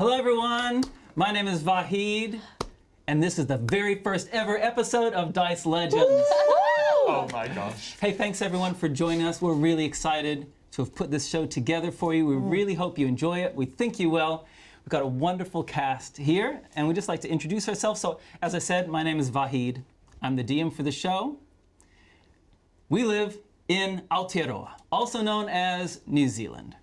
Hello, everyone. My name is Vahid, and this is the very first ever episode of Dice Legends. Oh my gosh. Hey, thanks everyone for joining us. We're really excited to have put this show together for you. We really hope you enjoy it. We think you will. We've got a wonderful cast here, and we'd just like to introduce ourselves. So, as I said, my name is Vahid. I'm the DM for the show. We live in Aotearoa, also known as New Zealand.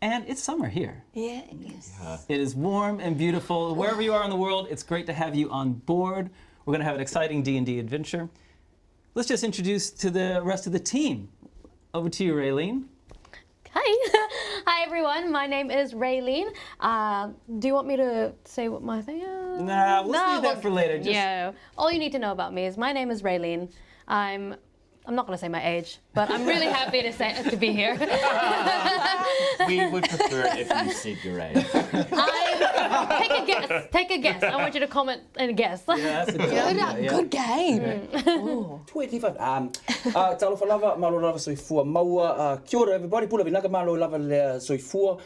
And it's summer here. Yeah, it is. It is warm and beautiful. Wherever you are in the world, it's great to have you on board. We're going to have an exciting D&D adventure. Let's just introduce to the rest of the team. Over to you, Raylene. Hi. Hi, everyone. My name is Raylene. Do you want me to say what my thing is? Nah, we'll leave that for later. Yeah. All you need to know about me is my name is Raylene. I'm not going to say my age, but I'm really happy to be here. We would prefer it if you said your age. Take a guess. Take a guess. I want you to comment and guess. Yeah, that's a good idea. Yeah. Good game. 25. Talofa lava, malo lava soifua maua. Kia ora everybody, pula vinaka malo lava le soifua.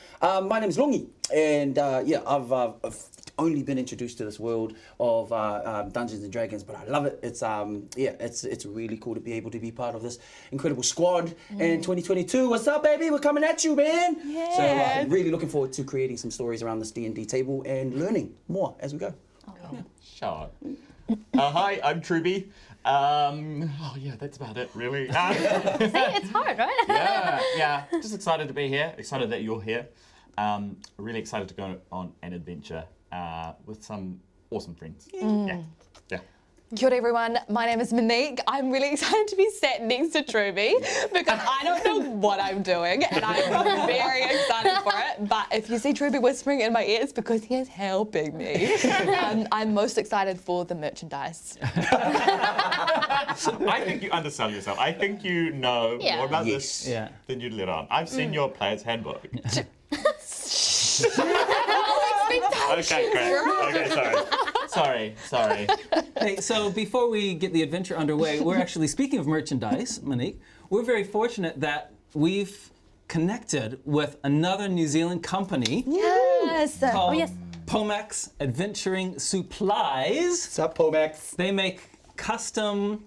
My name is Longi, and I've only been introduced to this world of Dungeons and Dragons, but I love it. It's really cool to be able to be part of this incredible squad in 2022. What's up, baby? We're coming at you, man. Yeah. So really looking forward to creating some stories around this D&D table and learning more as we go. Sure. Hi, I'm Truby. That's about it, really. See, it's hard, right? Yeah. Just excited to be here. Excited that you're here. Really excited to go on an adventure with some awesome friends. Yeah. Kia ora everyone, my name is Monique. I'm really excited to be sat next to Truby because I don't know what I'm doing and I'm very excited for it. But if you see Truby whispering in my ear, it's because he is helping me. I'm most excited for the merchandise. I think you undersell yourself. I think you know more about this than you let on. I've seen your player's handbook. Okay, great. Okay, sorry. Hey, so before we get the adventure underway, we're actually, speaking of merchandise, Monique, we're very fortunate that we've connected with another New Zealand company Yes. called Pomax Adventuring Supplies. What's up, Pomax? They make custom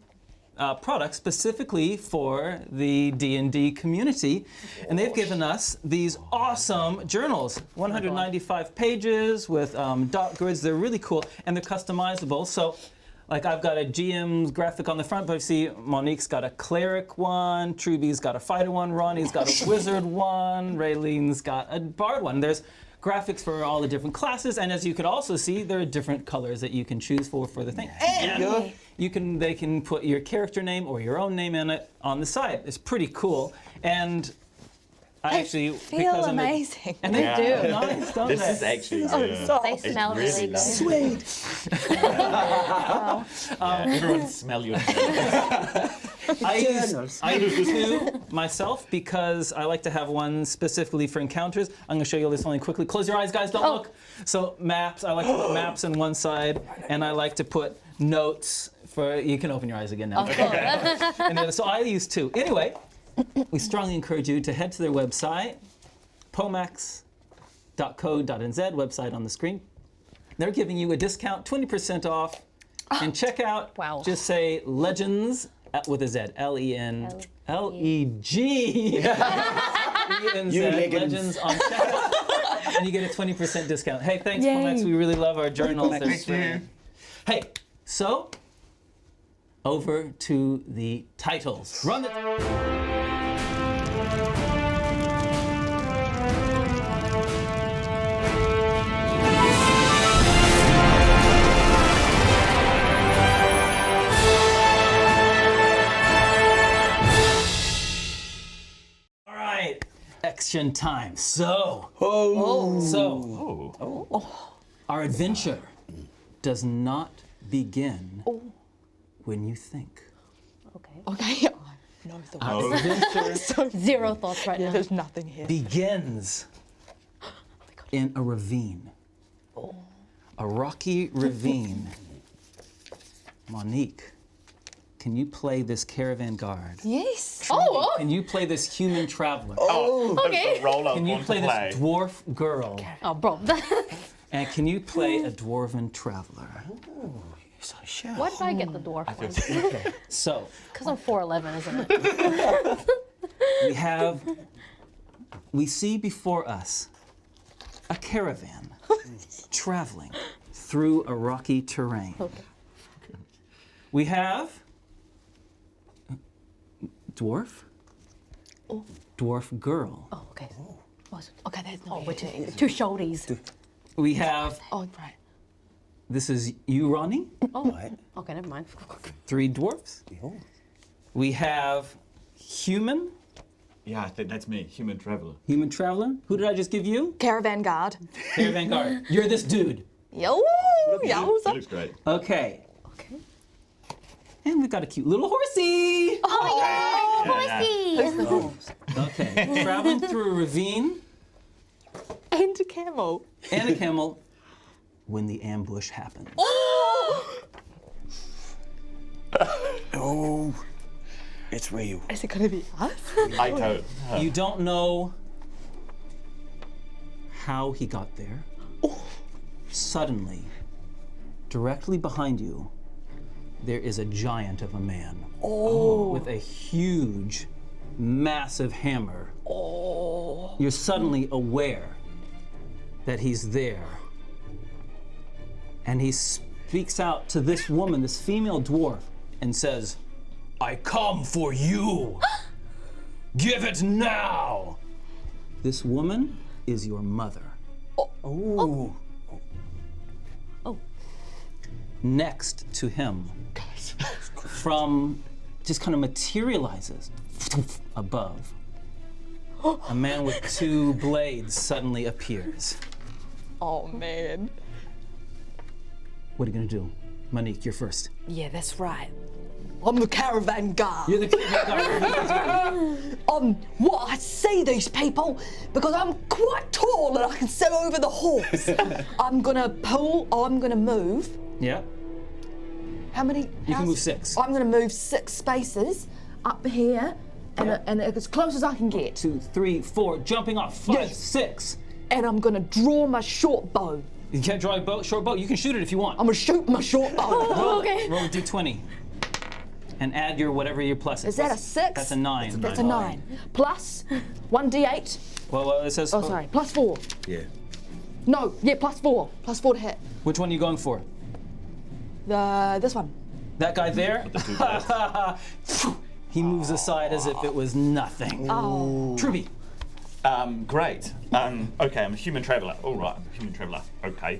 products specifically for the D&D community, and they've given us these awesome journals, 195 pages with dot grids. They're really cool, and they're customizable. So, like, I've got a GM's graphic on the front, but you see Monique's got a cleric one, Truby's got a fighter one, Ronnie's got a wizard one, Raylene's got a bard one. There's graphics for all the different classes, and as you could also see, there are different colors that you can choose for the thing. And they can put your character name or your own name in it on the side. It's pretty cool. And I actually feel amazing. And they do. Nice, don't This they? is actually They smell really good. Sweet. everyone smell your I use two myself because I like to have one specifically for encounters. I'm going to show you this only quickly. Close your eyes, guys. Don't look. So maps. I like to put maps on one side, and I like to put notes for. You can open your eyes again now. So I use two. Anyway, we strongly encourage you to head to their website, pomax.co.nz, website on the screen. They're giving you a discount, 20% off, and check out. Wow. Just say Legenz. With a Z, L-E-G. E-N-Z, Legends on checkout, and you get a 20% discount. Hey, thanks, Pomax. We really love our journals. Thank you. Hey, so over to the titles. Run the. Action time. So, our adventure does not begin when you think. Okay. No thoughts. Our adventure Zero thoughts right now. There's nothing here. begins in a ravine. A rocky ravine. Monique, can you play this caravan guard? Yes. Oh. Can you play this human traveler? Oh, Okay. the role I Can you want play to play. this dwarf girl? Oh, bro. And can you play a dwarven traveler? So sure. Why did I get the dwarf I feel one? okay. So Because I'm 4'11", isn't it? we see before us a caravan traveling through a rocky terrain. Okay. We have dwarf, dwarf girl. Oh, okay. Okay, that's not Which is two shorties. We have, Oh, right. this is you, Ronnie, Right. Okay, never mind. 3 dwarfs. We have human, Yeah, I think that's me, human traveler. human traveler. Who did I just give you? Caravan guard. Caravan guard. You're this dude. Yo. He looks great. Okay. Okay. And we've got a cute little horsey. Oh, Yeah, horsey! Okay. Traveling through a ravine And a camel. and a camel when the ambush happens. Oh, it's real. Is it gonna be us? I hope. You don't know how he got there. Suddenly, directly behind you, there is a giant of a man with a huge, massive hammer. You're suddenly aware that he's there. And he speaks out to this woman, this female dwarf, and says, I come for you. Give it now. This woman is your mother. Oh. Next to him, from just kind of materializes above, a man with 2 blades suddenly appears. Oh man. What are you gonna do? Monique, you're first. Yeah, that's right. I'm the caravan guard. You're the guard. What I see these people because I'm quite tall and I can sit over the horse. I'm gonna move. Yeah. How many? You can move 6. I'm gonna move 6 spaces up here and as close as I can get. 2, 3, 4, jumping off. 5, Yes. 6. And I'm gonna draw my short bow. You can't draw a short bow. You can shoot it if you want. I'm gonna shoot my short bow. Oh, okay. Roll a d20. And add your whatever your plus Is that a 6? That's a 9. That's a 9. Plus 1d8. Well, it says. Oh, sorry. Plus 4. Yeah. No, yeah, plus 4. Plus 4 to hit. Which one are you going for? This one. That guy there? He moves aside as if it was nothing. Oh. Truby. Great. Okay, I'm a human traveler. All right, I'm a human traveler. Okay.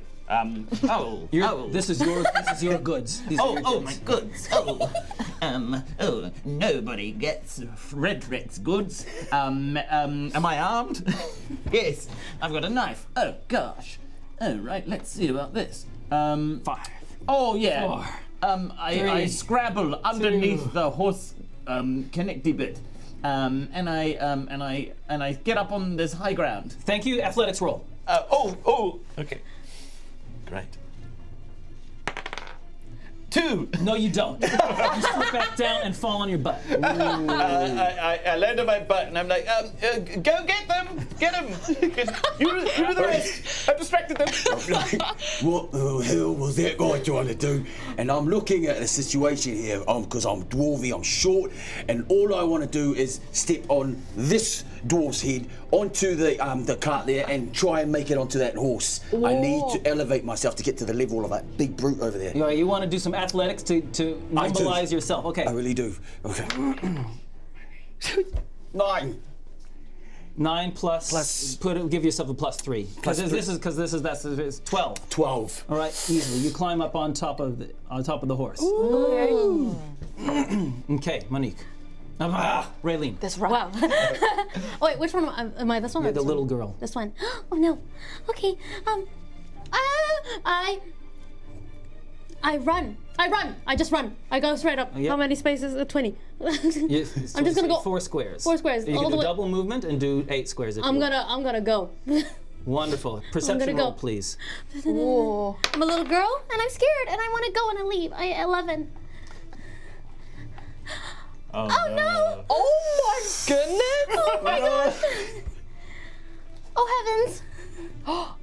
This is your goods. These are your My goods. goods. Nobody gets Red Rex goods. Am I armed? Yes, I've got a knife. Oh gosh. Oh right, let's see about this. 5. Oh yeah. 4. I 3, scrabble underneath the horse connecty bit. And I get up on this high ground. Thank you. Athletics roll. Okay. Great. 2. No, you don't. You slip back down and fall on your butt. I land on my butt and I'm like, go get them! Get them! you do the rest! I've distracted them! What the hell was that guy trying to do? And I'm looking at the situation here, because I'm dwarvy, I'm short, and all I want to do is step on this dwarf's head onto the cart there and try and make it onto that horse. Whoa. I need to elevate myself to get to the level of that big brute over there. You want to do some athletics to I do. mobilize yourself. Okay. I really do. Okay. 9. 9 plus. Give yourself a +3. Plus Because that's 12. 12. All right, easily. You climb up on top of the horse. Okay, Monique. Raylene. That's right. Wow. Wait, which one am I? This one? or You're the this little one? girl. This one. Oh no. Okay. I run. I just run. I go straight up. Yep. How many spaces? 20. Yes, I'm just gonna go 4 squares. 4 squares, You all can the do way- double movement and do 8 squares if you want. I'm gonna go. Wonderful. Perception gonna roll, go. please. Whoa. I'm a little girl and I'm scared and I want to go and I leave. 11. Oh, no. Oh my goodness! Oh my gosh. Oh heavens. Oh,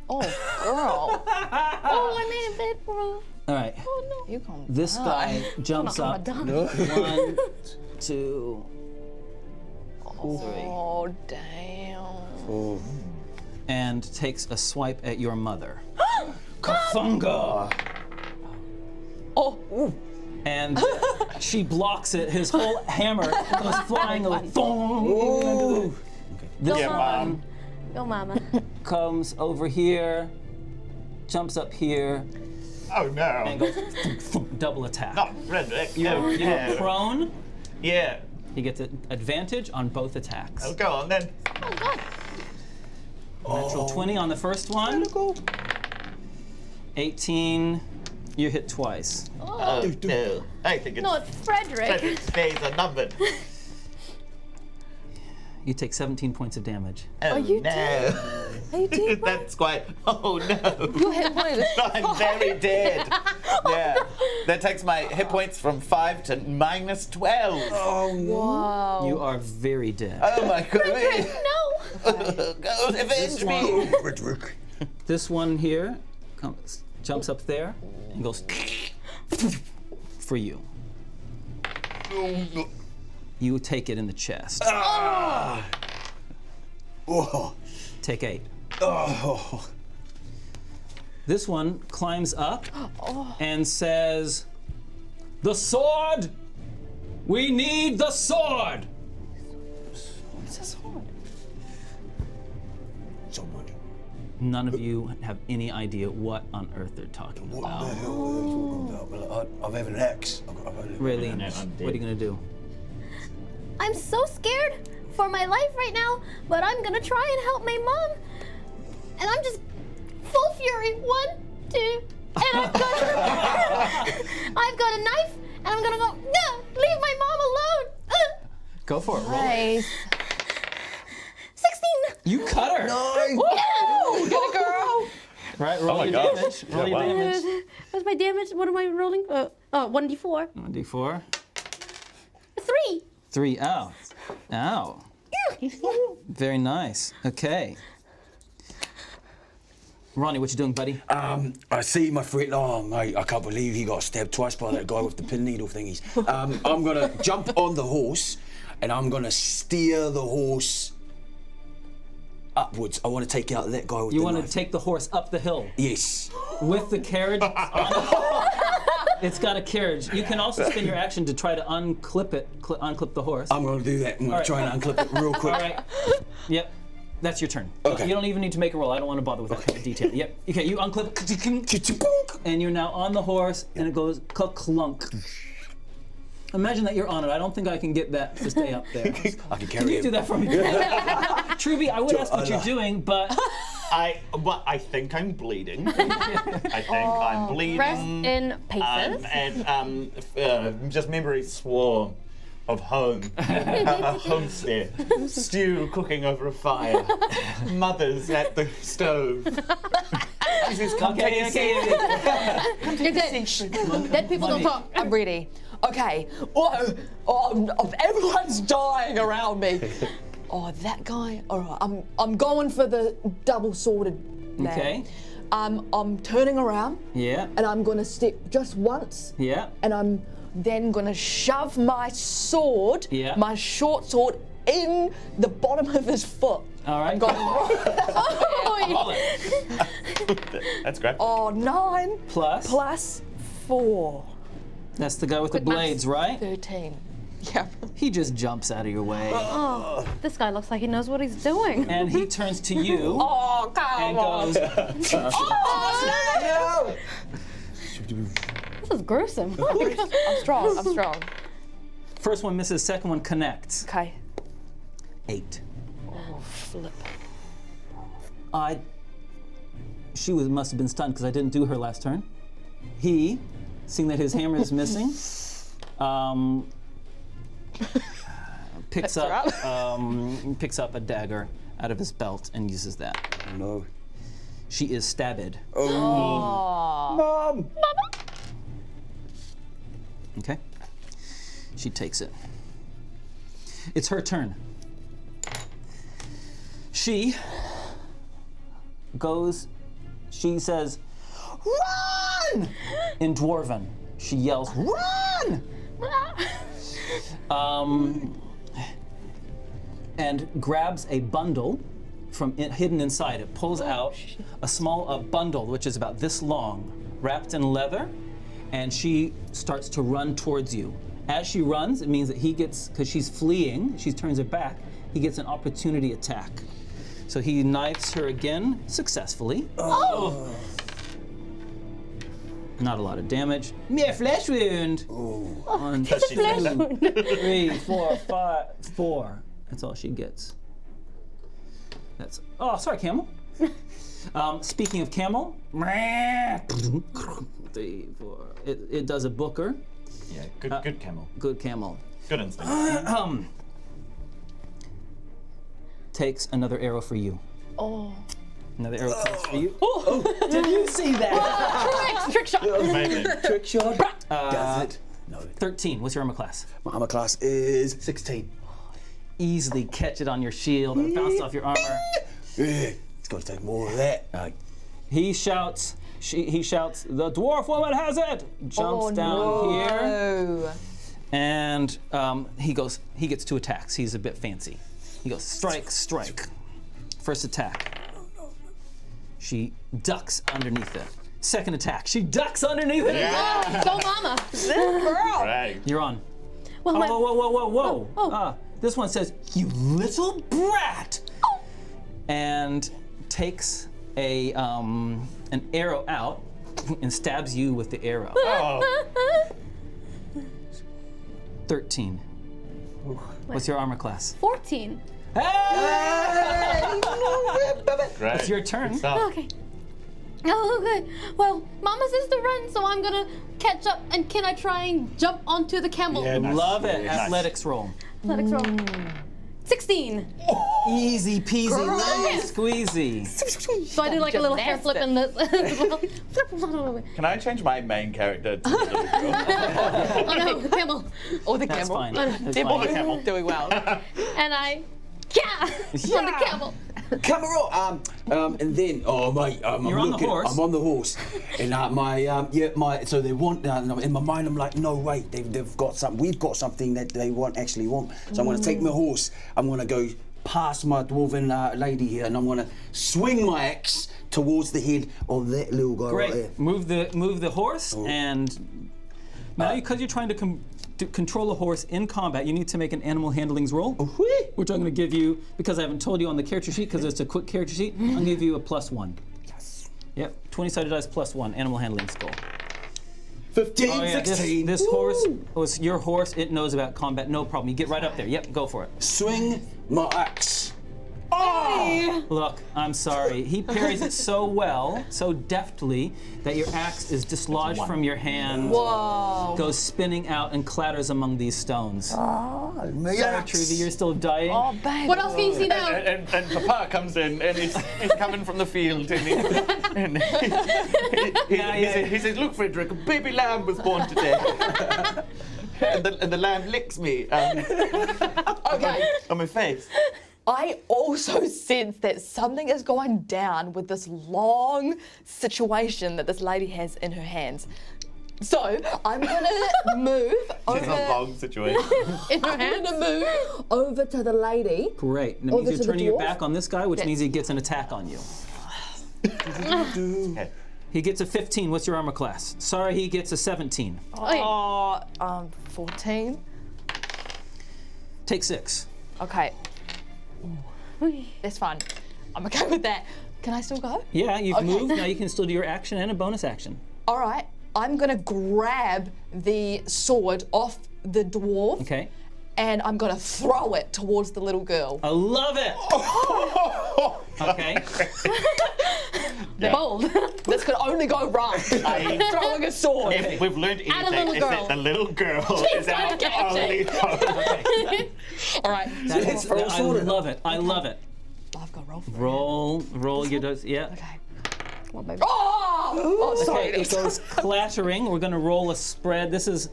girl. Oh, I made a bit wrong. All right. Oh no. You can't. This guy jumps I'm up. done. 1, 2, 3, Oh, damn. Oh. and takes a swipe at your mother. Kafunga! Oh, And she blocks it. His whole hammer goes flying like thong. Ooh. This Yeah, one Mom. Go mama. comes over here, jumps up here, Oh no. and goes double attack. Not Frederick. You're, you're no. prone. Yeah. He gets an advantage on both attacks. Oh, go on then. Oh god. Natural 20 on the first one. 18. You hit twice. Oh no. I think it's Not Frederick. Frederick's days are numbered. You take 17 points of damage. Oh you no. are you dead? That's quite. Oh no. Your hit point is I'm very dead. Yeah. That takes my hit points from 5 to minus 12. Oh no. Wow. You are very dead. Oh my goodness. No. Go avenge me. Frederick. This one here jumps up there and goes for you. You take it in the chest. Oh. Take 8. Oh. This one climbs up and says, "The sword! We need the sword!" Someone. None of you have any idea what on earth they're talking What about. the hell are they talking about? Well, I've had an axe. Really? No, I'm What are you dead. gonna do? I'm so scared for my life right now, but I'm gonna try and help my mom. And I'm just full fury. 1, 2, and I've got I've got a knife, and I'm gonna go, no, leave my mom alone. Go for it. Roll. Nice. 16. You cut her. Get it, girl. Right, roll my your gosh. damage. Roll Yeah, your wow. damage. What's my damage? What am I rolling? 1d4. 1d4. 3. 3. Ow. Ow. Very nice. Okay. Ronnie, what you doing, buddy? I see my friend. Oh, mate, I can't believe he got stabbed twice by that guy with the pin needle thingies. I'm gonna jump on the horse, and I'm gonna steer the horse upwards. I want to take out that guy with You the want to knife. take the horse up the hill Yes. with the carriage on it. It's got a carriage. You can also spend your action to try to unclip it, unclip the horse. I'm gonna do that. I'm gonna All right. try and unclip it real quick. All right. Yep. That's your turn. Okay. You don't even need to make a roll. I don't want to bother with that kind of detail. Yep. Okay, you unclip, and you're now on the horse, and it goes clunk. Imagine that you're on it. I don't think I can get that to stay up there. I can Can carry you him. do that for me? Truby, I would ask what you're doing, but I think I'm bleeding. I think I'm bleeding. Rest in paces. Just memory swarm of home, a homestead, stew cooking over a fire, mothers at the stove. Jesus, come take a seat. You're good. Dead people don't talk. I'm ready. Okay. Everyone's dying around me. Oh, that guy. All right. I'm going for the double-sworded man. okay. I'm turning around Yeah. and I'm gonna step just once. Yeah. And I'm then gonna shove my sword, Yeah. my short sword, in the bottom of his foot. All right. I'm going. Roll it. That's great. Oh, 9 Plus. plus 4. That's the guy with the Quick maths. blades, right? 13. Yeah. He just jumps out of your way, Oh, this guy looks like he knows what he's doing. and he turns to you Oh, and come on. goes, Oh, This is gruesome. I'm strong. I'm strong. first one misses, second one connects. Okay. 8. Oh, flip. She must have been stunned because I didn't do her last turn. He, seeing that his hammer is missing, picks up a dagger out of his belt and uses that. No. She is stabbed. Mom. Okay. She takes it. It's her turn. She says, "Run!" in Dwarven. She yells, "Run!" And grabs a bundle hidden inside it, pulls out a small bundle, which is about this long, wrapped in leather, and she starts to run towards you. As she runs, it means that he gets, because she's fleeing, she turns her back, he gets an opportunity attack. So he knifes her again, successful. Oh! Not a lot of damage. Mere flesh wound! Oh. 1, 2, 3, 4, 5, 4. That's all she gets. That's, oh, sorry, camel. Speaking of camel, 3, 4. It does a booker. Yeah, good camel. Good camel. Good instinct. Takes another arrow for you. Oh. Another arrow comes for you. Oh, did you see that? Trick shot. Amazing. Trick shot. Does it? No. 13. What's your armor class? My armor class is 16. Easily catch it on your shield or bounce off your armor. Yeah, it's got to take more of that. He shouts. He shouts. The dwarf woman has it. Jumps down here, and he goes. He gets 2 attacks. He's a bit fancy. He goes strike, strike. First attack. She ducks underneath it. Second attack. She ducks underneath it. Yeah. Go, mama. Right. You're on. Well, my- Whoa. This one says, "You little brat," and takes an arrow out and stabs you with the arrow. Oh. 13. What's your armor class? 14. Hey! Great. It's your turn. Good stuff. Okay. Oh, okay. Well, Mama says to run, so I'm gonna catch up. And can I try and jump onto the camel? Yeah, nice. Love it. Nice. Athletics roll. Athletics roll. 16. Easy peasy, lemon squeezy. So I do like a little hair flip in this as well. Can I change my main character to the little girl? Oh no, the camel. Or the That's camel. fine. That's They're both fine. doing well. And I, on the camel. Camera. And then, oh mate, I'm You're on the looking. horse. I'm on the horse, and so they want. In my mind, I'm like, no, wait, they've got something. We've got something that they actually want. So I'm going to take my horse. I'm going to go past my dwarven lady here, and I'm going to swing my axe towards the head of that little guy right there. Great. Move the horse, and now because you're trying to control a horse in combat, you need to make an animal handlings roll, which I'm going to give you, because I haven't told you on the character sheet, because it's a quick character sheet, I'm going to give you a +1. Yes. Yep, 20-sided dice +1, animal handling skill. 15, Oh, yeah, 16. this horse was your horse, it knows about combat, no problem. You get right up there, yep, go for it. Swing my axe. Look, I'm sorry. He parries it so well, so deftly, that your axe is dislodged from your hand, goes spinning out and clatters among these stones. My Sorry, axe. Trudy, you're still dying. Oh, baby. What else can you see now? And Papa comes in and he's coming from the field and he says, "Look, Frederick, a baby lamb was born today." and the lamb licks me Okay. on my face. I also sense that something is going down with this long situation that this lady has in her hands. So I'm gonna move It's a over. long situation. In her I'm hands. gonna move over to the lady. Great. That Over means to you're the turning your dwarf? back on this guy, which means he gets an attack on you. Okay. He gets a 15. What's your armor class? Sorry, he gets a 17. 14. Take 6. Okay. That's fine. I'm okay with that. Can I still go? Yeah, you've Okay. moved. Now you can still do your action and a bonus action. All right. I'm gonna grab the sword off the dwarf. Okay. And I'm gonna throw it towards the little girl. I love it. Okay. Bold. This could only go right. Throwing a sword. If we've learned Add a anything, little it's girl. that the little girl is our gonna catch only hope. All right. That is, throw a I sword in. love it. I love it. I've got to roll for it. Roll your dice. Yeah. Okay. Come on, baby. Oh, sorry. Okay, it goes clattering. We're going to roll a spread. This is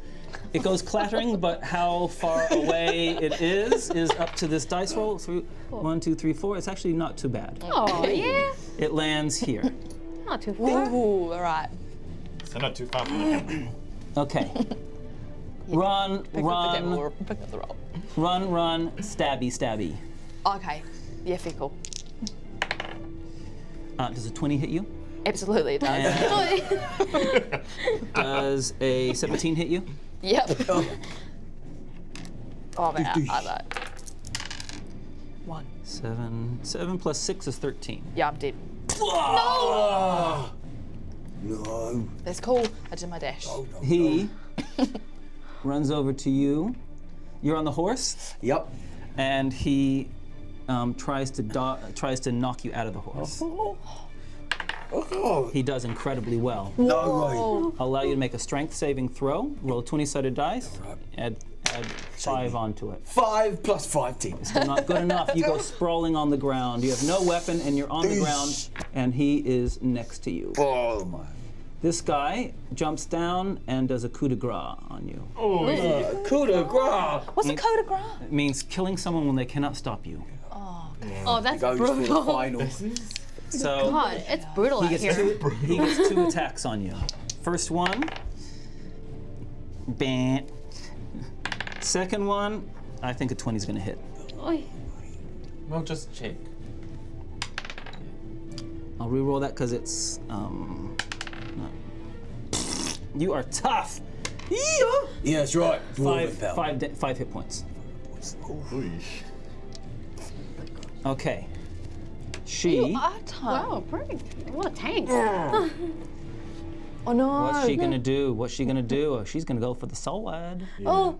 It goes clattering, but how far away it is up to this dice roll. 1, 2, 3, 4. It's actually not too bad. Oh, yeah. It lands here. Not too far. Ooh, all right. So not too far from the camera. Okay. Run, Pick up the roll. run, stabby, stabby. Okay. Yeah, fair, cool. Does a 20 hit you? Absolutely, it does. And does a 17 hit you? Yep. Oh, man, I like. 1. 7 plus 6 is 13. Yeah, I'm dead. No. That's cool. I did my dash. He runs over to you. You're on the horse, Yep. and he tries to knock you out of the horse. Oh. He does incredibly well. No I'll allow you to make a strength saving throw. Roll a 20-sided dice. Add 5 onto it. 5 plus 5, 10. Still not good enough. You go sprawling on the ground. You have no weapon, and you're on the ground, and he is next to you. Oh my. This guy jumps down and does a coup de grace on you. Coup de grace. What's a coup de grace? It means killing someone when they cannot stop you. Oh, that's Goes for the brutal. final. So God, it's brutal out he here. gets 2 attacks on you. First one, bam. Second one, I think a 20 is going to hit. Oy. Well, just check. I'll re-roll that because it's you are tough. Yeah, that's right. Dwarven power. 5 hit points. Okay. She. Wow, pretty. What a tank. Oh no. What's she gonna do? What's she gonna do? Oh, she's gonna go for the sword. Oh,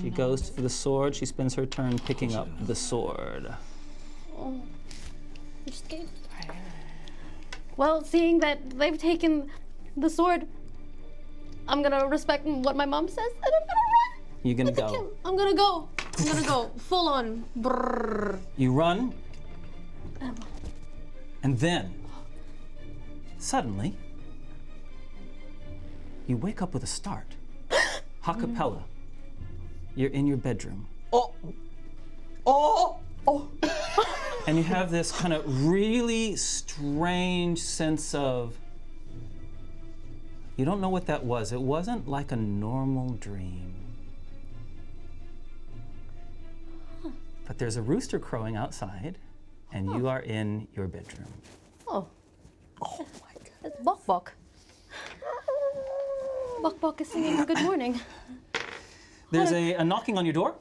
She goes for the sword. She spends her turn picking up the sword. I'm scared. Well, seeing that they've taken the sword, I'm gonna respect what my mom says, and I'm gonna run. You're gonna with the go. kill. I'm gonna go. I'm gonna go full on. Brrr. You run, and then suddenly you wake up with a start. Acapella. You're in your bedroom. And you have this kind of really strange sense of, you don't know what that was. It wasn't like a normal dream. But there's a rooster crowing outside, and you are in your bedroom. Oh. Oh my God. It's Bok Bok. Bok Bok is singing good morning. There's a knocking on your door,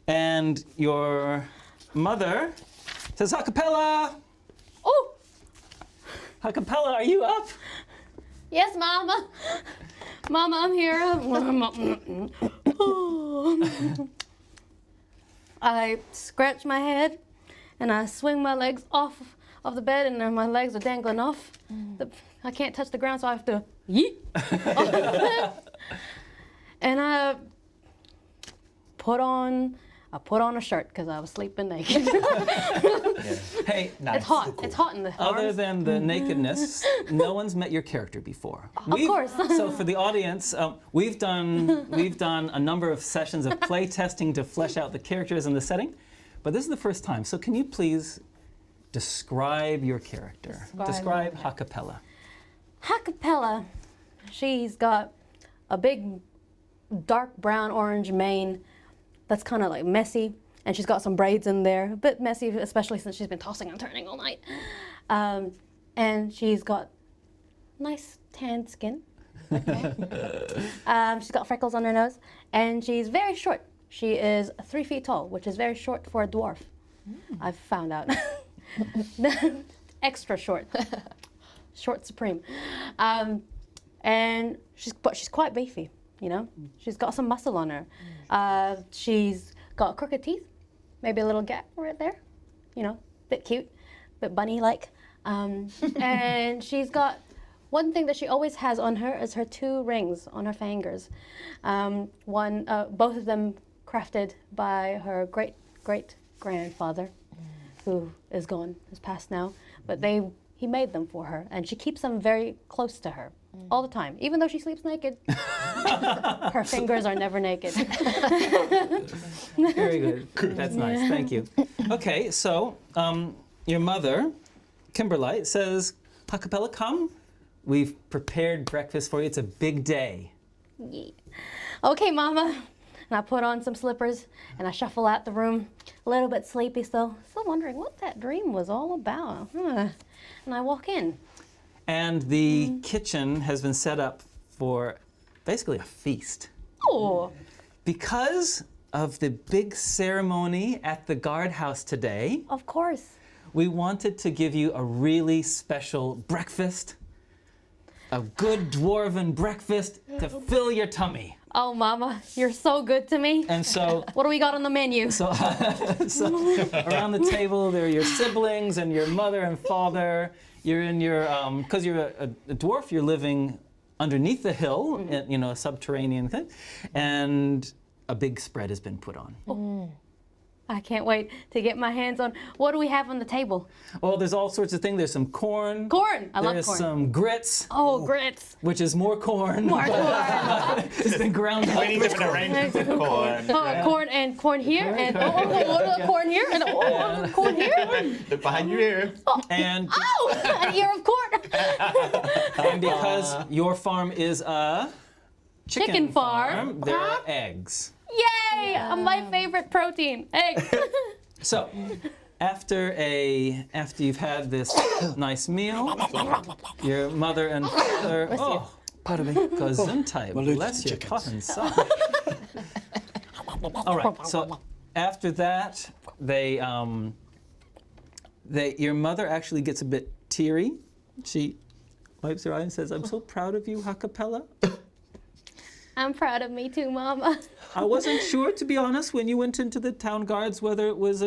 and your mother says, Acapella! Oh, Acapella, are you up? yes, Mama. Mama, I'm here. I scratch my head, and I swing my legs off of the bed, and then my legs are dangling off. I can't touch the ground, so I have to yeet off the bed. And I put on a shirt because I was sleeping naked. Hey, It's hot. It's hot in the house. other than the nakedness, no one's met your character before. Of course. So for the audience, we've done a number of sessions of play testing to flesh out the characters and the setting, but this is the first time. So can you please describe your character? Describe Acapella. Acapella, she's got a big dark brown orange mane that's kind of like messy, and she's got some braids in there, a bit messy, especially since she's been tossing and turning all night. And she's got nice tanned skin. She's got freckles on her nose, and she's very short. She is 3 feet tall, which is very short for a dwarf. I've found out. Extra short. Short supreme. And she's quite beefy, you know? She's got some muscle on her. She's got crooked teeth, maybe a little gap right there, you know, bit cute, bit bunny-like. And she's got one thing that she always has on her is her 2 rings on her fingers. Both of them crafted by her great-great-grandfather, who is gone, has passed now, but he made them for her, and she keeps them very close to her. all the time, even though she sleeps naked. Her fingers are never naked. Very good. That's nice. Thank you. Okay, so your mother, Kimberlite, says, Acapella, come. We've prepared breakfast for you. It's a big day. Yeah. Okay, Mama. And I put on some slippers and I shuffle out the room, a little bit sleepy, still wondering what that dream was all about. And I walk in. And the kitchen has been set up for basically a feast. Oh, Because of the big ceremony at the guardhouse today, of course. we wanted to give you a really special breakfast. A good dwarven breakfast to fill your tummy. Oh, Mama, you're so good to me. And so, What do we got on the menu? so around the table, there are your siblings and your mother and father. You're in your, because you're a dwarf, you're living underneath the hill, in, a subterranean thing, and a big spread has been put on. I can't wait to get my hands on. What do we have on the table? Well, there's all sorts of things. There's some corn. Corn. I love There's corn. some grits, Oh, grits. which is more corn. More corn. It's been ground up. Many different arrangements of corn. Oh, corn and corn here, and corn here, and corn here. Look behind your ear. And, Oh, an ear of corn. and because your farm is a Chicken farm. there are eggs. Yay! My favorite protein, eggs. So, after you've had this nice meal, your mother and father, pardon me, Gesundheit, bless your cotton son. All right, so after that, your mother actually gets a bit teary. She wipes her eye and says, "I'm so proud of you, Acapella. I'm proud of me too, Mama. I wasn't sure, to be honest, when you went into the town guards, whether it was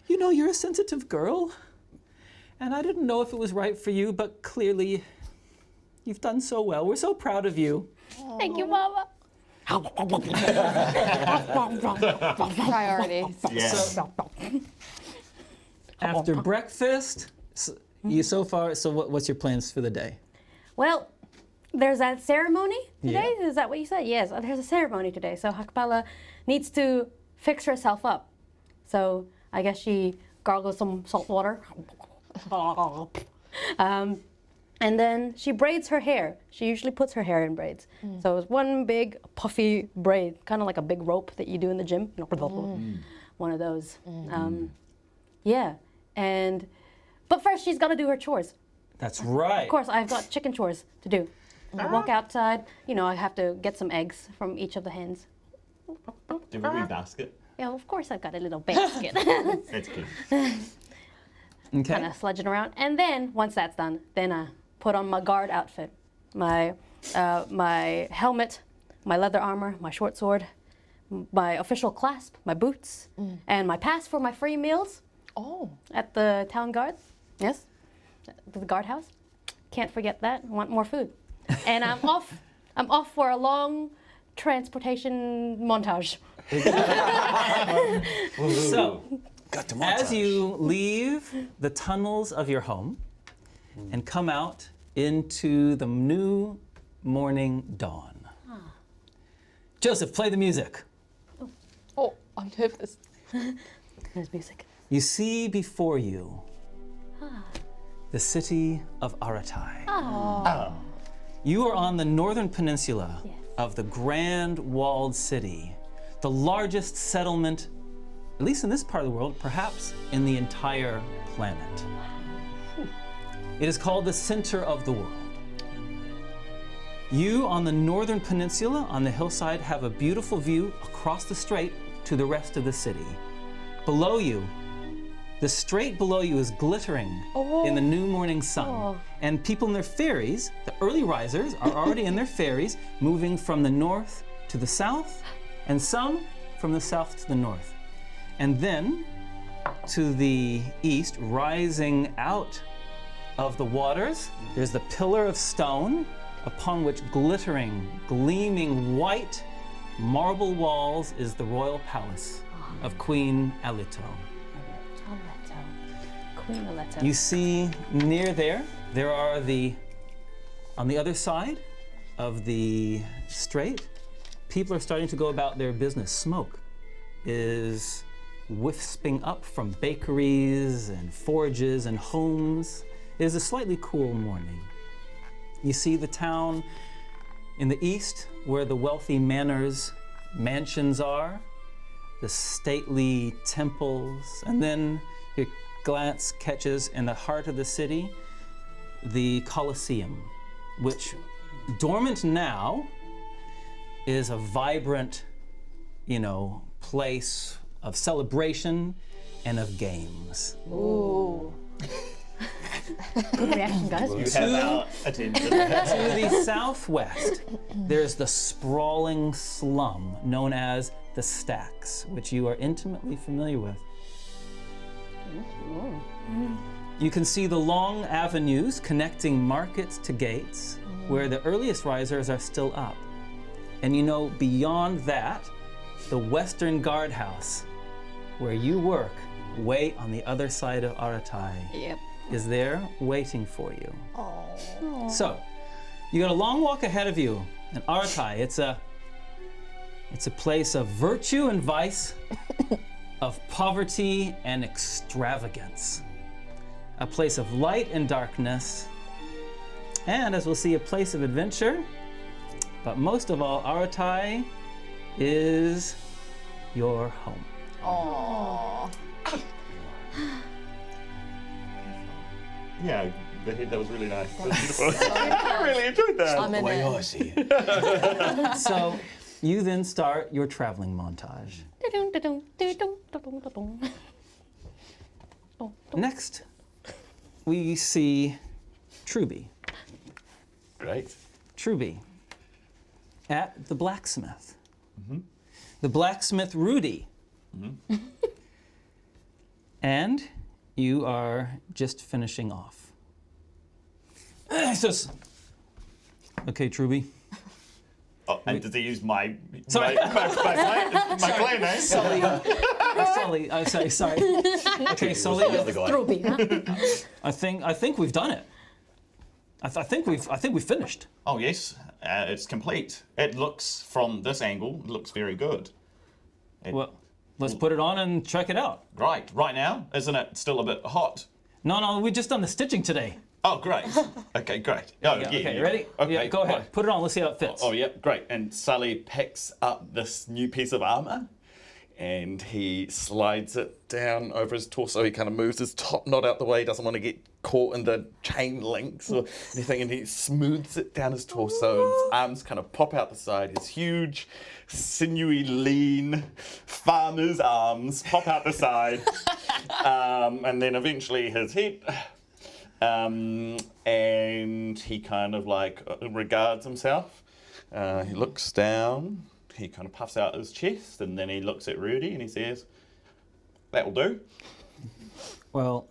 you're a sensitive girl. And I didn't know if it was right for you, but clearly you've done so well. We're so proud of you." Thank you, Mama. Priorities. Yes. After breakfast, what's your plans for the day? Well, there's that ceremony today. Yeah. Is that what you said? Yes, there's a ceremony today. So Acapella needs to fix herself up. So I guess she gargles some salt water. And then she braids her hair. She usually puts her hair in braids. So it's one big puffy braid, kind of like a big rope that you do in the gym. One of those. Yeah. But first she's got to do her chores. That's right. Of course, I've got chicken chores to do. I walk outside, I have to get some eggs from each of the hens. Do you have a wee basket? Yeah, of course I've got a little basket. That's good. Okay. Kind of sludging around. And then, once that's done, then I put on my guard outfit. My helmet, my leather armor, my short sword, my official clasp, my boots, and my pass for my free meals at the town guard. Yes, the guardhouse. Can't forget that. I want more food. And I'm off. I'm off for a long transportation montage. So, Got the as you leave the tunnels of your home and come out into the new morning dawn. Joseph, play the music. Oh, I'm nervous. There's music. You see before you the city of Aratai. Oh. You are on the northern peninsula of the Grand Walled City, the largest settlement, at least in this part of the world, perhaps in the entire planet. It is called the center of the world. You on the northern peninsula, on the hillside, have a beautiful view across the strait to the rest of the city. Below you, the strait below you is glittering in the new morning sun. And people in their ferries, the early risers, are already in their ferries, moving from the north to the south, and some from the south to the north. And then to the east, rising out of the waters, there's the pillar of stone upon which glittering, gleaming white marble walls is the royal palace of Queen Alito. Queen Aletta. You see near there are the On the other side of the strait, people are starting to go about their business. Smoke is wisping up from bakeries and forges and homes. It is a slightly cool morning. You see the town in the east where the wealthy mansions are, the stately temples, and then your glance catches in the heart of the city, the Colosseum, which dormant now is a vibrant, place of celebration and of games. Ooh. Good reaction, guys. You have our attention. To the southwest, there's the sprawling slum known as the Stacks, which you are intimately familiar with. You can see the long avenues connecting markets to gates, where the earliest risers are still up. And beyond that, the Western Guardhouse, where you work, way on the other side of Aratai, Yep. is there waiting for you. So, you got a long walk ahead of you. And Aratai, it's a place of virtue and vice, of poverty and extravagance. A place of light and darkness, and as we'll see, a place of adventure. But most of all, Aratai is your home. Aww. Yeah, that was really nice. That was beautiful. I really enjoyed that. I'm in Way it. I see it. So, you then start your traveling montage. Next, we see Truby. Great. Truby at the blacksmith. The blacksmith Rudy. And you are just finishing off. He says, okay, Truby. Oh, and did they use my Sorry. my clay name? Sully. Sully. I'm sorry. Okay, Sully. Ruby, huh? I think we've done it. I think we've finished. Oh yes, it's complete. It looks from this angle, it looks very good. Well, let's put it on and check it out. Right now, isn't it still a bit hot? No, we just done the stitching today. Oh, great. Okay, great. Oh, yeah. Okay, ready? Okay, Yeah, go ahead. right. Put it on. Let's see how it fits. Oh, yep, great. And Sully picks up this new piece of armor and he slides it down over his torso. He kind of moves his top knot out the way, doesn't want to get caught in the chain links or anything, and he smooths it down his torso. His arms kind of pop out the side. His huge, sinewy, lean farmer's arms pop out the side. And then eventually his head. And he kind of regards himself. He looks down, he kind of puffs out his chest, and then he looks at Rudy and he says, "That'll do." Well,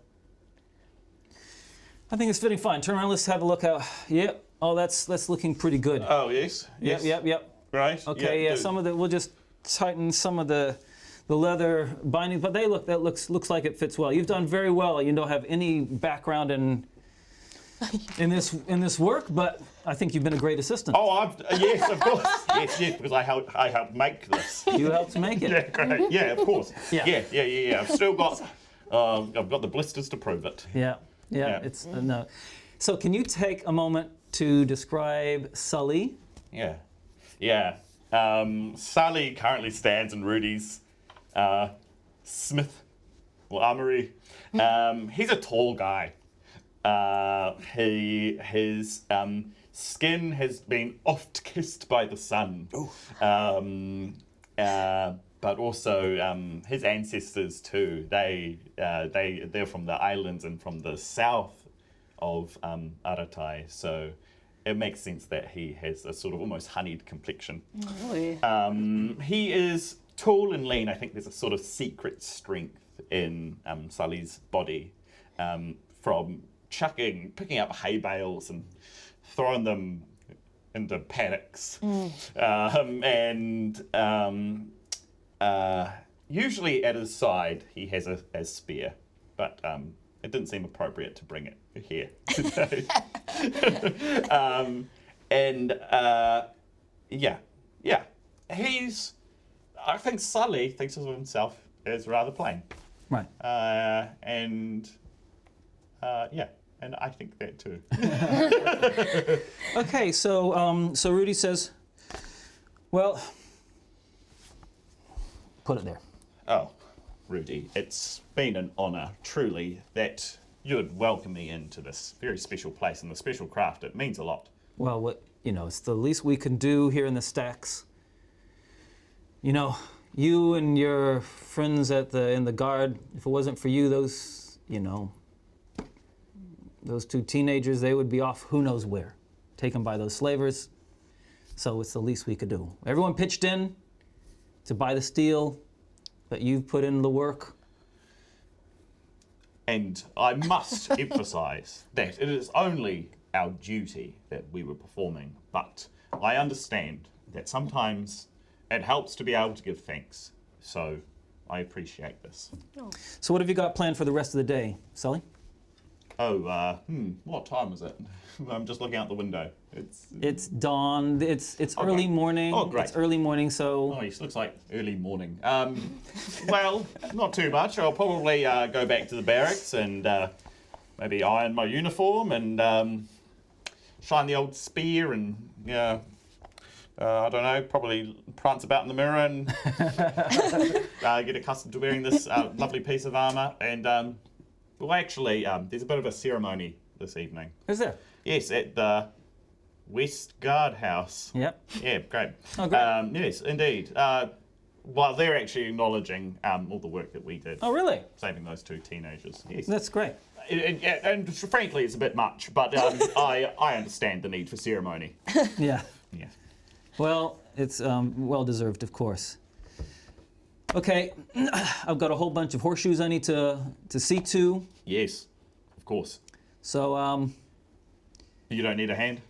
I think it's fitting fine. Turn around. Let's have a look. Yep. Oh, that's looking pretty good. Oh, yes. Yes. Yep. Right. Okay. Yeah. do. Some of the we'll just tighten some of the leather binding, but that looks like it fits well. You've done very well. You don't have any background in this work, but I think you've been a great assistant. Oh, yes, of course. yes, because I helped make this. You helped make it. Yeah, great. Yeah, of course. Yeah. Yeah. I've still got, I've got the blisters to prove it. Yeah. It's no. So can you take a moment to describe Sully? Yeah. Sully currently stands in Rudy's smith or armory. He's a tall guy. His skin has been oft kissed by the sun. But also his ancestors too. They're from the islands and from the south of Aratai. So it makes sense that he has a sort of almost honeyed complexion. Really? He is tall and lean. I think there's a sort of secret strength in Sully's body from picking up hay bales and throwing them into paddocks. Usually at his side he has a spear, but it didn't seem appropriate to bring it here today. Yeah. I think Sully thinks of himself as rather plain. Right. And I think that too. Okay, so Rudy says, well, put it there. Oh, Rudy, it's been an honour, truly, that you'd welcome me into this very special place and the special craft. It means a lot. Well, it's the least we can do here in the stacks. You know, you and your friends in the guard, if it wasn't for you, those two teenagers, they would be off who knows where, taken by those slavers. So it's the least we could do. Everyone pitched in to buy the steel, but you've put in the work. And I must emphasise that it is only our duty that we were performing, but I understand that sometimes it helps to be able to give thanks. So I appreciate this. So what have you got planned for the rest of the day, Sully? Oh, what time is it? I'm just looking out the window. It's dawn. It's early morning. Oh, great. It's early morning, so... Oh, it looks like early morning. Well, not too much. I'll probably go back to the barracks and maybe iron my uniform and shine the old spear and, I don't know, probably prance about in the mirror and get accustomed to wearing this lovely piece of armour. And, well, actually, there's a bit of a ceremony this evening. Is there? Yes, at the West Guard House. Yep. Yeah, great. Oh, great. Yes, indeed. Well, they're actually acknowledging all the work that we did. Oh, really? Saving those two teenagers. Yes. That's great. And frankly, it's a bit much, but I understand the need for ceremony. Yeah. Yeah. Well, it's well-deserved, of course. Okay, I've got a whole bunch of horseshoes I need to see to. Yes, of course. So, You don't need a hand?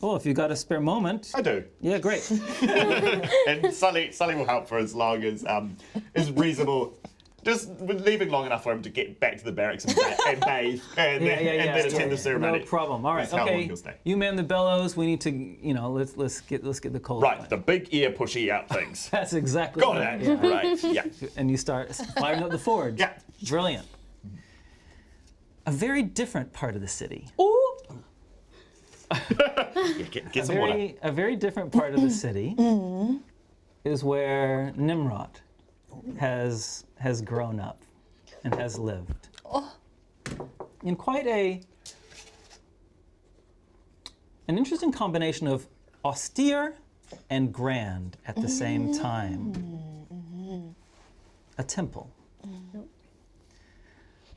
well, if you've got a spare moment. I do. Yeah, great. And Sully will help for as long as is reasonable. Just leaving long enough for him to get back to the barracks and bathe and then attend the ceremony. No problem. All right. That's how long Okay. he'll stay. You man the bellows. We need to, let's get the cold. Right, the big ear pushy out things. That's exactly Got right. it. Right. Yeah. And you start firing up the forge. Yeah. Brilliant. A very different part of the city. Ooh. Yeah, get some water. A very different part of the city is where Nimrod has grown up and has lived. In quite an interesting combination of austere and grand at the same time. A temple.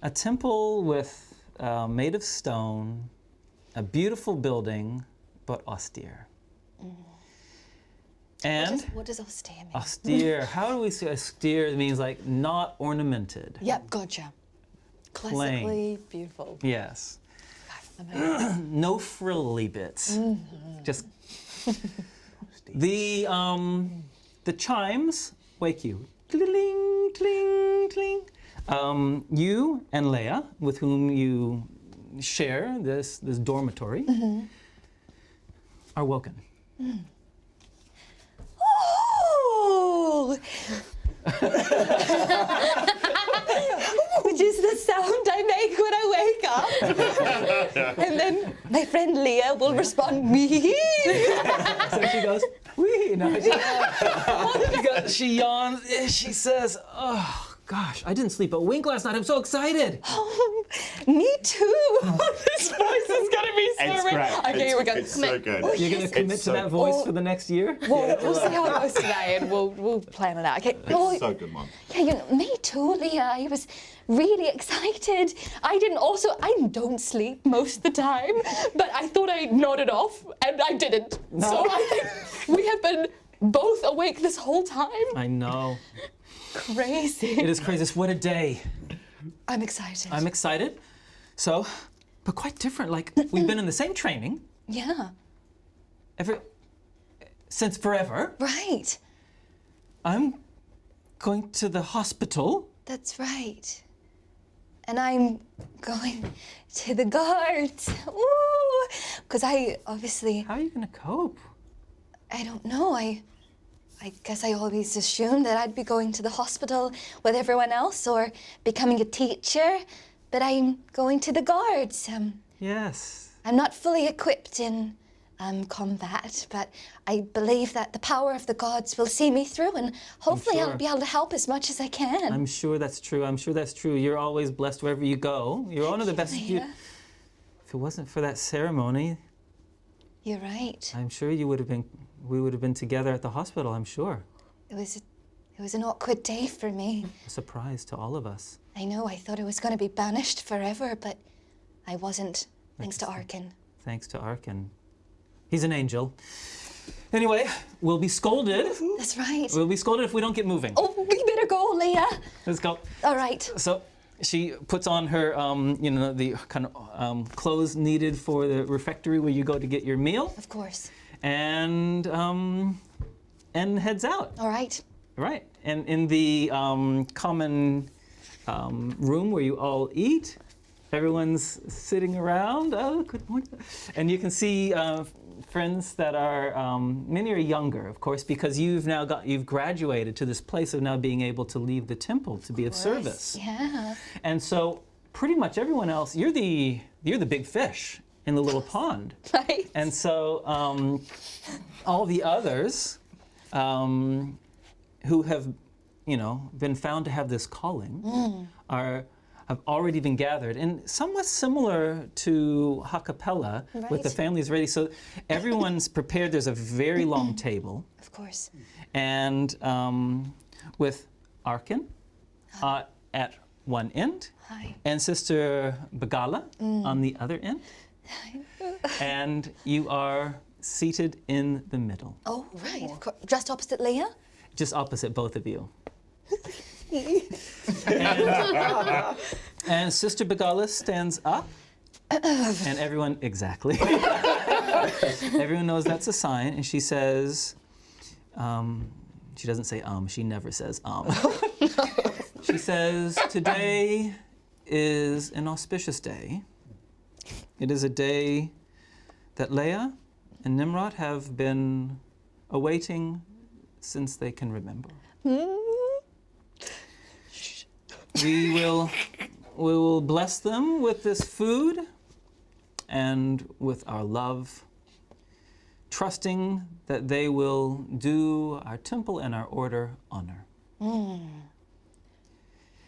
A temple with made of stone, a beautiful building, but austere. And What does austere mean? austere, how do we say austere? It means like not ornamented. Yep, gotcha. Classically beautiful. Yes. Amazing. No frilly bits. Just the chimes wake you. Tling, tling, tling. You and Leia, with whom you share this dormitory, are woken. Oh! Which is the sound I make when I wake up. And then my friend Leah will respond, wee. So she goes, wee. No, she yawns. She says, oh, gosh, I didn't sleep a wink last night. I'm so excited. Me too. This voice is going to be so It's rich. great. Okay, here we go. It's so good. You're going to commit to that voice for the next year? Well, we'll see how it goes today and we'll plan it out. Okay. It's so good, Mom. Yeah, me too, Leah. I was really excited. I don't sleep most of the time, but I thought I nodded off and I didn't. No. So I think we have been both awake this whole time. I know. Crazy. It is crazy. What a day. I'm excited. I'm excited. So, but quite different. Like, we've been in the same training Yeah. since forever. Right. I'm going to the hospital. That's right. and I'm going to the guards. Ooh, because I obviously, How are you going to cope? I don't know. I guess I always assumed that I'd be going to the hospital with everyone else or becoming a teacher, but I'm going to the guards. Yes. I'm not fully equipped in combat, but I believe that the power of the gods will see me through, and hopefully sure. I'll be able to help as much as I can. I'm sure that's true. I'm sure that's true. You're always blessed wherever you go. You're one of the best. Yeah. If it wasn't for that ceremony, You're right. I'm sure we would have been together at the hospital, I'm sure. It was an awkward day for me. A surprise to all of us. I know, I thought I was going to be banished forever, but I wasn't, thanks to Arkin. Thanks to Arkin. He's an angel. Anyway, we'll be scolded. That's right. We'll be scolded if we don't get moving. Oh, we better go, Leah. Let's go. All right. So she puts on her, the kind of clothes needed for the refectory where you go to get your meal, Of course. and heads out. All right. Right. And in the common room where you all eat, everyone's sitting around. Oh, good morning. And you can see friends that are, many are younger, of course, because you've graduated to this place of now being able to leave the temple to be of service. Yeah. And so pretty much everyone else, you're the big fish in the little pond. Right. And so all the others who have, been found to have this calling have already been gathered, and somewhat similar to Hakapella with the Right. families ready. So everyone's prepared. There's a very long table, Of course. and with Arkin at one end, Hi. and Sister Bagala on the other end, and you are seated in the middle, Oh, right. Of course. Just opposite Leah? just opposite both of you. And Sister Bagala stands up, and everyone, exactly. Everyone knows that's a sign, and she says, she doesn't say she never says She says, today is an auspicious day. It is a day that Leah and Nimrod have been awaiting since they can remember. We will bless them with this food and with our love, trusting that they will do our temple and our order honor.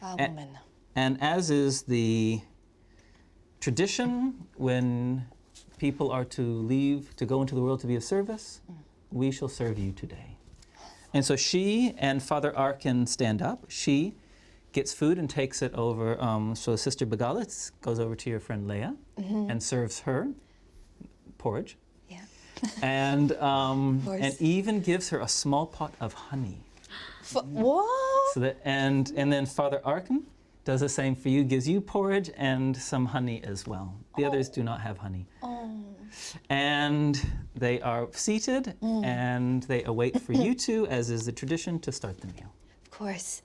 Amen. And as is the tradition, when people are to leave to go into the world to be of service, we shall serve you today. And so she and Father Arkin stand up. She gets food and takes it over. So Sister Bagala goes over to your friend Leah and serves her porridge. Yeah. And course. and even gives her a small pot of honey. What? So that and then Father Arkin does the same for you, gives you porridge and some honey as well. The others do not have honey. And they are seated and they await for you two, as is the tradition, to start the meal. Of course.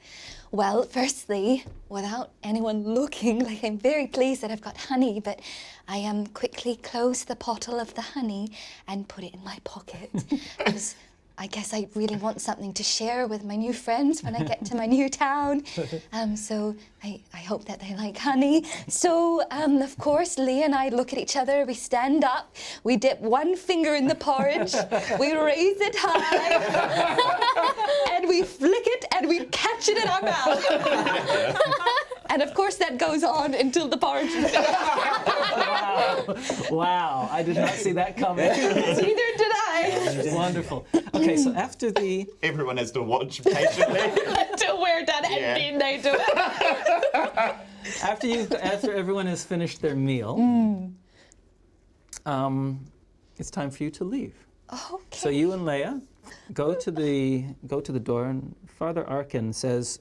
Well, firstly, without anyone looking, like I'm very pleased that I've got honey, but I quickly close the bottle of the honey and put it in my pocket. Because I guess I really want something to share with my new friends when I get to my new town. So I hope that they like honey. So, of course, Leah and I look at each other, we stand up, we dip one finger in the porridge, we raise it high, and we flick it and we catch it in our mouth. And of course that goes on until the porridge is finished. Wow, I did not see that coming. Neither did I. Wonderful. Okay, so after the Everyone has to watch patiently. Until we're done and Yeah. then they do it. after everyone has finished their meal, it's time for you to leave. Okay. So you and Leah go to the door, and Father Arkin says,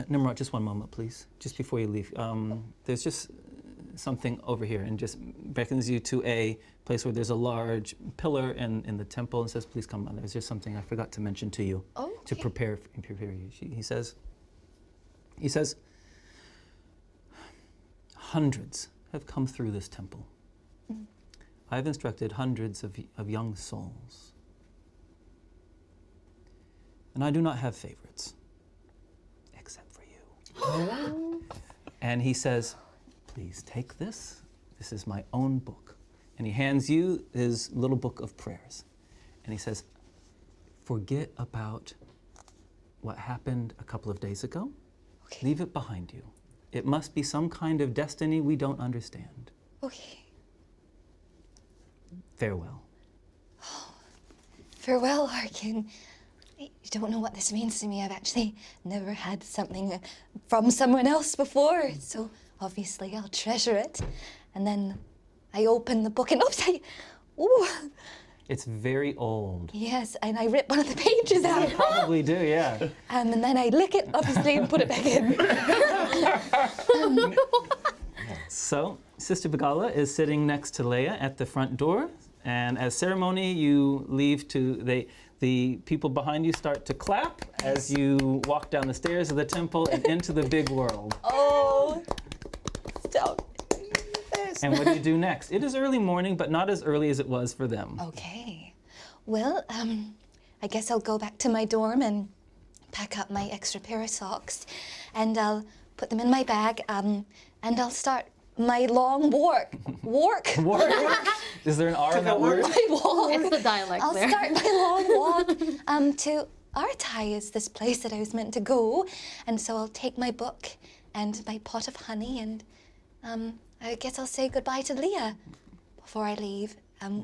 Nimrod, just one moment, please, just before you leave. There's just something over here, and just beckons you to a place where there's a large pillar in the temple, and says, please come on. There's just something I forgot to mention to you to prepare you. He says, hundreds have come through this temple. I've instructed hundreds of young souls. And I do not have favorites, except for you. And he says, please take this. This is my own book. And he hands you his little book of prayers. And he says, forget about what happened a couple of days ago. Okay. Leave it behind you. It must be some kind of destiny we don't understand. Okay. Farewell. Farewell, Harkin. You don't know what this means to me. I've actually never had something from someone else before, so obviously I'll treasure it. And then I open the book and ooh. It's very old. Yes, and I rip one of the pages out. You probably do, yeah. And then I lick it, obviously, and put it back in. So, Sister Begala is sitting next to Leia at the front door, and as ceremony, you leave the people behind you start to clap as you walk down the stairs of the temple and into the big world. Oh, stop. And what do you do next? It is early morning, but not as early as it was for them. Okay. Well, I guess I'll go back to my dorm and pack up my extra pair of socks, and I'll put them in my bag, and I'll start my long walk. Walk? Is there an R in that word? My walk. It's the dialect I'll there. start my long walk to Aratai is this place that I was meant to go, and so I'll take my book and my pot of honey, and I guess I'll say goodbye to Leah before I leave.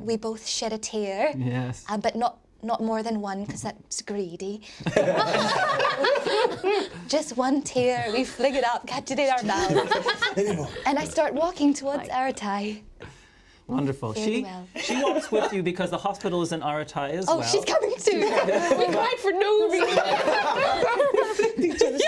We both shed a tear, Yes. but not more than one, because that's greedy. Just one tear, we fling it up, catch it in our mouth. And I start walking towards Aratai. Wonderful. Very well. She walks with you because the hospital is in Aratai as well. Oh, she's coming too. We cried for no reason.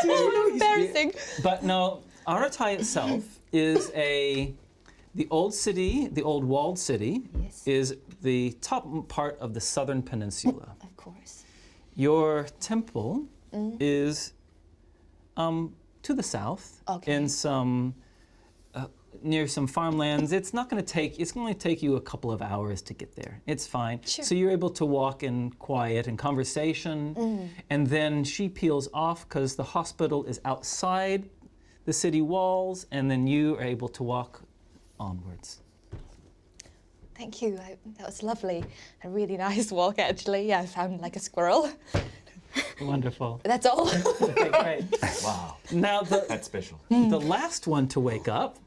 So embarrassing. But no, Aratai itself is the old city, the old walled city, Yes. is the top part of the southern peninsula. Of course. Your temple is to the south, Okay. in some near some farmlands. It's going to take you a couple of hours to get there. It's fine. Sure. So you're able to walk in quiet and conversation, and then she peels off because the hospital is outside the city walls, and then you are able to walk onwards. Thank you. That was lovely. A really nice walk, actually. I found like a squirrel. Wonderful. That's all. Okay, great. Wow. Now That's special. the last one to wake up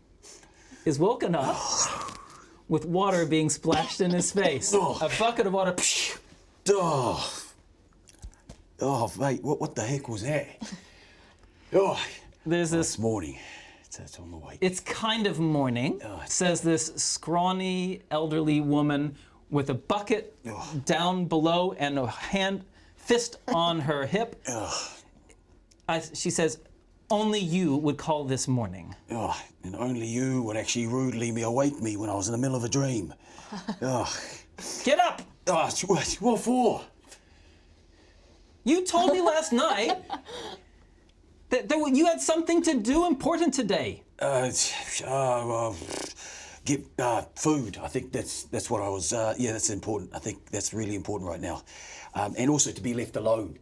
is woken up with water being splashed in his face. A bucket of water. Oh, mate, what the heck was that? Oh, There's this. it's morning. It's on the way. It's kind of morning, says this scrawny elderly woman with a bucket down below and a fist on her hip. She says, only you would call this morning. Oh, and only you would actually rudely awake me when I was in the middle of a dream. Oh, Get up! what for? You told me last night that you had something to do important today. Get food. I think that's what I was. Yeah, that's important. I think that's really important right now, and also to be left alone,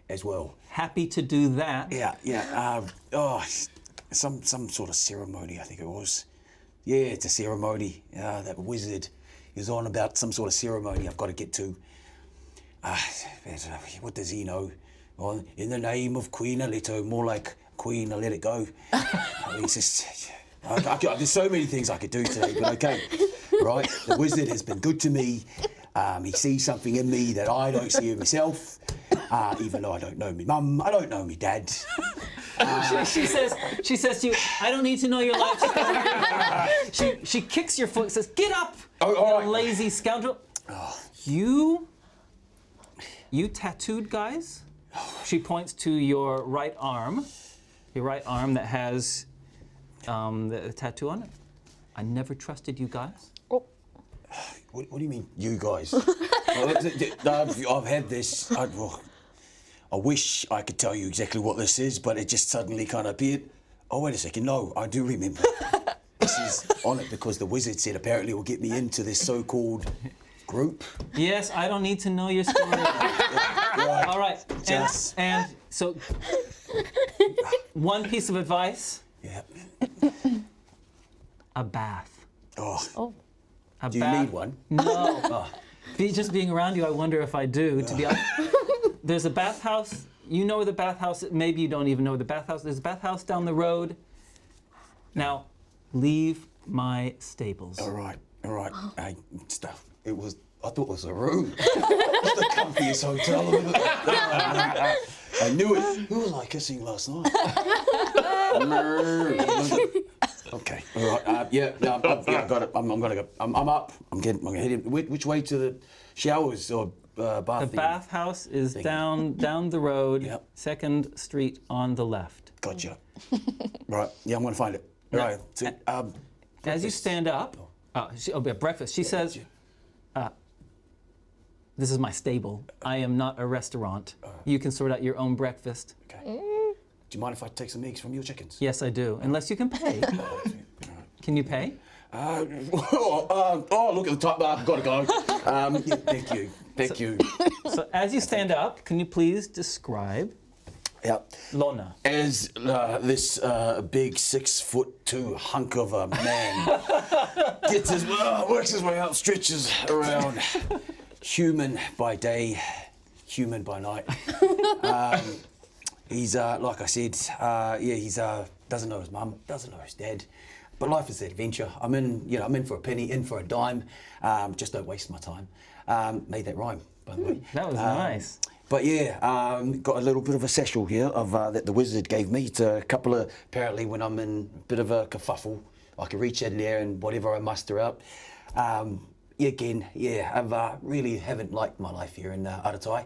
as well. Happy to do that. Yeah. Some sort of ceremony. I think it was. Yeah, it's a ceremony. That wizard is on about some sort of ceremony I've got to get to. What does he know? Well, in the name of Queen Alito, more like Queen, I let it go. It's just, there's so many things I could do today, but okay, right? The wizard has been good to me. He sees something in me that I don't see in myself, even though I don't know me mum, I don't know me dad. She says to you, I don't need to know your life. She kicks your foot and says, get up, all right. lazy scoundrel. You tattooed guys? She points to your right arm that has the tattoo on it. I never trusted you guys. What do you mean, you guys? I've had this. I wish I could tell you exactly what this is, but it just suddenly kind of appeared. Oh, wait a second. No, I do remember. This is on it because the wizard said apparently it will get me into this so-called group. Yes, I don't need to know your story. Right. All right. Just- And so, one piece of advice: Yeah. a bath. Oh, A do you bath. need one? No. Just being around you, I wonder if I do. To be honest, there's a bathhouse. You know where the bathhouse is. Maybe you don't even know where the bathhouse. There's a bathhouse down the road. Now, leave my stables. All right. Hey, stuff. I thought it was a room. It's the comfiest hotel. I knew it. Who was I kissing last night? Okay. All right. Yeah. No. I got it. I'm gonna go. I'm up. I'm gonna head in. Which way to the showers or bath? The bathhouse is down the road, Yep. 2nd Street on the left. Gotcha. Right. Yeah. I'm gonna find it. All right. So, As you breakfast. stand up, breakfast. She says, "This is my stable. I am not a restaurant. You can sort out your own breakfast." Okay. Do you mind if I take some eggs from your chickens? Yes, I do. Unless you can pay. Can you pay? Look at the top. I've got to go. Yeah, thank you. So as you stand up, can you please describe Yeah. Lona? As this big 6'2" hunk of a man works his way up, stretches around, human by day, human by night. He's like I said, he's doesn't know his mum, doesn't know his dad. But life is an adventure. I'm in for a penny, in for a dime. Just don't waste my time. Made that rhyme, by the way. That was nice. But yeah, got a little bit of a satchel here of that the wizard gave me to a couple of, apparently when I'm in a bit of a kerfuffle, I can reach in there and whatever I muster up. I really haven't liked my life here in Aratai.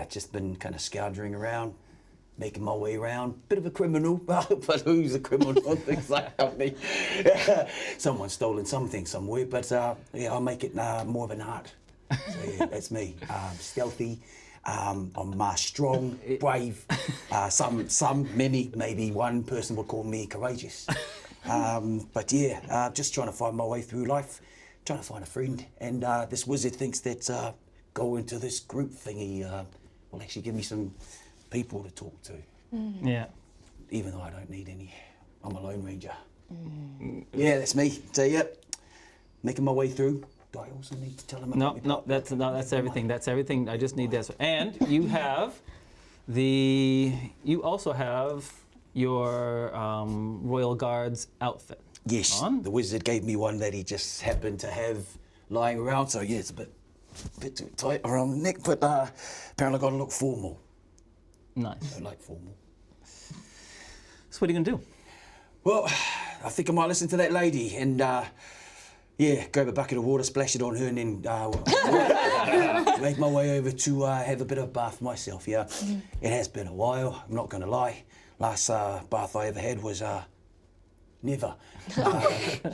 Just been kind of scoundering around, making my way around. Bit of a criminal, but who's a criminal on things like me? Someone's stolen something somewhere, but I'll make it more of an art. So yeah, that's me. Stealthy. I'm strong, brave. Many, maybe one person would call me courageous. But yeah, just trying to find my way through life, trying to find a friend. And this wizard thinks that going to this group thingy will actually give me some people to talk to. Yeah. Even though I don't need any. I'm a Lone Ranger. Yeah, that's me. So yeah, making my way through. Do I also need to tell him about That's everything. That's everything. I just need this. And you also have your Royal Guard's outfit. Yes, on. the wizard gave me one that he just happened to have lying around. So yeah, it's a bit too tight around the neck, but apparently I got to look formal. Nice. I like formal. So what are you gonna do? Well, I think I might listen to that lady and grab a bucket of water, splash it on her, and then make my way over to have a bit of a bath myself. Yeah, it has been a while. I'm not gonna lie. Last bath I ever had was never.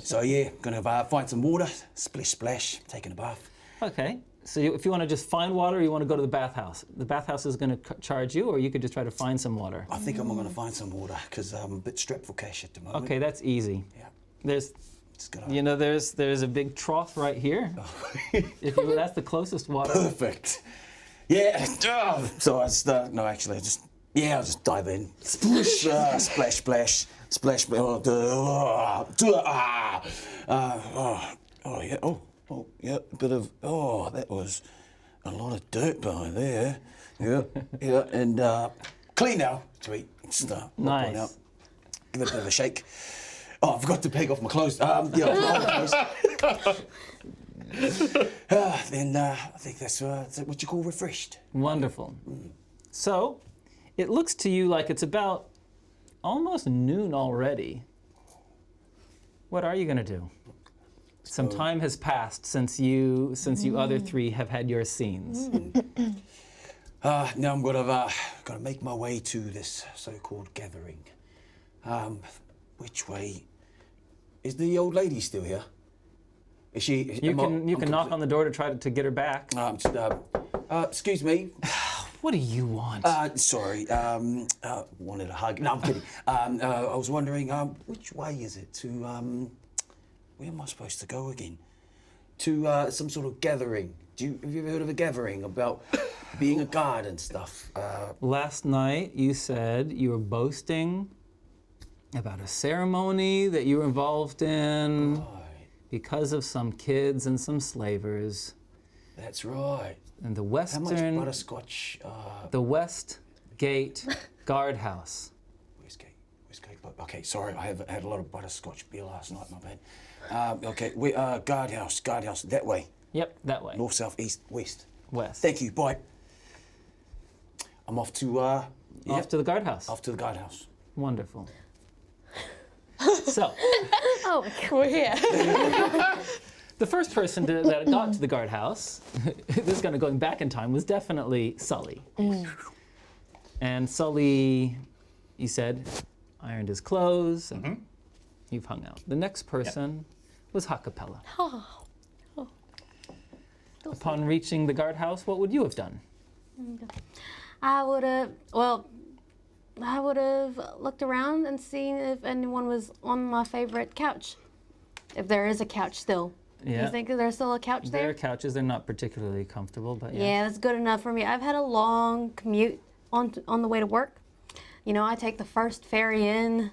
So yeah, gonna find some water, splish splash, taking a bath. Okay. So if you want to just find water, or you want to go to the bathhouse. The bathhouse is going to charge you, or you could just try to find some water. I think I'm gonna find some water because I'm a bit strapped for cash at the moment. Okay, that's easy. Yeah. There's Just there's a big trough right here. That's the closest water. Perfect. Yeah. So I just I'll just dive in. Splish, splash, splash, splash. Yeah. A bit of. Oh, that was a lot of dirt behind there. Yeah. And clean now. Sweet. Just rock on Nice. out. Give it a bit of a shake. Oh, I forgot to take off my clothes. My clothes. Then I think that's what you call refreshed. Wonderful. So, it looks to you like it's about almost noon already. What are you going to do? Some time has passed since you other three have had your scenes. Now I'm gonna make my way to this so-called gathering. Which way Is the old lady still here? Is she? You can knock on the door to try to get her back. Excuse me. What do you want? Sorry. Wanted a hug. No, I'm kidding. I was wondering, which way is it to? Where am I supposed to go again? To some sort of gathering. Have you ever heard of a gathering about being a guard and stuff? Last night you said you were boasting about a ceremony that you were involved in because of some kids and some slavers. That's right. And the How western, much butterscotch? the West Gate Guardhouse. Westgate. Okay, sorry, I had a lot of butterscotch beer last night. My bad. Okay, guardhouse. That way. Yep, that way. North, south, east, west. West. Thank you. Bye. I'm off to. Off to the guardhouse. Off to the guardhouse. Wonderful. So, Oh, We're here. the first person that got to the guardhouse, this is kind of going back in time, was definitely Sully. And Sully, he said, ironed his clothes, and you've hung out. The next person was Hakapella. Upon reaching the guardhouse, what would you have done? I would have looked around and seen if anyone was on my favorite couch. If there is a couch still. Yeah. You think there's still a couch There are there? couches. They're not particularly comfortable, but Yeah, that's good enough for me. I've had a long commute on the way to work. You know, I take the first ferry in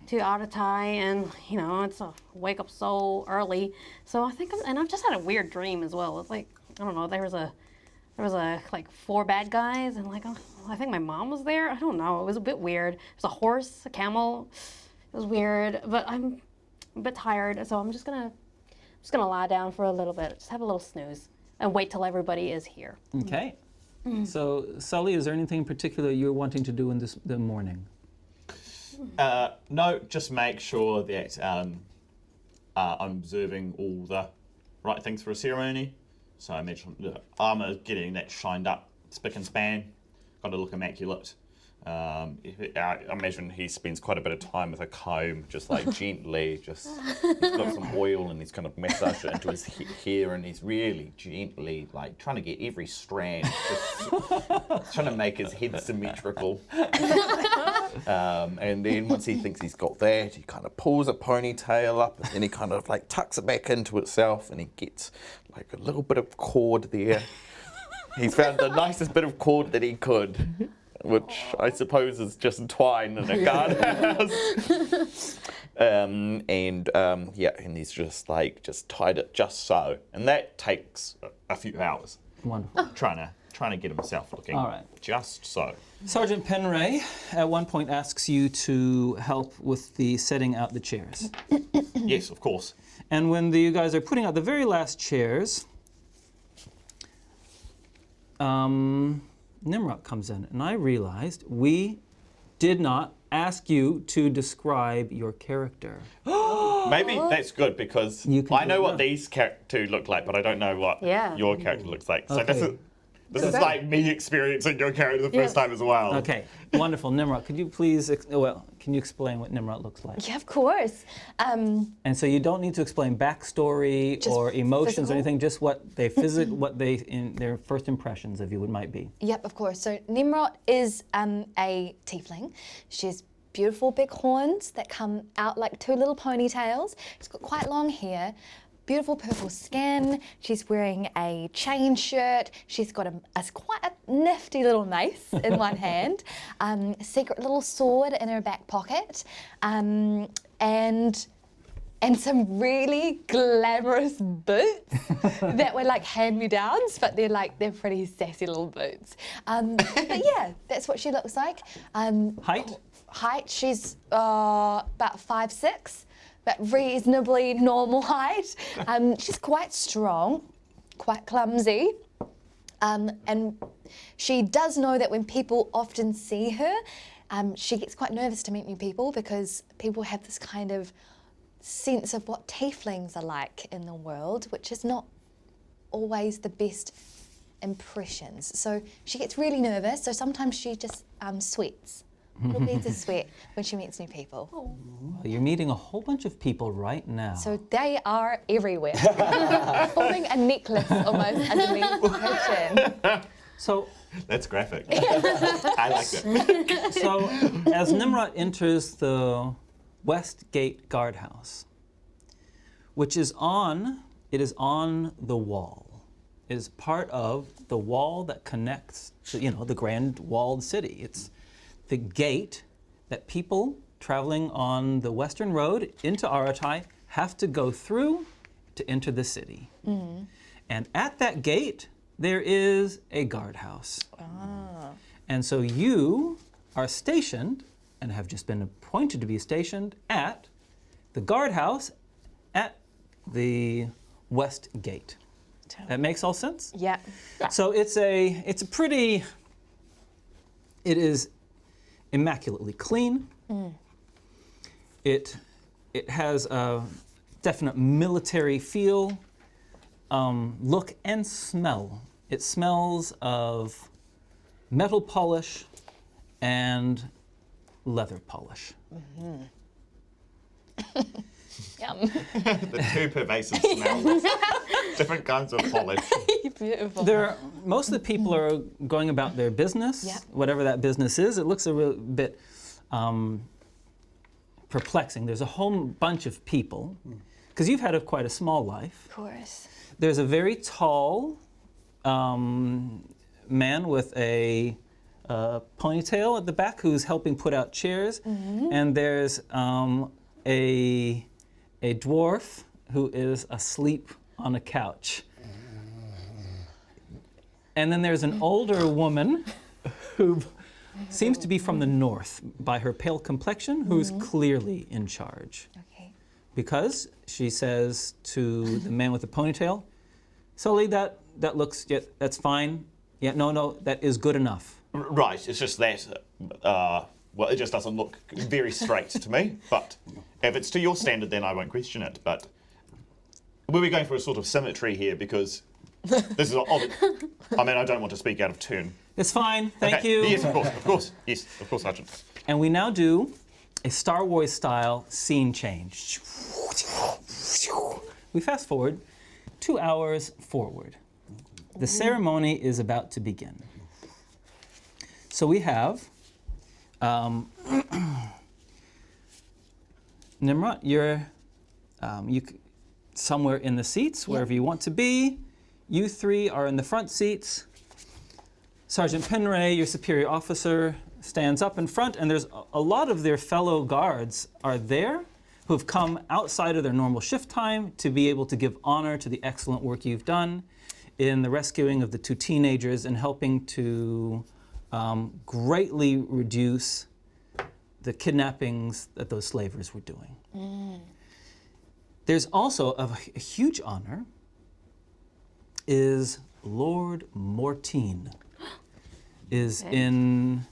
to Ottatai, and you know, it's a wake up so early. So I think, and I've just had a weird dream as well. It's like, I don't know, there was like 4 bad guys, and like, I think my mom was there. I don't know. It was a bit weird. There's a horse, a camel. It was weird, but I'm a bit tired, so I'm just gonna lie down for a little bit, just have a little snooze, and wait till everybody is here. Okay. So, Sully, is there anything in particular you're wanting to do in the morning? No, just make sure that I'm observing all the right things for a ceremony. So I imagine the armour getting that shined up, spick and span, got to look immaculate. I imagine he spends quite a bit of time with a comb, just like gently, he's got some oil and he's kind of massaged it into his hair, and he's really gently like trying to get every strand, just trying to make his head symmetrical. And then once he thinks he's got that, he kind of pulls a ponytail up, and then he kind of like tucks it back into itself, and he gets like a little bit of cord there. He's found the nicest bit of cord that he could, which I suppose is just twine in a guardhouse. And he's just tied it just so, and that takes a few hours. Wonderful. Trying to get himself looking All right. just so. Sergeant Penray at one point asks you to help with the setting out the chairs. Yes, of course. And when you guys are putting out the very last chairs, Nimrod comes in, and I realized we did not ask you to describe your character. Maybe that's good, because You can I know do what that. these two look like, but I don't know what Yeah. your character looks like. So Okay. this is like me experiencing your character the first time as well. Okay, wonderful. Nimrod, could you please, can you explain what Nimrod looks like? Yeah, of course. And so you don't need to explain backstory Just or emotions physical? or anything, just what they in their first impressions of you might be. Yep, of course. So Nimrod is a tiefling. She has beautiful big horns that come out like 2 little ponytails. She's got quite long hair, beautiful purple skin. She's wearing a chain shirt. She's got quite a nifty little mace in one hand, a secret little sword in her back pocket, and some really glamorous boots that were like hand-me-downs, but they're pretty sassy little boots. But yeah, that's what she looks like. Height? She's about 5'6", but reasonably normal height. She's quite strong, quite clumsy. And she does know that when people often see her, she gets quite nervous to meet new people, because people have this kind of sense of what tieflings are like in the world, which is not always the best impressions. So she gets really nervous, so sometimes she just sweats little beads of sweat when she meets new people. You're meeting a whole bunch of people right now. So they are everywhere, forming a necklace almost underneath the kitchen. So, That's graphic. I like that. so as Nimrod enters the West Gate guardhouse, which is on the wall. It is part of the wall that connects, the grand walled city. It's the gate that people traveling on the Western Road into Aratai have to go through to enter the city. And at that gate, there is a guardhouse. And so you are stationed, and have just been appointed to be stationed at the guardhouse at the West Gate. That makes all sense? Yeah. So it is immaculately clean. It has a definite military feel, look and smell. It smells of metal polish and leather polish. Yum. The two pervasive smells. Different kinds of polish. Beautiful. Most of the people are going about their business, Yeah. whatever that business is. It looks a real bit perplexing. There's a whole bunch of people, because you've had quite a small life. Of course. There's a very tall man with a ponytail at the back who's helping put out chairs, and there's a dwarf who is asleep on a couch. And then there's an older woman who seems to be from the north by her pale complexion, who's clearly in charge. Okay. Because she says to the man with the ponytail, Sully, that looks, yeah, that's fine. Yeah, no, that is good enough. Right, it's just that, well, it just doesn't look very straight to me, but if it's to your standard, then I won't question it. But were we going for a sort of symmetry here? Because this is, I mean, I don't want to speak out of turn. It's fine, thank Okay, you. Yes, of course. Yes, of course, Sergeant. And we now do a Star Wars style scene change. We fast forward 2 hours forward. The ceremony is about to begin. So we have Nimrod, you're somewhere in the seats, wherever you want to be. You three are in the front seats. Sergeant Penray, your superior officer, stands up in front, and there's a lot of their fellow guards are there who have come outside of their normal shift time to be able to give honor to the excellent work you've done in the rescuing of the two teenagers and helping to greatly reduce the kidnappings that those slavers were doing. There's also a huge honor is Lord Mortine is in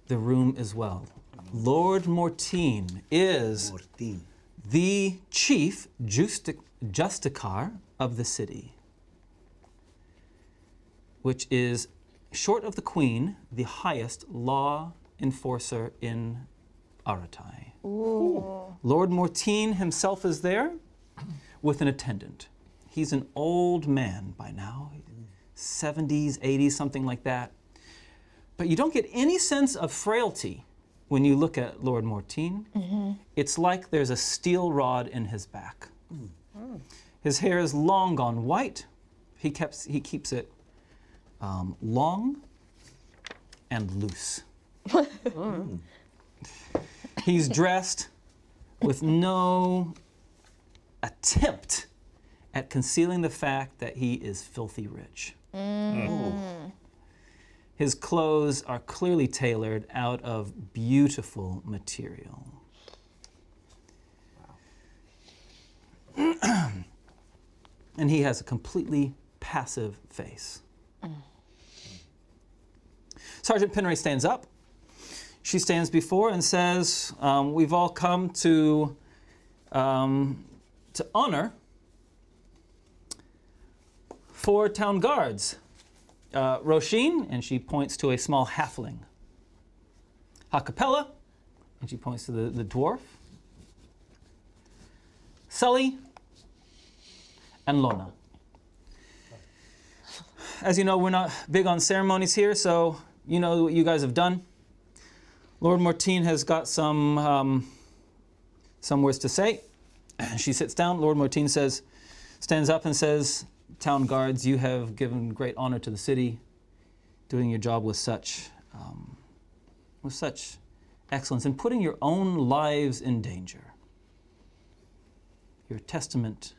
the room as well. Lord Mortine is the chief justicar of the city, which is, short of the Queen, the highest law enforcer in Aratai. Lord Mortine himself is there with an attendant. He's an old man by now, 70s, 80s, something like that. But you don't get any sense of frailty when you look at Lord Mortine. It's like there's a steel rod in his back. His hair is long gone white. He keeps it long and loose. He's dressed with no attempt at concealing the fact that he is filthy rich. His clothes are clearly tailored out of beautiful material. And he has a completely passive face. Sergeant Penray stands up. She stands before and says, we've all come to honor 4 town guards. Roisin, and she points to a small halfling. Acapella, and she points to the dwarf, Sully, and Lona. As you know, we're not big on ceremonies here, so you know what you guys have done. Lord Mortine has got some words to say. She sits down. Lord Mortine stands up and says, "Town guards, you have given great honor to the city, doing your job with such excellence and putting your own lives in danger. You're a testament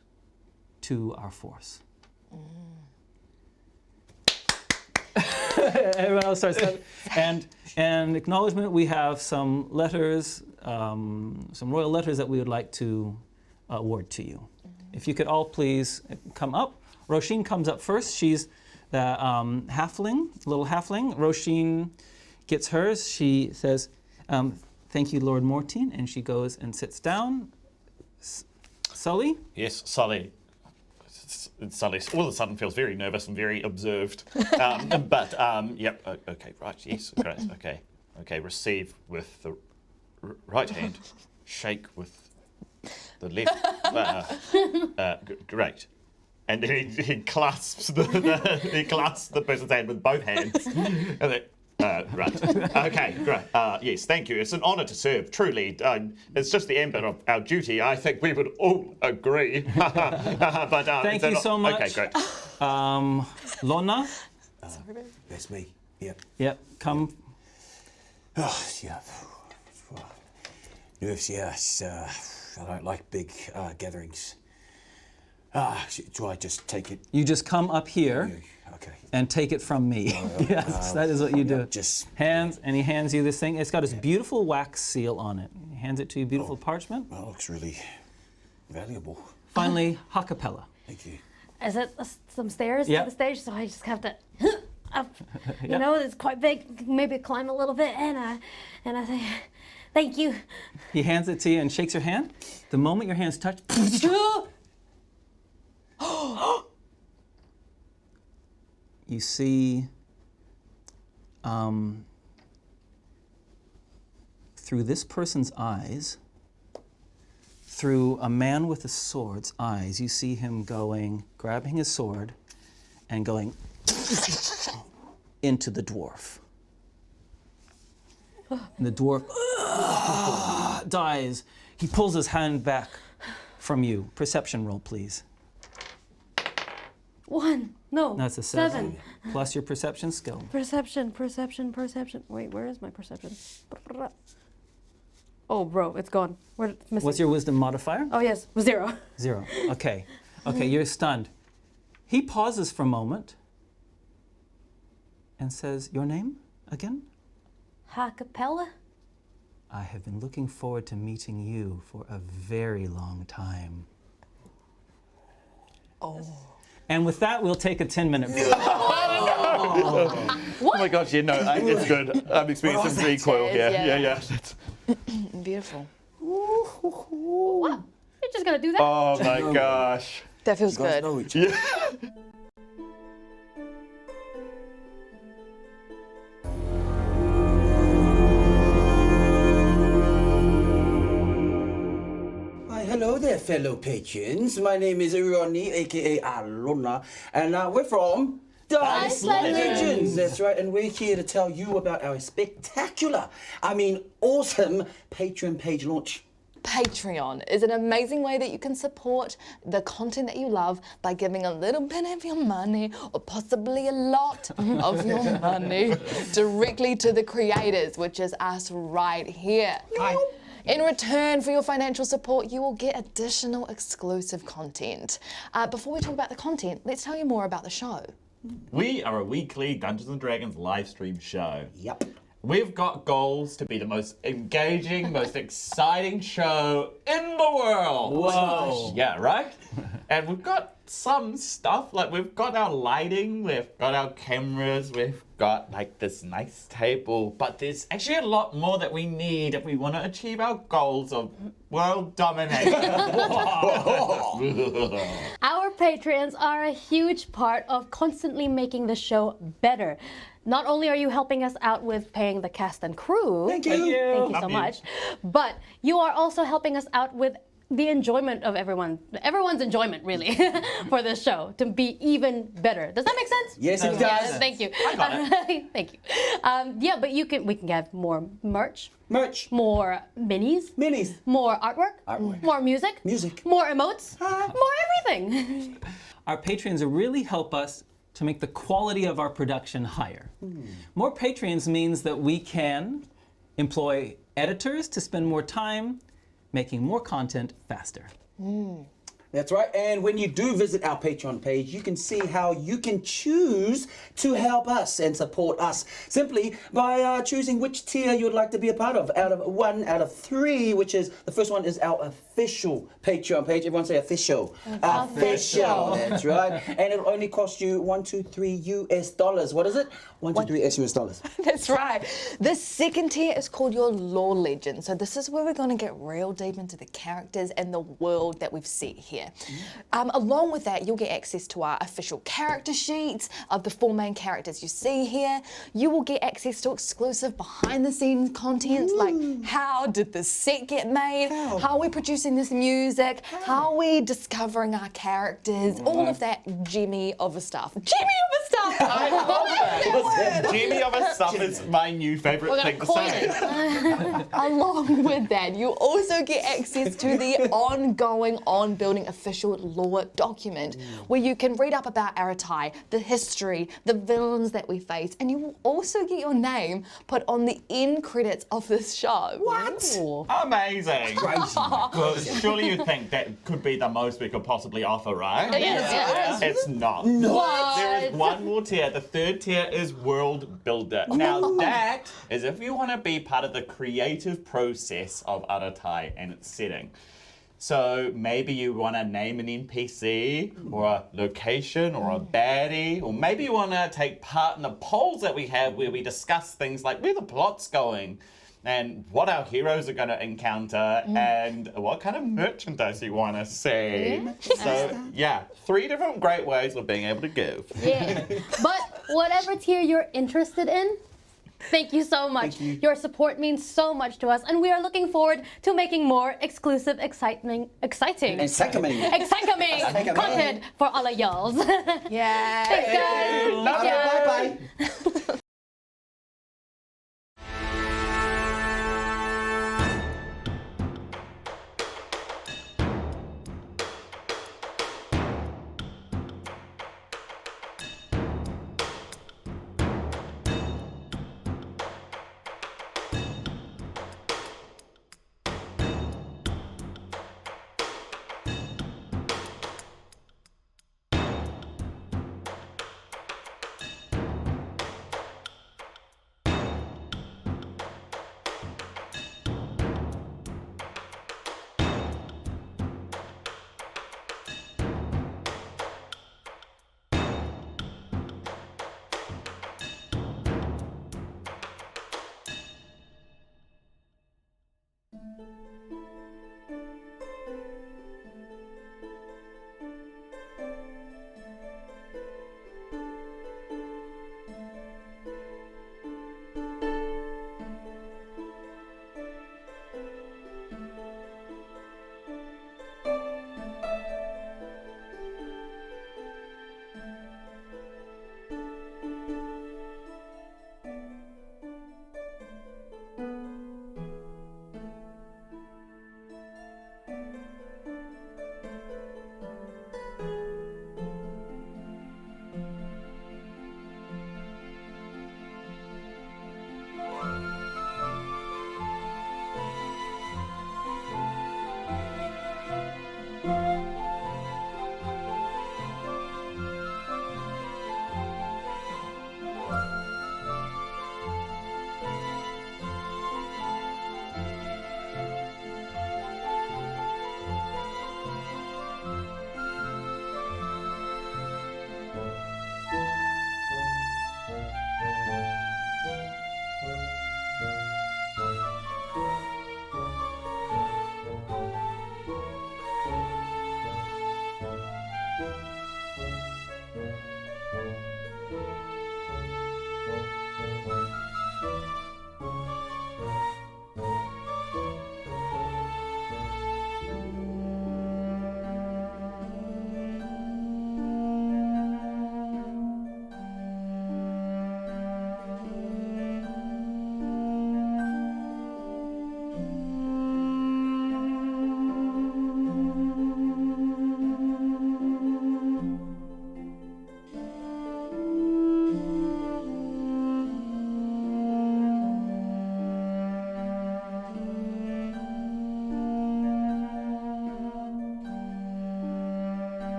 to our force." Everyone else starts and acknowledgement. We have some letters, some royal letters that we would like to award to you. If you could all please come up. Roisin comes up first. She's the little halfling. Roisin gets hers. She says, "Thank you, Lord Mortine," and she goes and sits down. Sully? Yes, Sully. Sully all of a sudden feels very nervous and very observed. Okay, right, yes, great, okay. Receive with the right hand, shake with the left. Great. And then he clasps the person's hand with both hands. And then, right. Okay, great. Yes, thank you. It's an honour to serve, truly. It's just the ambit of our duty. I think we would all agree. But Thank you so much. Okay, great. Lona? That's me. Yep. Yep, come. Oh, yeah. Nerves, yes. I don't like big gatherings. Do I just take it? You just come up here Okay. and take it from me. Yes, that is what you do. Just Hands, and he hands you this thing. It's got this beautiful wax seal on it. He hands it to you, beautiful parchment. Well, looks really valuable. Finally, Acapella. Thank you. Is it some stairs Yep. to the stage? So I just have to, up, you know, it's quite big. Maybe climb a little bit, and I say, "Thank you." He hands it to you and shakes your hand. The moment your hands touch, you see through this person's eyes, through a man with a sword's eyes, you see him grabbing his sword and going into the dwarf. And the dwarf dies. He pulls his hand back from you. Perception roll, please. 1. No. That's a 7. Plus your perception skill. Perception. Wait, where is my perception? Oh, bro, it's gone. It's missing. What's your wisdom modifier? Oh, yes, 0. 0. Okay. Okay, you're stunned. He pauses for a moment and says, "Your name again?" Acapella? "I have been looking forward to meeting you for a very long time." Oh. And with that, we'll take a 10-minute break. Oh my gosh, yeah, no, it's good. I'm experiencing some recoil here. Yeah. Yeah. Beautiful. Wow, you're just gonna do that? Oh my gosh. That feels You guys good. know each other. Hello there, fellow patrons. My name is Ronnie, aka Alona, and we're from Dice Legenz. That's right, and we're here to tell you about our spectacular, awesome Patreon page launch. Patreon is an amazing way that you can support the content that you love by giving a little bit of your money, or possibly a lot of your money, directly to the creators, which is us right here. In return for your financial support, you will get additional exclusive content. Before we talk about the content, let's tell you more about the show. We are a weekly Dungeons & Dragons live stream show. Yep. We've got goals to be the most engaging, most exciting show in the world. Whoa. Yeah, right? And we've got some stuff, like we've got our lighting, we've got our cameras, we've got like this nice table, but there's actually a lot more that we need if we want to achieve our goals of world domination. Our patrons are a huge part of constantly making the show better. Not only are you helping us out with paying the cast and crew, Thank you. thank you so Love you. much, but you are also helping us out with the enjoyment of everyone's enjoyment really for this show to be even better. Does that make sense? Yes, it Yes, does. thank you. Thank you. Yeah, but we can have more merch, Merch. more minis, more artwork, more music, more emotes, more everything. Our patrons really help us to make the quality of our production higher. More patrons means that we can employ editors to spend more time making more content faster. That's right. And when you do visit our Patreon page, you can see how you can choose to help us and support us simply by choosing which tier you'd like to be a part of out of 1 out of 3, which is the first one is our official Patreon page. Everyone say official. Official. That's right. And it'll only cost you $123 US. What is it? $123 US. That's right. The second tier is called your lore legend. So this is where we're going to get real deep into the characters and the world that we've set here. Along with that, you'll get access to our official character sheets of the 4 main characters you see here. You will get access to exclusive behind-the-scenes content, like how did this set get made, how are we producing this music, how are we discovering our characters, all of that Jimmy of a stuff. Jimmy of a stuff! I love that. Jimmy of a stuff is my new favourite thing to say. Along with that, you also get access to the ongoing on-building official lore document, where you can read up about Aratai, the history, the villains that we face, and you will also get your name put on the end credits of this show. What? Amazing. Well, surely you think that could be the most we could possibly offer, right? Yes. It's not. What? There is one more tier. The third tier is World Builder. Now that is if you want to be part of the creative process of Aratai and its setting. So maybe you want to name an NPC or a location or a baddie, or maybe you want to take part in the polls that we have where we discuss things like where the plot's going and what our heroes are going to encounter and what kind of merchandise you want to see. So yeah, 3 different great ways of being able to give. Yeah. But whatever tier you're interested in, thank you so much. Your support means so much to us, and we are looking forward to making more exclusive, exciting content for all of y'all. Yeah. Thanks, guys. Love you. Bye-bye.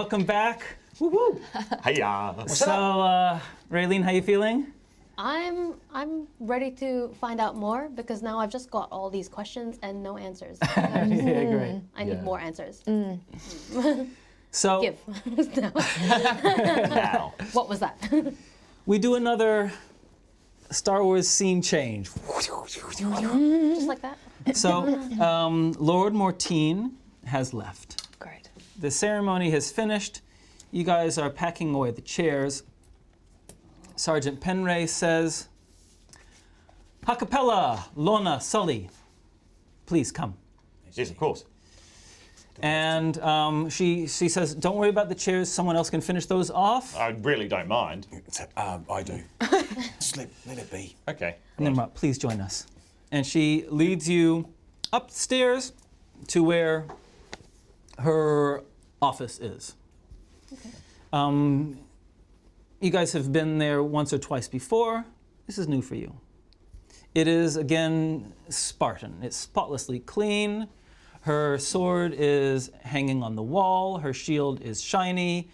welcome back. Woo-woo. Hiya. So, Raylene, how you feeling? I'm ready to find out more because now I've just got all these questions and no answers. Yeah, great. I need more answers. So Give. No. Now. What was that? we do another Star Wars scene change. Just like that? So Lord Mortine has left. Great. The ceremony has finished. You guys are packing away the chairs. Sergeant Penray says, Hakapella, Lorna, Sully, please come. Yes, of course. And she says, don't worry about the chairs. Someone else can finish those off. I really don't mind. I do. Just let it be. Okay. Nimrod, please join us. And she leads you upstairs to where her office is. Okay. You guys have been there once or twice before. This is new for you. It is, again, Spartan. It's spotlessly clean. Her sword is hanging on the wall. Her shield is shiny.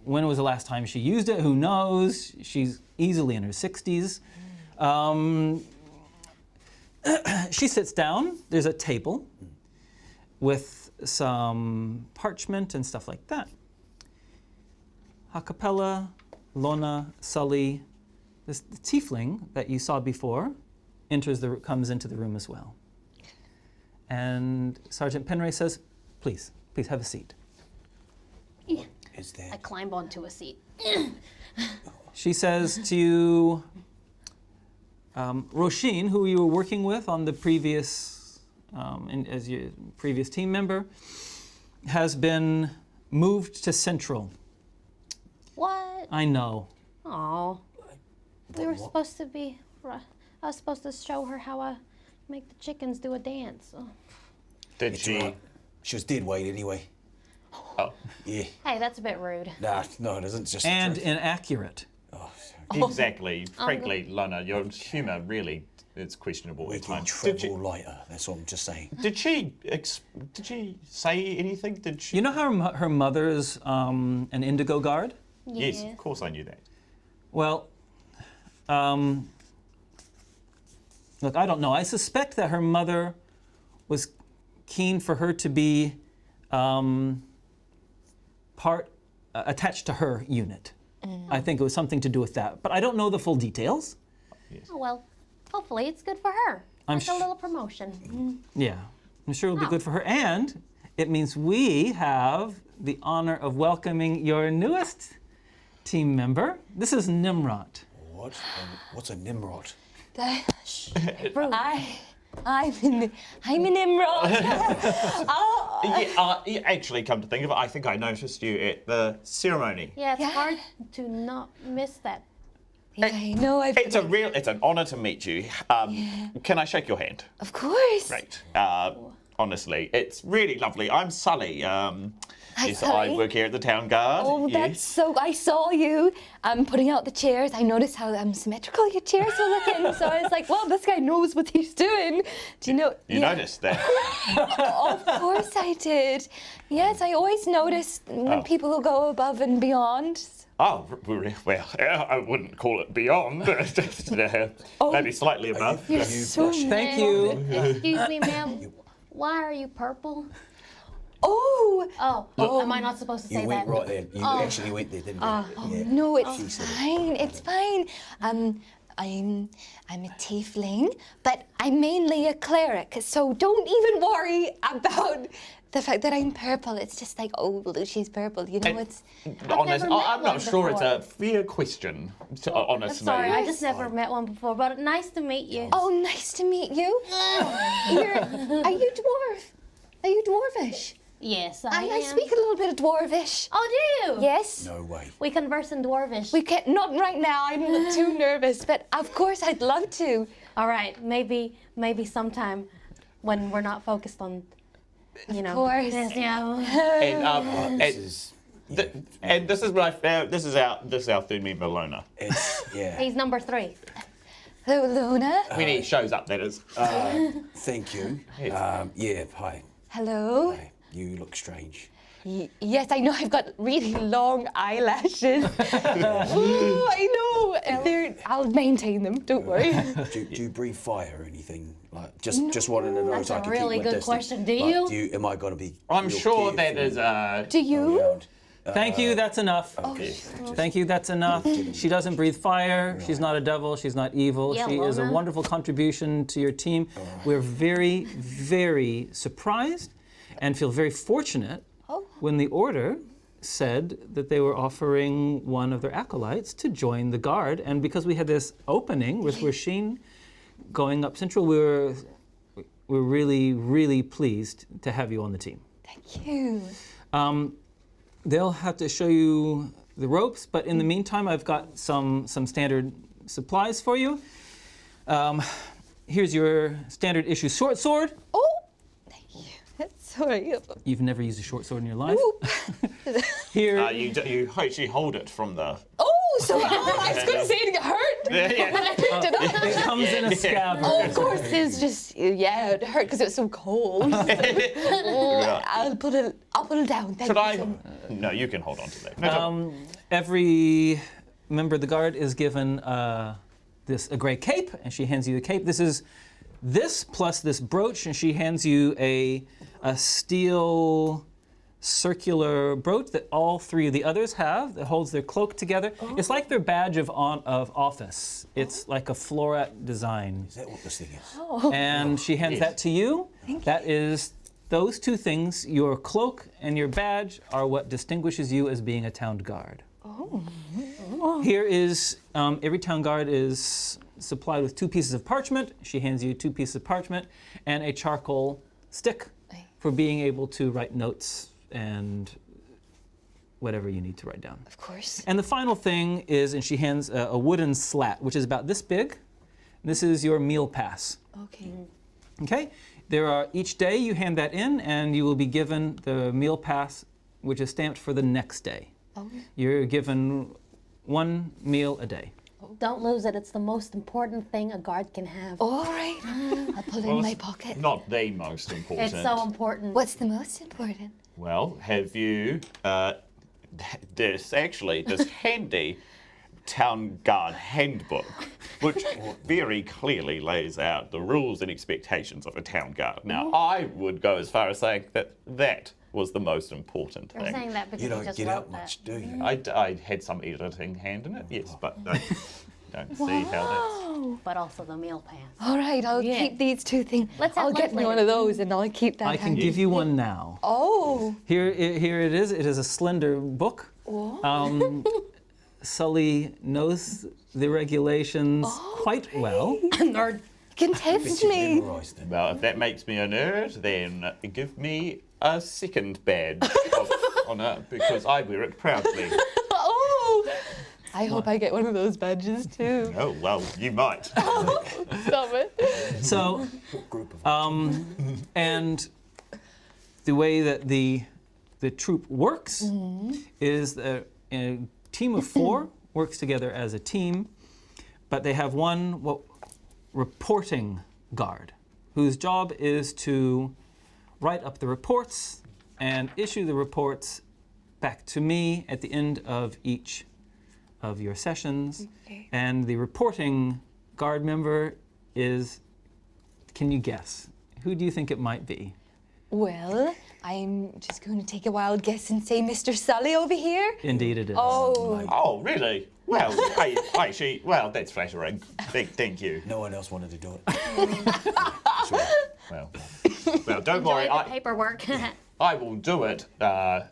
When was the last time she used it? Who knows? She's easily in her 60s. She sits down. There's a table with some parchment and stuff like that. Hakapella, Lorna, Sully, the tiefling that you saw before comes into the room as well. And Sergeant Penray says, please have a seat. Is there? I climb onto a seat. She says to you, Roisin, who you were working with on the previous, as your previous team member, has been moved to Central. What? I know. Oh. We were supposed to be. I was supposed to show her how I make the chickens do a dance. Oh. Did It's she? right. She was dead weight anyway. Oh. Yeah. Hey, that's a bit rude. Nah, no, it isn't. It's just the And truth. inaccurate. Oh, Exactly. Frankly, Lorna, your humour really is questionable we at can times. travel lighter. That's all I'm just saying. Did she say anything? Did she? You know how her mother's an indigo guard? Yes, Yeah. of course I knew that. Well, look, I don't know. I suspect that her mother was keen for her to be attached to her unit. I think it was something to do with that, but I don't know the full details. Oh, well, hopefully it's good for her. I'm Like a little promotion. Yeah, I'm sure it'll be good for her, and it means we have the honor of welcoming your newest team member. This is Nimrod. What? What's a Nimrod? I'm a Nimrod. Yeah, actually, come to think of it, I think I noticed you at the ceremony. Yeah, it's hard to not miss that. Yeah, I know. It's an honour to meet you. Can I shake your hand? Of course. Great. Honestly, it's really lovely. I'm Sully. Yes, Sully. I work here at the town guard. Oh, that's yes. so. I saw you putting out the chairs. I noticed how symmetrical your chairs were looking. So I was like, well, this guy knows what he's doing. Do you know? You noticed that? Of course I did. Yes, I always notice when people who go above and beyond. Oh, well, I wouldn't call it beyond. Maybe slightly above. You're so Thank you. Excuse me, ma'am. Why are you purple? Oh. Oh, am I not supposed to say You went that? right there. You actually went there, didn't you? Yeah. No, it's fine. It's fine. I'm a tiefling, but I'm mainly a cleric. So don't even worry about the fact that I'm purple. It's just like, oh, she's purple. You know, it's. Honest, never met I'm one not sure it's before. a fair question, honestly. Sorry, I just never met one before, but nice to meet you. Oh, nice to meet you. Are you dwarf? Are you dwarvish? Yes, I I am. speak a little bit of dwarvish. Oh, do you? Yes. No way. We converse in Dwarvish. We can't. Not right now. I'm too nervous, but of course I'd love to. All right, maybe sometime when we're not focused on, Of course. this, yeah. And, This is. and this is what I found. This is our third member, Lona. It's yeah. He's number 3. Hello, Luna. When he shows up, that is. Thank you. Yes. Yeah. Hi. Hello. Hi. You look strange. Yes, I know. I've got really long eyelashes. Ooh, I know. I'll maintain them. Don't worry. Do you breathe fire or anything? Like just wanted to know That's so I a can really keep my good distance. question. Do Like, you? Am I gonna be? I'm real sure that careful is Do you? around? Thank you, that's enough. Okay. Thank you, that's enough. She doesn't breathe fire. She's not a devil. She's not evil. Yeah, she is a Lona. wonderful contribution to your team. We're very, very surprised and feel very fortunate when the order said that they were offering one of their acolytes to join the guard. And because we had this opening with Rasheen going up central, we're really, really pleased to have you on the team. Thank you. They'll have to show you the ropes, but in the meantime, I've got some standard supplies for you. Here's your standard issue short sword. Oh, thank you. Sorry. You've never used a short sword in your life. Ooh. Here, You actually hold it from the. Oh, so I was going to say it hurt when I picked it up. it comes in a scabbard. Oh, of course, it's just it hurt because it was so cold. I'll put it down. Thank Should you I? so much. No, you can hold on to that. No, don't. Every member of the guard is given a gray cape, and she hands you the cape. This is this plus this brooch, and she hands you a steel circular brooch that all three of the others have that holds their cloak together. It's like their badge of office. It's like a floret design. Is that what this thing is? And she hands that to you. That is those two things, your cloak and your badge, are what distinguishes you as being a town guard. Here is, every town guard is supplied with 2 pieces of parchment. She hands you 2 pieces of parchment and a charcoal stick for being able to write notes and whatever you need to write down. Of course. And the final thing is, and she hands a wooden slat, which is about this big. This is your meal pass. Okay. Okay? Each day you hand that in, and you will be given the meal pass, which is stamped for the next day. You're given 1 meal a day. Don't lose it. It's the most important thing a guard can have. All right. I'll put it in my pocket. Not the most important. It's so important. What's the most important? Well, have you this handy town guard handbook, which very clearly lays out the rules and expectations of a town guard. Now, I would go as far as saying that was the most important You're thing. saying that because You you don't just get wrote out that. much, do you? I had some editing hand in it, yes, but I don't see how But also the meal pass. All right, I'll Yeah. keep these 2 things. Let's have I'll get lunch me one later. of those and I'll keep that. I can handy. give you one now. Oh. Here it is. It is a slender book. Sully knows the regulations quite well. Nerd. You can test me. Memorised them. Well, if that makes me a nerd, then give me a second badge of honour, because I wear it proudly. Oh. I hope I get one of those badges too. Oh, well, you might. Stop it. So, Group of and the way that the troop works is that a team of 4 works together as a team, but they have one reporting guard whose job is to write up the reports and issue the reports back to me at the end of each of your sessions. Okay. And the reporting guard member is, can you guess? Who do you think it might be? Well, I'm just going to take a wild guess and say Mr. Sully over here. Indeed it is. Oh. Oh, really? Well, well, that's flattering. Thank you. No one else wanted to do it. Well, don't worry. Enjoy the paperwork. I will do it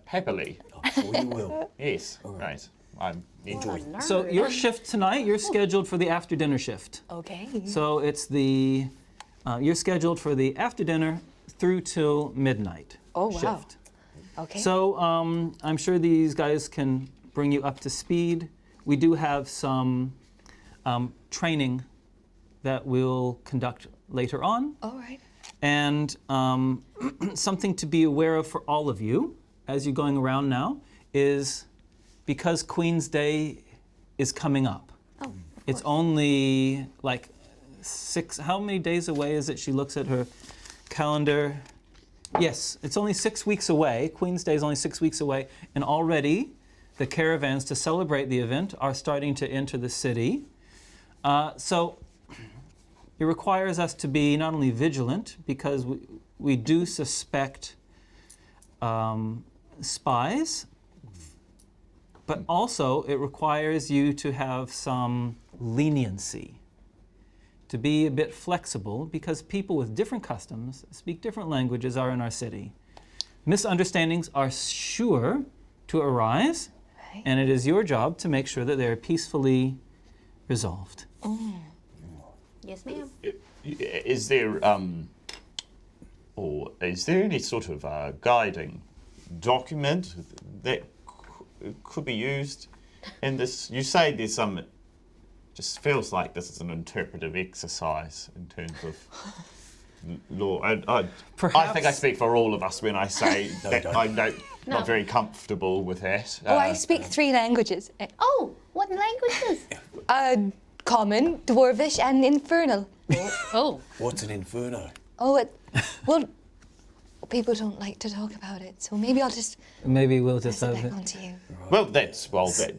happily. So you will. Yes. Right. I'm enjoying. So your shift tonight, you're scheduled for the after dinner shift. Okay. So it's you're scheduled for the after dinner through till midnight Oh, wow. shift. Okay. So I'm sure these guys can bring you up to speed. We do have some training that we'll conduct later on. All right. And something to be aware of for all of you as you're going around now is because Queen's Day is coming up. Oh, It's only like how many days away is it? She looks at her calendar. Yes, it's only 6 weeks away. Queen's Day is only 6 weeks away, and already the caravans to celebrate the event are starting to enter the city. So it requires us to be not only vigilant, because we do suspect spies, but also it requires you to have some leniency, to be a bit flexible, because people with different customs, speak different languages, are in our city. Misunderstandings are sure to arise, and it is your job to make sure that they're peacefully resolved. Yes, ma'am. Is there or is there any sort of guiding document that could be used in this? You say there's some. Just feels like this is an interpretive exercise in terms of law. I think I speak for all of us when I say that I'm not very comfortable with that. Oh, I speak 3 languages. Oh, what languages? Common, Dwarvish, and Infernal. Oh. What's an inferno? Oh, well, people don't like to talk about it, so maybe I'll just Maybe we'll just pass it have back it. on to you.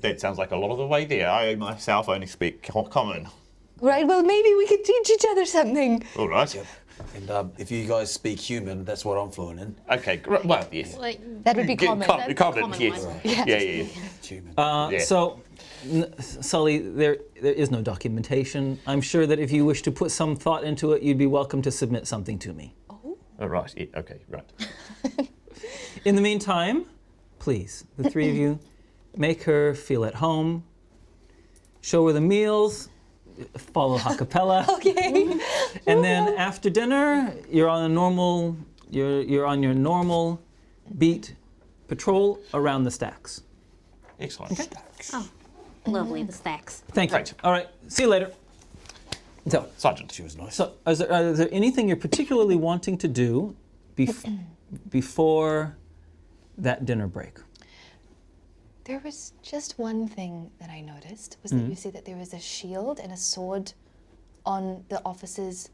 That sounds like a lot of the way there. I myself only speak common. Right, well, maybe we could teach each other something. All right. And if you guys speak human, that's what I'm fluent in. Okay. Well, yes. Like, That would be common. That's Common. common Yes. one. Yeah. Human. Yeah. So, Sully, there is no documentation. I'm sure that if you wish to put some thought into it, you'd be welcome to submit something to me. All right. Yeah, okay. Right. In the meantime, please, the 3 of you, make her feel at home. Show her the meals. Follow a cappella. Okay. And then after dinner, you're on your normal beat patrol around the stacks. Excellent. Lovely, the stacks. Thank you. Right. All right. See you later. So, Sergeant. She was nice. so is there anything you're particularly wanting to do before that dinner break? There was just one thing that I noticed, was that you see that there was a shield and a sword on the officer's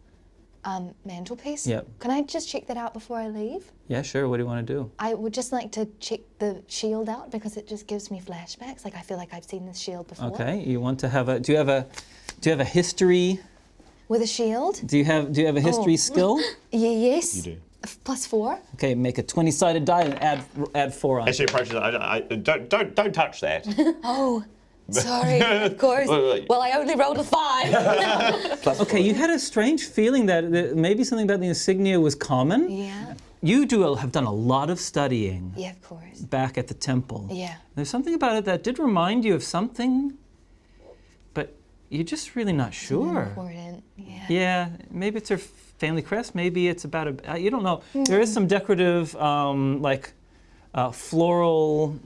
mantelpiece. Yep. Can I just check that out before I leave? Yeah, sure. What do you want to do? I would just like to check the shield out because it just gives me flashbacks. Like I feel like I've seen this shield before. Okay. You want to have a? Do you have a history? With a shield? Do you have a history skill? Yes. You do. +4. Okay. Make a 20-sided die and add 4 on. As she approaches, don't touch that. Oh, sorry. Of course. Well, I only rolled a 5. Okay. You had a strange feeling that maybe something about the insignia was common. Yeah. You have done a lot of studying Yeah, of course. back at the temple. Yeah. There's something about it that did remind you of something, but you're just really not sure. Important. Yeah. Yeah, maybe it's her family crest. Maybe it's about you don't know. There is some decorative, floral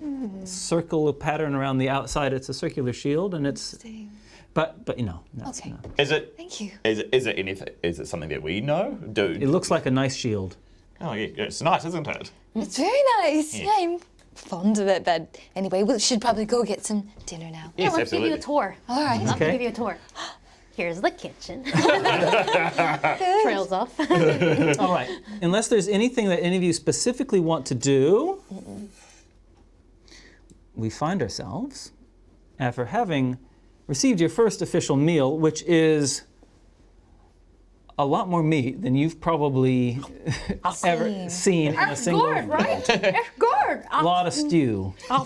circle pattern around the outside. It's a circular shield, and it's. Interesting. But you know, that's Okay. not. Is it? Thank you. Is it anything? Is it something that we know? It looks like a nice shield. Oh, yeah, it's nice, isn't it? It's very nice. Yeah, I'm fond of it, but anyway, we should probably go get some dinner now. Yes, Let's give you a absolutely. tour. All right. I'll Okay. give you a tour. Here's the kitchen. Trails off. All right. Unless there's anything that any of you specifically want to do, we find ourselves, after having received your first official meal, which is a lot more meat than you've probably ever seen in a single. Good, right? It's good. A lot of stew. I'm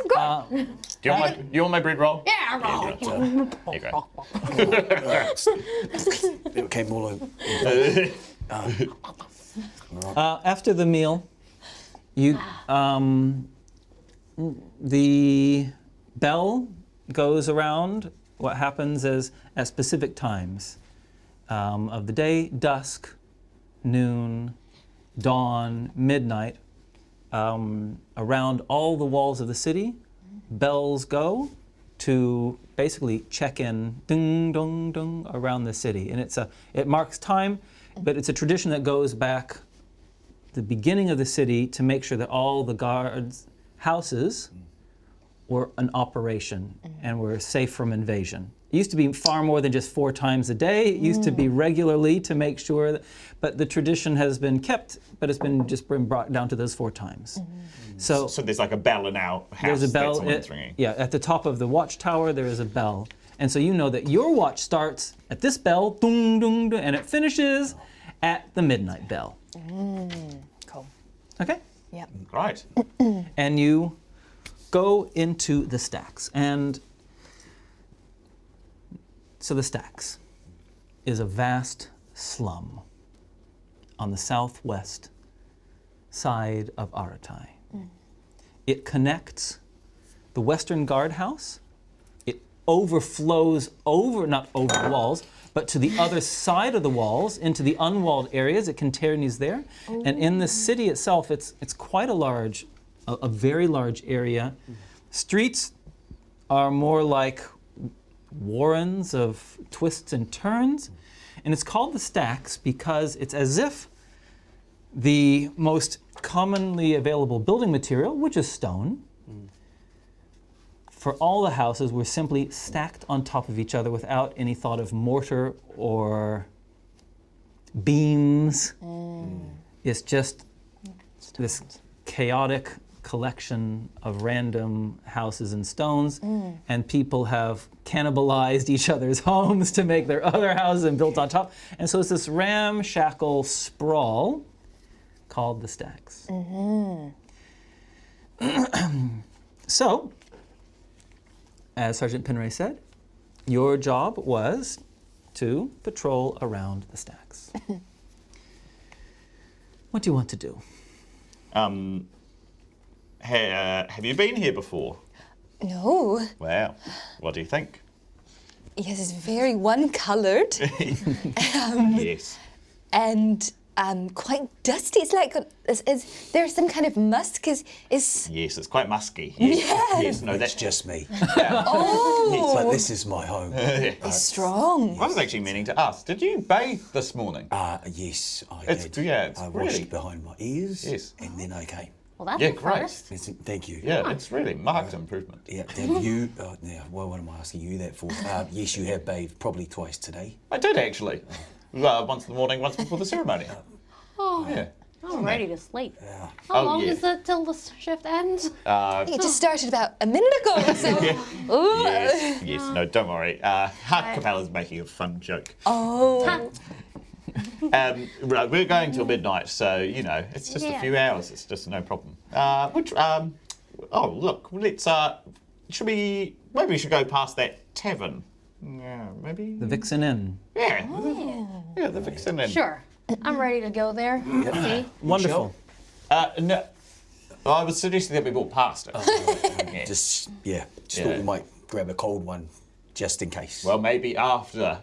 good. Do you want my bread roll? Yeah. There you go. It came all over. After the meal, the bell goes around. What happens is at specific times of the day, dusk, noon, dawn, midnight, around all the walls of the city, bells go to basically check in, ding, dong, dong, around the city. And it marks time, but it's a tradition that goes back the beginning of the city to make sure that all the guards' houses were in operation and were safe from invasion. It used to be far more than just 4 times a day. It used to be regularly to make sure that, but the tradition has been kept, but it's been just been brought down to those 4 times. So there's like a bell in our house. there's a bell. That's always ringing. Yeah, at the top of the watchtower there is a bell. And so you know that your watch starts at this bell, ding, ding, ding, and it finishes at the midnight bell. Cool. Okay? Yep. Right. And you go into the stacks. And so the stacks is a vast slum on the southwest side of Aratai. It connects the Western Guardhouse. It overflows not over the walls, but to the other side of the walls, into the unwalled areas. It continues there. And in the city itself, it's quite a very large area. Streets are more like warrens of twists and turns. And it's called the stacks because it's as if the most commonly available building material, which is stone, for all the houses were simply stacked on top of each other without any thought of mortar or beams. It's just this chaotic collection of random houses and stones, and people have cannibalized each other's homes to make their other houses and built on top. And so it's this ramshackle sprawl called the stacks. So, as Sergeant Penray said, your job was to patrol around the stacks. What do you want to do? Have you been here before? No. Well, what do you think? Yes, it's very one-coloured Yes. and quite dusty. It's like there's some kind of musk. Is Yes, it's quite musky. Yes. Yes. No, That's that's just me. oh, But this is my home. it's strong. I was actually meaning to ask. Did you bathe this morning? Yes, I It's- did. yeah, it's I really- washed behind my ears. Yes. And then I came. Well, that's Yeah, a great. first. Thank you. Yeah, it's really marked improvement. Yeah, have you, now, what am I asking you that for? Yes, you have bathed probably twice today. I did actually. Once in the morning, once before the ceremony. Oh, Yeah. I'm ready to sleep. How Oh, long yeah. is it till the shift ends? It just started about a minute ago. So. Ooh. Yes, yes. No, don't worry. Hart Capella's making a fun joke. Oh. Right, we're going till midnight, so you know it's just a Yeah. few hours. It's just no problem. Oh look, let's. Maybe we should go past that tavern. Yeah, maybe. The Vixen Inn. Yeah. Yeah, the Vixen Inn. Sure. I'm ready to go there. See? Wonderful. No. I was suggesting that we walk past it. Yeah. Just thought Yeah. we might grab a cold one just in case. Well, maybe after,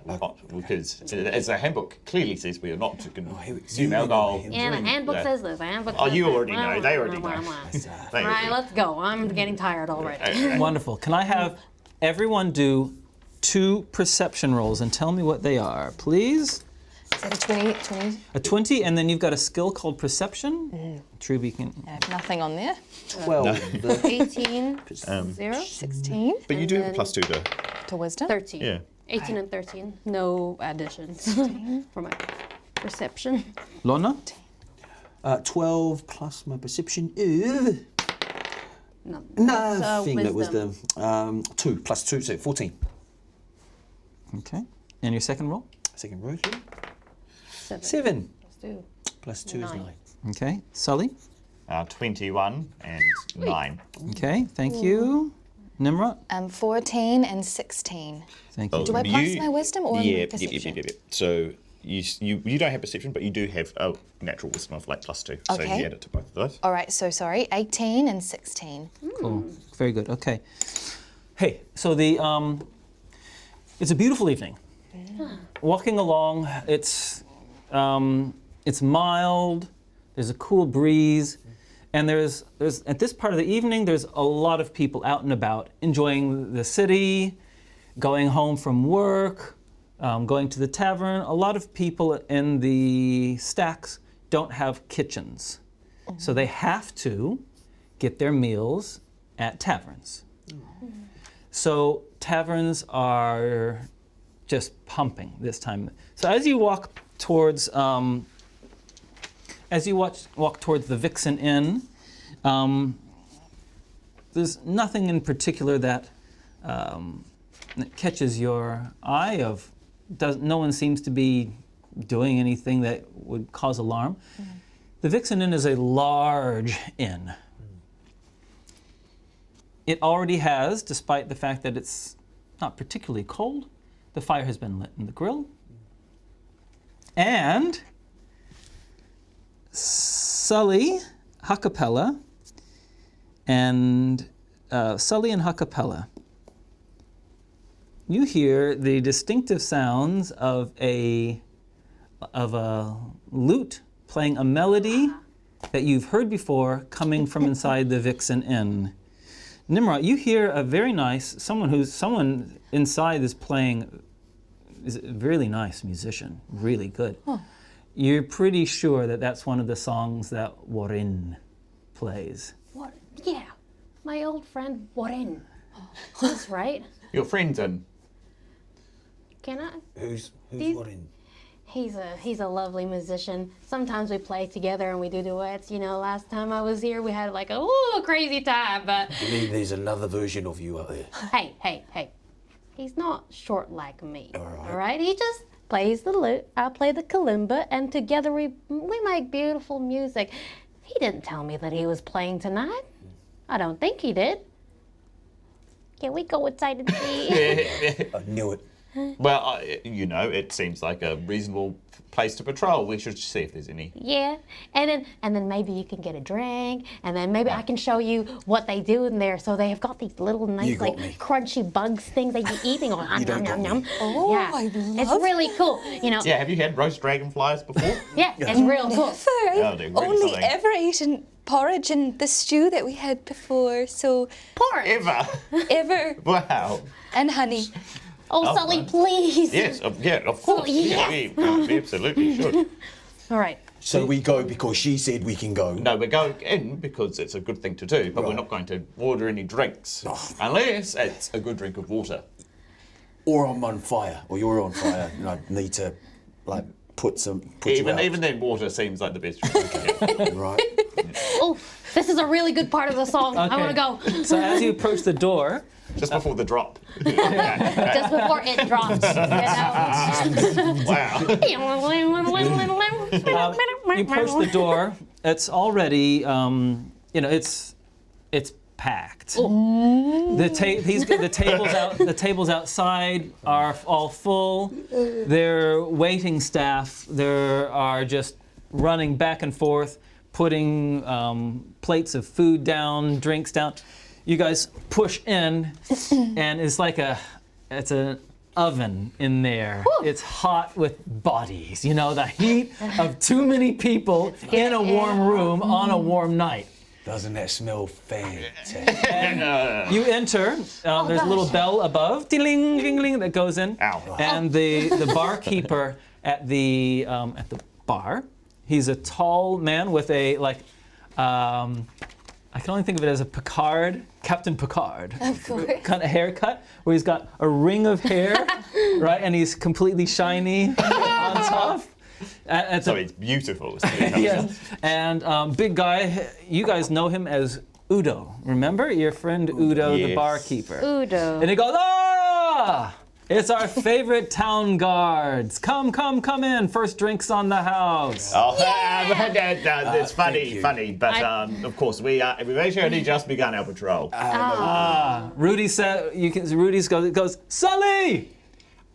because as the handbook clearly says, we are not to consume alcohol. Yeah, the handbook Yeah. says this. The handbook Oh, says you this. already know. They already know. They All right, already- let's go. I'm getting tired already. Wonderful. Can I have everyone do 2 perception rolls and tell me what they are, please? Is that a 20? A 20, and then you've got a skill called perception. Truby can. I have nothing on there. 12. 18, 0, 16 But you do have a +2 to. to wisdom. 13. Yeah. 18 and 13. No additions for my perception. Lorna? 12 plus my perception. No. Nothing. That was wisdom. the 2 plus 2, so 14. Okay. And your second roll? Second row. 7. 7 Let's do. plus 2 is 9. 9. Okay. Sully? 21 and 9. Okay. Thank you. Nimrod? 14 and 16. Thank you. Oh. Do I plus my wisdom or my perception? So you don't have perception, but you do have a natural wisdom of like +2. So Okay. you add it to both of those. All right, so sorry, 18 and 16. Cool. Very good. Okay. Hey, so it's a beautiful evening. Walking along, it's mild. There's a cool breeze, and there's at this part of the evening, there's a lot of people out and about, enjoying the city, going home from work, going to the tavern. A lot of people in the stacks don't have kitchens, so they have to get their meals at taverns. So taverns are just pumping this time. So as you walk towards walk towards the Vixen Inn, there's nothing in particular that catches your eye. No one seems to be doing anything that would cause alarm. The Vixen Inn is a large inn. It already has, despite the fact that it's not particularly cold, the fire has been lit in the grill. And Sully Huckapella and Huckapella, you hear the distinctive sounds of a lute playing a melody that you've heard before coming from inside the Vixen Inn. Nimrod, you hear a very nice, someone inside is a really nice musician, really good. Oh. You're pretty sure that that's one of the songs that Warren plays. What? Yeah, my old friend Warren. That's right. Your friend, then? Can I? Who's Warren? He's a lovely musician. Sometimes we play together and we do duets. You know, last time I was here, we had like a crazy time. But You mean there's another version of you out there? hey, he's not short like me. All right? He just plays the lute. I play the kalimba, and together we make beautiful music. He didn't tell me that he was playing tonight. I don't think he did. Can we go inside and see? I knew it. Well, it seems like a reasonable place to patrol. We should see if there's any. Yeah, and then maybe you can get a drink, and then maybe I can show you what they do in there. So they have got these little nice, like crunchy bugs things that you're eating on. Yum, yum, yum. Oh, yeah. I love It's really cool. You know. Yeah, have you had roast dragonflies before? Yeah, it's real cool. Never. they're I've really only something. ever eaten porridge and the stew that we had before. So Porridge. ever Wow. and honey. Oh, Sully, please. Yes, of course. yes. Yeah, we absolutely should. All right. So we go because she said we can go. No, we're going in because it's a good thing to do, but we're not going to order any drinks unless it's a good drink of water. Or I'm on fire, or you're on fire, and I need to, put you out. Even then, water seems like the best drink we can get. Right. Oh, this is a really good part of the song. I want to go. So as you approach the door, Just before the drop. Just before it drops. you approach the door. It's already, it's packed. The tables outside are all full. Their waiting staff, there are just running back and forth, putting plates of food down, drinks down. You guys push in, and it's an oven in there. Whew. It's hot with bodies. You know, the heat of too many people in a warm room on a warm night. Doesn't that smell fantastic? You enter. There's a little bell above, ding, ding, ding, that goes in. Ow. And the barkeeper at the bar, he's a tall man with a I can only think of it as a Captain Picard kind of haircut, where he's got a ring of hair, right, and he's completely shiny on top. It's beautiful. Yes, and big guy, you guys know him as Udo. Remember your friend Udo, the Yes. barkeeper. Udo. And he goes, "Ah, it's our favorite town guards. Come in. First drinks on the house." It's funny, but of course we've actually only just begun our patrol. Rudy said, Rudy goes, "Sully!"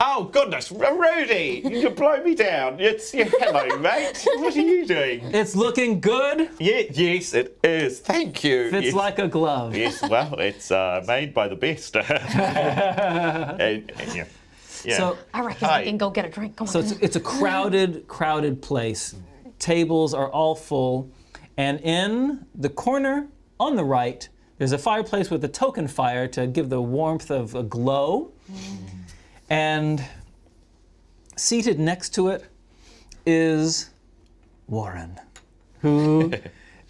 Oh goodness, Rudy, you blow me down. Hello, mate. What are you doing? It's looking good. Yes, it is. Thank you. Fits Yes. like a glove. Yes, well, it's made by the best. Yeah. So, I reckon we can go get a drink. Come on. so it's a crowded place. Tables are all full, and in the corner on the right, there's a fireplace with a token fire to give the warmth of a glow. And seated next to it is Warren, who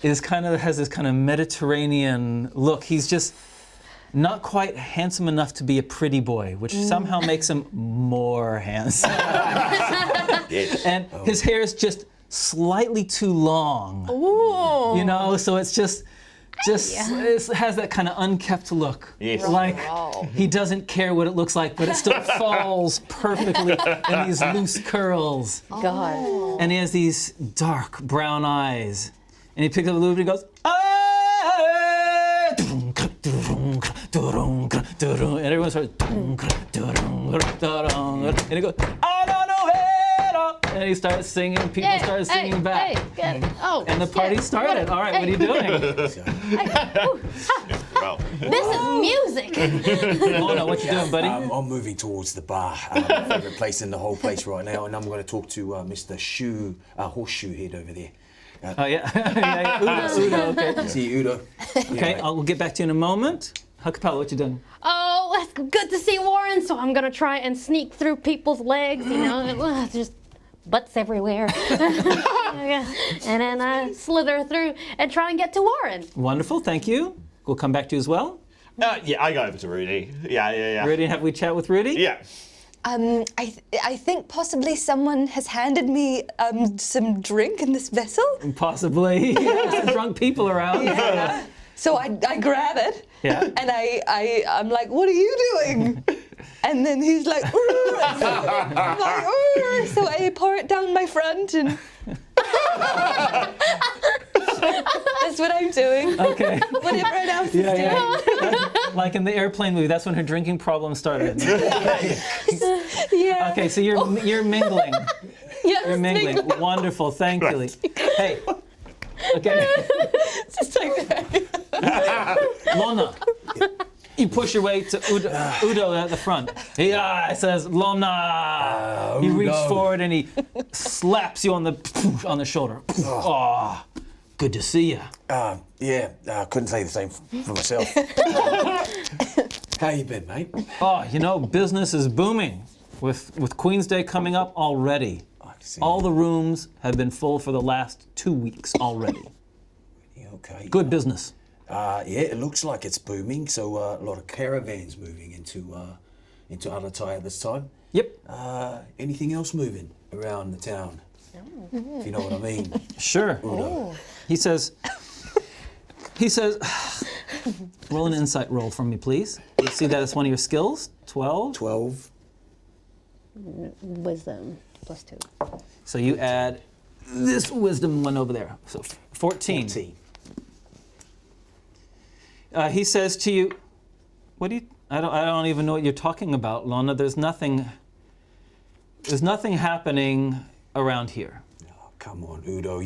has this kind of Mediterranean look. He's just not quite handsome enough to be a pretty boy, which somehow makes him more handsome. Yes. And his hair is just slightly too long. Ooh. You know, so it's just it has that kind of unkept look. Yes. Like he doesn't care what it looks like, but it still falls perfectly in these loose curls. God. And he has these dark brown eyes. And he picks up a loop and he goes, "Ah!" and everyone starts, and he goes, "I don't know it." And he starts singing, people start singing back. Good. Oh, And the party started. All right, what are you doing? Well, This is music. Lorna, what you doing, buddy? I'm moving towards the bar, my favourite place in the whole place right now, and I'm going to talk to Mr. Horseshoe Head over there. Oh, yeah. Udo, okay. See you, Udo. Okay, I'll get back to you in a moment. Huckapella, what you doing? Oh, it's good to see Warren, so I'm gonna try and sneak through people's legs, you know, just butts everywhere. And then slither through and try and get to Warren. Wonderful, thank you. We'll come back to you as well. yeah, I go over to Rudy. Yeah. Rudy, have we chat with Rudy? Yeah. I think possibly someone has handed me some drink in this vessel. Possibly. Some drunk people around. Yeah. So I grab it. Yeah. And I'm like, what are you doing? And then he's like, "Ooh." I'm like, "Ooh." So I pour it down my front and that's what I'm doing. Okay. What everyone else is doing. Yeah. Like in the airplane movie, that's when her drinking problem started. Yeah. Okay, so you're mingling. Yes, You're mingling. Wonderful, thank you. Hey. Okay. Just like that. Lorna. You push your way to Udo at the front. Yeah, it says Lorna. He reaches Udo. forward and he slaps you on the shoulder. Oh, good to see you. Yeah, I couldn't say the same for myself. How you been, mate? Oh, you know, business is booming with Queen's Day coming up already. I see. All the rooms have been full for the last 2 weeks already. Yeah, okay. Good business. Yeah, it looks like it's booming. So a lot of caravans moving into Alatai at this time. Yep. Anything else moving around the town? If you know what I mean. Sure. He says, roll an insight roll from me, please. You see that it's one of your skills? 12. 12. Wisdom +2. So you add this wisdom one over there. So 14. 14. He says to you, "What do you? I don't even know what you're talking about, Lorna. There's nothing happening around here." Oh, come on, Udo.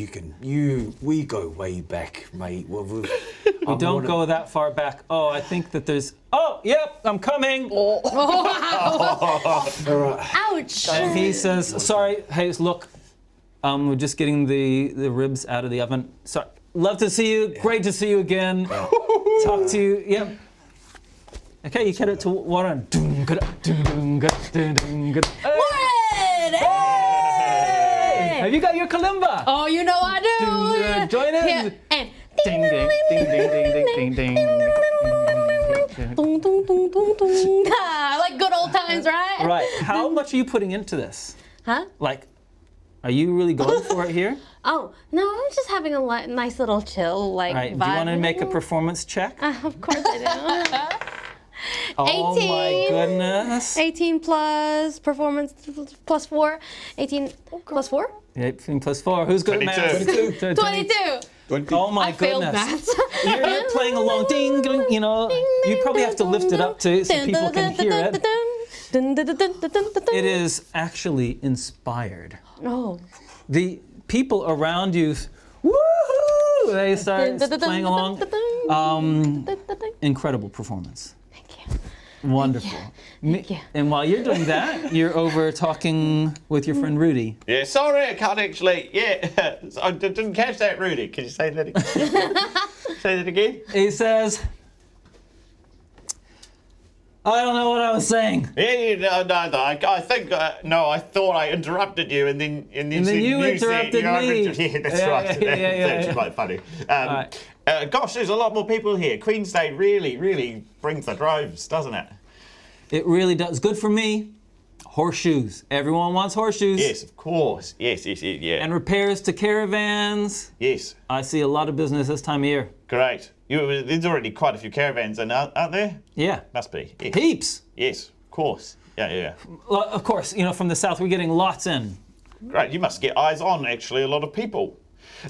We go way back, mate. Well, We don't go that far back. Oh, I think that there's. Oh, yep, I'm coming. Ouch. And he says, "Sorry, hey, look, we're just getting the ribs out of the oven. Sorry, love to see you. Great to see you again. Talk to you. Yep." Okay, you get it to Warren. Warren! Hey! Have you got your kalimba? Oh, you know I do. Join in. Yeah, and Ding ding ding ding ding ding ding. ding. Ah, like good old times, right? Right. How much are you putting into this? Huh? Like, are you really going for it here? Oh, no, I'm just having a nice little chill, like, All right. vibe. Do you want to make a performance check? Of course I Oh my 18. goodness. do. 18 plus performance +4. 18 +4? 18 plus 4. Who's good at math? 22. 22. Oh my I failed goodness. math. You're playing along. Ding, ding, you know. You probably have to lift it up too so people can hear it. It is actually inspired. Oh. The people around you, woohoo! They start playing along. Incredible performance. Thank you. Wonderful. Thank you. And while you're doing that, you're over talking with your friend Rudy. Yeah, sorry, I can't actually. Yeah, I didn't catch that, Rudy. Can you say that again? Say that again? He says, I don't know what I was saying. Yeah, no. I think I thought I interrupted you, and then then you interrupted me. Yeah, that's Yeah, right. yeah. That's quite funny. Right. Gosh, there's a lot more people here. Queen's Day really brings the droves, doesn't it? It really does. Good for me. Horseshoes. Everyone wants horseshoes. Yes, of course. Yes, yeah. And repairs to caravans. Yes, I see a lot of business this time of year. great. There's already quite a few caravans in, aren't there? Yeah. Must be. Yes. Heaps. Yes, of course. Yeah. Of course, from the south we're getting lots in. Great. You must get eyes on actually a lot of people.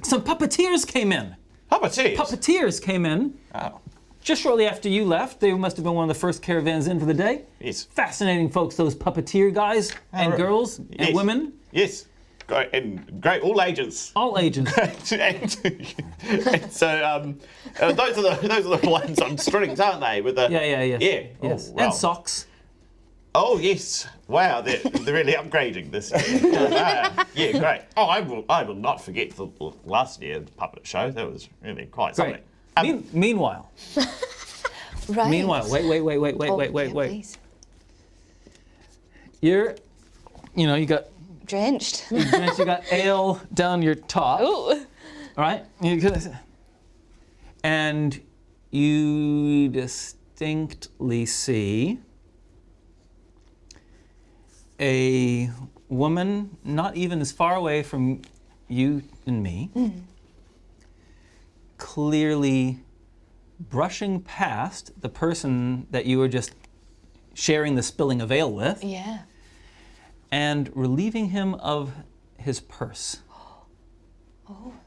Some puppeteers came in. Puppeteers. Puppeteers came in. Oh, Just shortly after you left, they must have been one of the first caravans in for the day. yes. Fascinating folks, those puppeteer guys and right. girls and Yes. women. Yes. Great, and great, all agents. All agents. and so those are the ones on strings, aren't they? With the Yeah. yeah. Yes. Oh, wow. And socks. Oh yes. Wow, they're really upgrading this year. Yeah, great. Oh, I will not forget the last year's puppet show. That was really quite something. Great. Meanwhile, Right. wait. Please. You got Drenched. you got ale down your top. Ooh. Right? And you distinctly see a woman not even as far away from you and me, clearly brushing past the person that you were just sharing the spilling of ale with Yeah. and relieving him of his purse.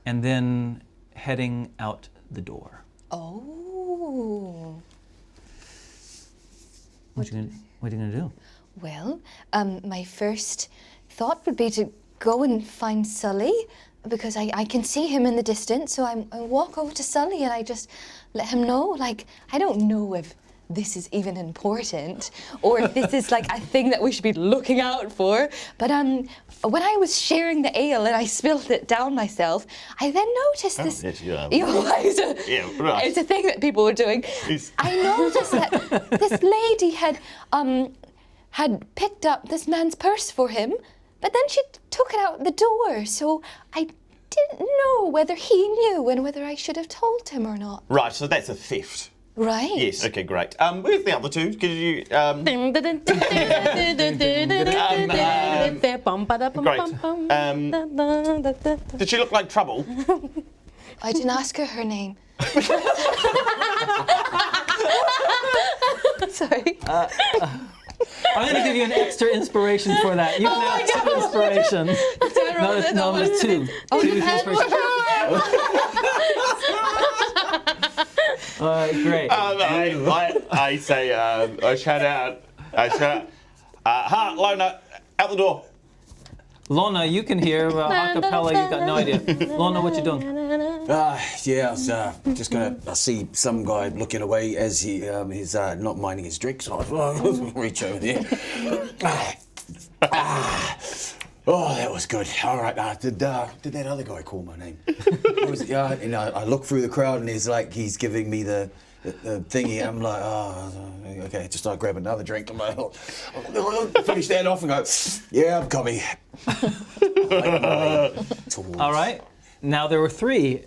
And then heading out the door. Oh. What are you gonna do? Well, my first thought would be to go and find Sully because I can see him in the distance. So I walk over to Sully and I just let him know. Like, I don't know if this is even important or if this is like a thing that we should be looking out for. But when I was sharing the ale and I spilled it down myself, I then noticed this. yes, yeah. Right. It's a thing that people were doing. Yes. I noticed that this lady had picked up this man's purse for him, but then she took it out the door. So I didn't know whether he knew and whether I should have told him or not. Right, so that's a theft. Right. Yes. Okay, great. Where's the other two? Could you? Did she look like trouble? I didn't ask her name. Sorry. I'm gonna give you an extra inspiration for that. You can have 2 inspirations. No, there's 2. Oh, 2 you had inspirations. Great. I say, I shout out, ha, Lona, out the door. Lorna, you can hear a cappella. You got no idea. Lorna, what you doing? Yeah, I was just I see some guy looking away as he's not minding his drink, so I reach over there. Oh, that was good. All right, did that other guy call my name? What was it? Yeah, and I look through the crowd and he's giving me the thingy. I'm like, oh, okay, just start grabbing another drink. I'm like, finish that off and go, yeah, I'm coming. All right. Now there were 3.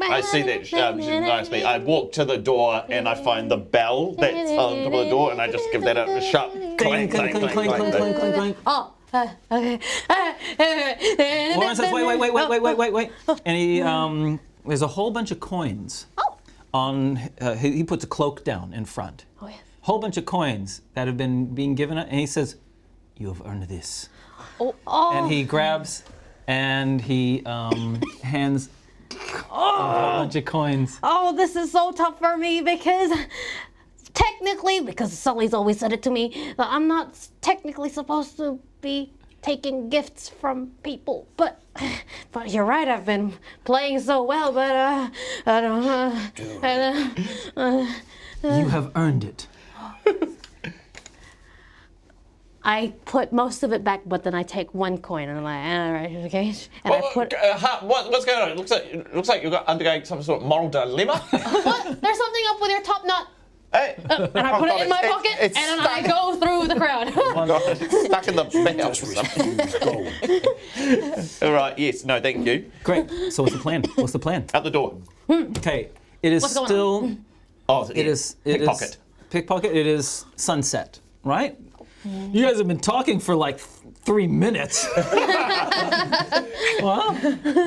I see that she noticed me. I walk to the door and I find the bell that's on top of the door and I just give that a sharp clang, clang, clang, clang, clang. clang. Oh, okay. Lauren says, wait. And he, there's a whole bunch of coins. On, he puts a cloak down in front. Oh, yeah. Whole bunch of coins that have been being given, and he says, "You have earned this." Oh. And he grabs and he hands a whole bunch of coins. Oh, this is so tough for me because technically, because Sully's always said it to me, that I'm not technically supposed to be taking gifts from people. But you're right, I've been playing so well, but I don't You have earned it. I put most of it back, but then I take one coin and I'm like, all right, okay. And I put. What's going on? It looks like you're undergoing some sort of moral dilemma. What? There's something up with your top knot. Hey. And I put it in my pocket, it's and then I go through the crowd. It's stuck in the bell. Gold. All right. Yes. No. Thank you. Great. So what's the plan? What's the plan? Out the door. Okay. It is What's going still. Oh, It is. pickpocket. Pickpocket. It is sunset, right? You guys have been talking for like 3 minutes. Well,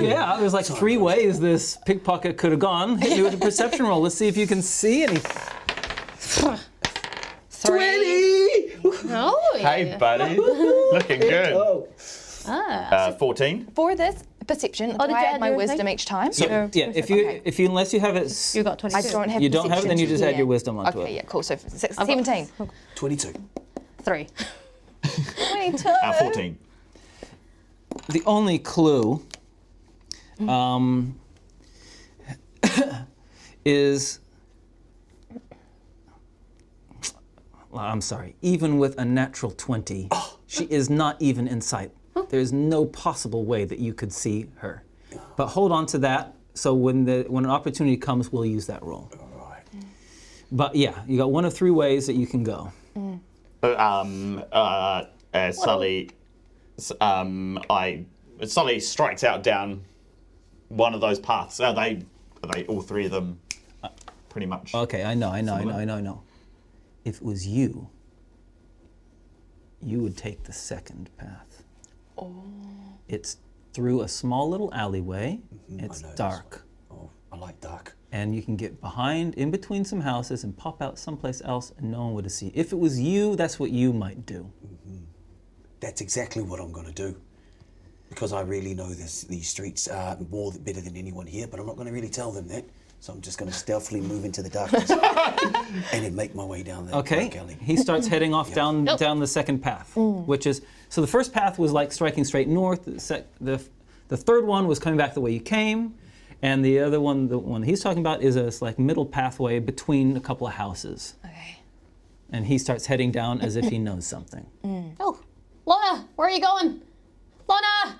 yeah, there's like 3 ways this pickpocket could have gone. Hit me with a perception roll. Let's see if you can see anything. 20. Oh, Hey, buddy. Looking good. Oh. 14. For this perception, Oh, do did I you add add my your wisdom thing? each time? Yeah, if you unless you have it, You got 22. I don't have you don't have it, then you just add perception your wisdom onto Okay, it. yeah, cool. So 17. 22. 3. 22. 14. The only clue is, well, I'm sorry, even with a natural 20, she is not even in sight. There's no possible way that you could see her. But hold on to that, so when an opportunity comes, we'll use that roll. All right. But yeah, you got 1 of 3 ways that you can go. Sully strikes out down one of those paths. Are they all 3 of them pretty much? Okay, I know. If it was you, you would take the second path. Oh. It's through a small little alleyway. It's I know dark. Oh, I like dark. And you can get behind, in between some houses and pop out someplace else and no one would see. If it was you, that's what you might do. That's exactly what I'm going to do. Because I really know these streets better than anyone here, but I'm not going to really tell them that. So I'm just going to stealthily move into the darkness and then make my way down the Okay, dark alley. he starts heading off down the second path, which is, so the first path was like striking straight north. The third one was coming back the way you came, and the other one, the one he's talking about, is a like middle pathway between a couple of houses. Okay. And he starts heading down as if he knows something. Oh, Lorna, where are you going? Lorna!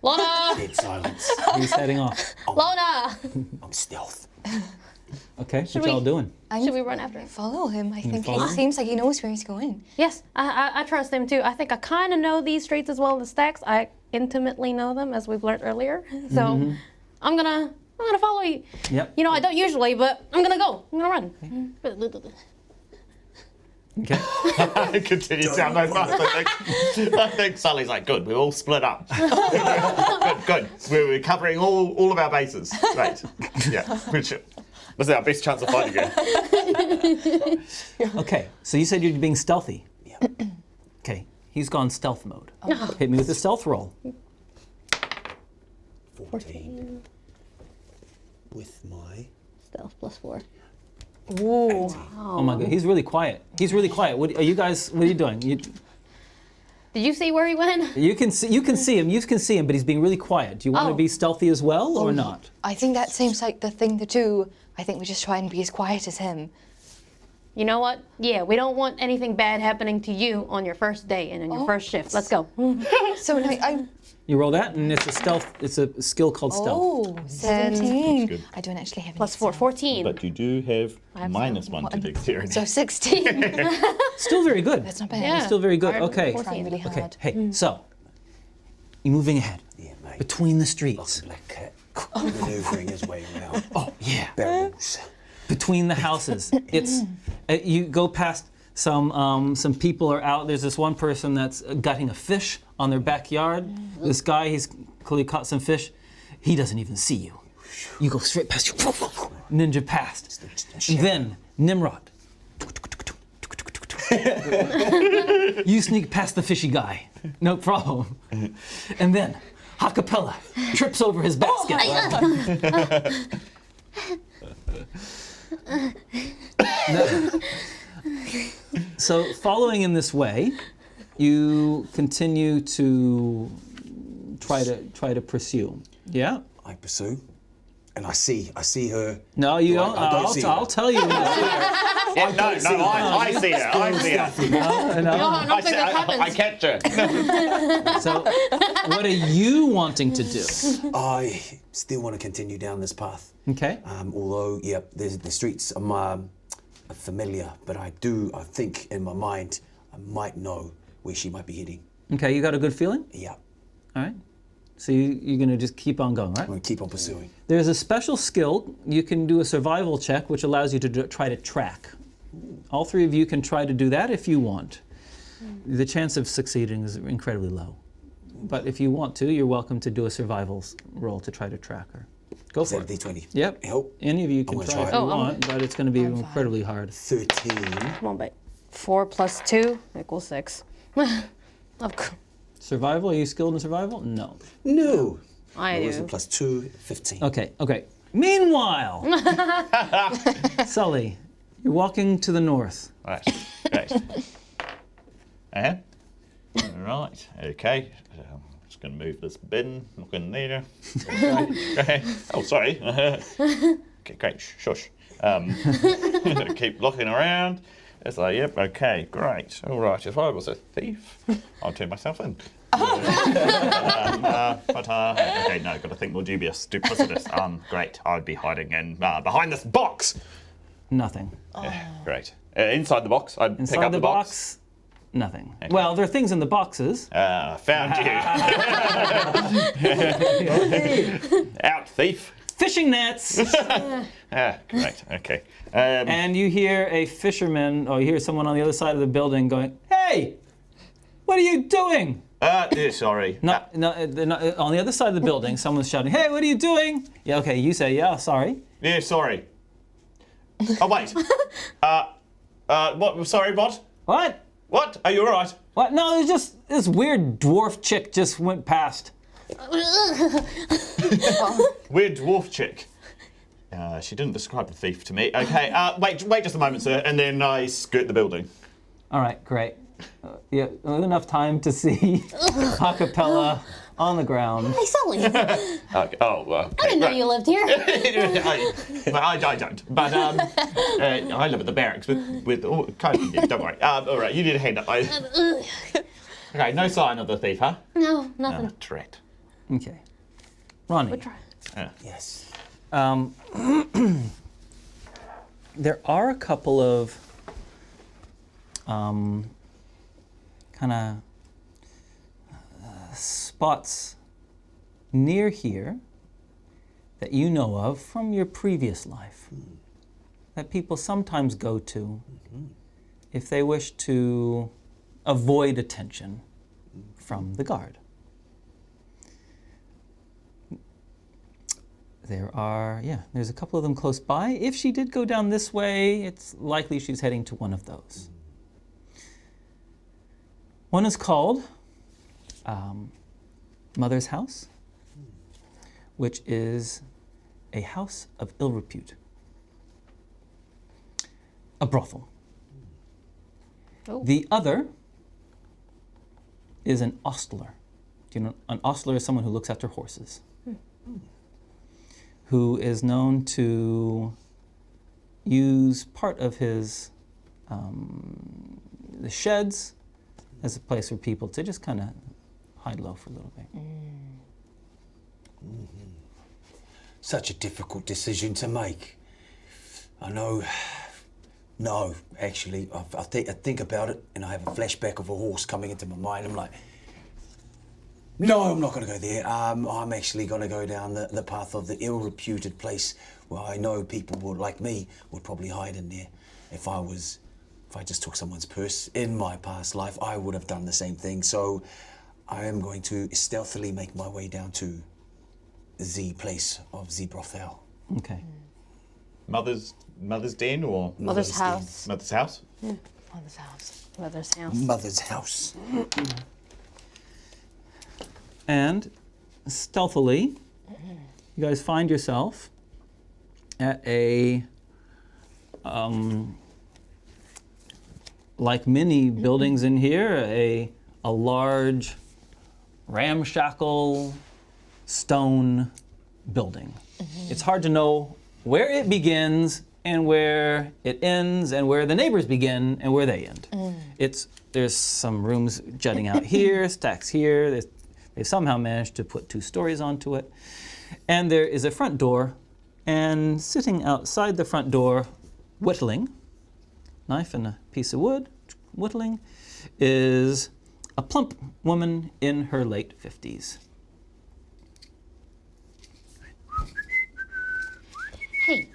Lorna! Dead silence. He's heading off. Lorna! I'm stealth. Okay, what y'all doing? Should we run after him? Follow him. I think follow he him? seems like he knows where he's going. Yes, I trust him too. I think I kind of know these streets as well as Stacks. I intimately know them, as we've learned earlier. So I'm gonna follow you. Yep. You know, I don't usually, but I'm gonna go. I'm gonna run. Okay. Continue down those paths. I think Sully's like, good, we're all split up. good. We're covering all of our bases. Right. Yeah. This is our best chance of fighting you. Okay, so you said you're being stealthy. Yeah. Okay, he's gone stealth mode. Hit me with a stealth roll. 14. With my... Stealth +4. Ooh. Oh my god, he's really quiet. He's really quiet. What are you guys? What are you doing? Did you see where he went? You can see him, but he's being really quiet. Do you want to Oh. be stealthy as well, or not? I think that seems like the thing to do. I think we just try and be as quiet as him. You know what? Yeah, we don't want anything bad happening to you on your first day and on your first shift. Let's go. So no, You roll that, and it's a stealth. It's a skill called stealth. Oh, 17. good. I don't actually have any +4, 14. But you do have have -1 to dexterity. So 16. Still very good. That's not bad. Yeah. Still very good. Hard Okay. 14. Trying really Okay. hard. Hey, so you're moving ahead Yeah, mate. between the Like streets. a black cat. Maneuvering his way around. Oh yeah. Barrels. Between the houses. It's you go past some people are out. There's this one person that's gutting a fish on their backyard. This guy, he's clearly caught some fish. He doesn't even see you. You go straight past you. Ninja past. And then Nimrod. You sneak past the fishy guy. No problem. And then Hakapella trips over his basket. So following in this way, you continue to try to pursue. Yeah? I pursue. and I see her. No, you don't. I don't see her. I'll tell you. when you see her. Yeah, I see her. I see her. No. I don't think that happens. I catch her. So, what are you wanting to do? I still want to continue down this path. Okay. Although, yeah, the streets are familiar, but I think in my mind, I might know where she might be heading. Okay, you got a good feeling? Yeah, All right. So you're going to just keep on going, right? I'm going to keep on pursuing. There's a special skill. You can do a survival check, which allows you to try to track. All three of you can try to do that if you want. The chance of succeeding is incredibly low. But if you want to, you're welcome to do a survival roll to try to track her. Go for it. D20. Yep. Help. Any of you can gonna try if try you it. want, but it's going to be incredibly hard. 13. Come on, babe. 4 plus 2 equals 6. Of course. Survival? Are you skilled in survival? No. No. I What was it? do. Plus 2, 15. Okay. Meanwhile, Sully, you're walking to the north. Right. Great. And right. Okay. Just going to move this bin. Not going to need her. Okay. Oh, sorry. Okay, great. Shush. Keep looking around. It's like, yep, okay, great. All right, if I was a thief, I'd turn myself in. Okay, no, got to think more dubious, duplicitous. Great, I'd be hiding in behind this box. Nothing. Yeah, great. Inside the box, I'd Inside pick up the box. Nothing. Well, there are things in the boxes. Found you. Out, thief. Fishing nets. Great, okay. And you hear a fisherman, or you hear someone on the other side of the building going, "Hey, what are you doing?" Sorry. No, they're not, on the other side of the building, someone's shouting, "Hey, what are you doing?" Yeah, okay, you say, "Yeah, sorry." Yeah, sorry. Oh, wait. What? Sorry, what? What? What? Are you all right? What? No, it's just this weird dwarf chick just went past. Weird dwarf chick. She didn't describe the thief to me. Okay, wait just a moment, sir, and then I skirt the building. All right, great. Yeah, enough time to see Acapella on the ground. Hey, Sully. I Okay. Oh, okay. didn't know you lived here. I don't, but I live at the barracks with all kind of, don't worry. All right, you need a hand up. Okay, no sign of the thief, huh? No, nothing. Tret. Okay. Ronnie, Yes. there are a couple of kind of spots near here that you know of from your previous life that people sometimes go to if they wish to avoid attention from the guard. There's a couple of them close by. If she did go down this way, it's likely she's heading to one of those. One is called Mother's House, which is a house of ill repute, a brothel. Oh. The other is an ostler. Do you know, an ostler is someone who looks after horses, who is known to use part of his the sheds as a place for people to just kind of hide low for a little bit. Such a difficult decision to make. I know. No, actually, I think about it and I have a flashback of a horse coming into my mind. I'm like, no, I'm not going to go there. I'm actually going to go down the path of the ill-reputed place where I know people like me would probably hide in there. If I just took someone's purse in my past life, I would have done the same thing. So I am going to stealthily make my way down to the place of the brothel. Okay. Mother's den or Mother's house. Mother's house? Mother's house. Mother's house. Mother's house. And stealthily, you guys find yourself at a, like many buildings in here, a large ramshackle stone building. It's hard to know where it begins and where it ends and where the neighbors begin and where they end. There's some rooms jutting out here, stacks here. They've somehow managed to put 2 stories onto it. And there is a front door, and sitting outside the front door, whittling, knife and a piece of wood, whittling, is a plump woman in her late 50s. Hey,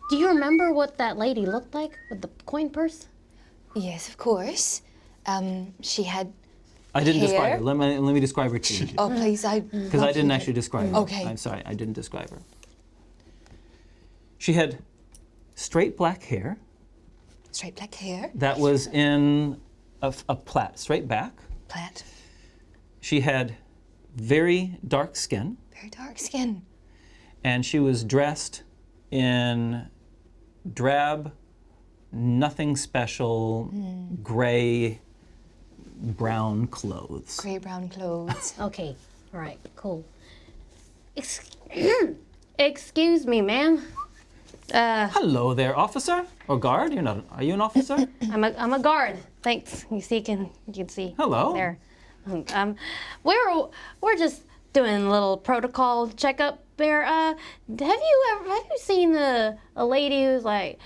do you remember what that lady looked like with the coin purse? Yes, of course. She had. I didn't describe Hair? her. Let me describe her to you. Oh, please, Because I didn't actually describe her. Okay. I'm sorry, I didn't describe her. She had straight black hair Straight black hair, that was in a plait, straight back. plait, She had very dark skin, very dark skin. and she was dressed in drab, nothing special, gray, brown clothes. Grey brown clothes. Okay, all right, cool. Excuse me, ma'am. Hello there, officer or guard. You're not. Are you an officer? I'm a guard. Thanks. You can see. Hello. There. We're just doing a little protocol checkup there. Have you seen a lady who's like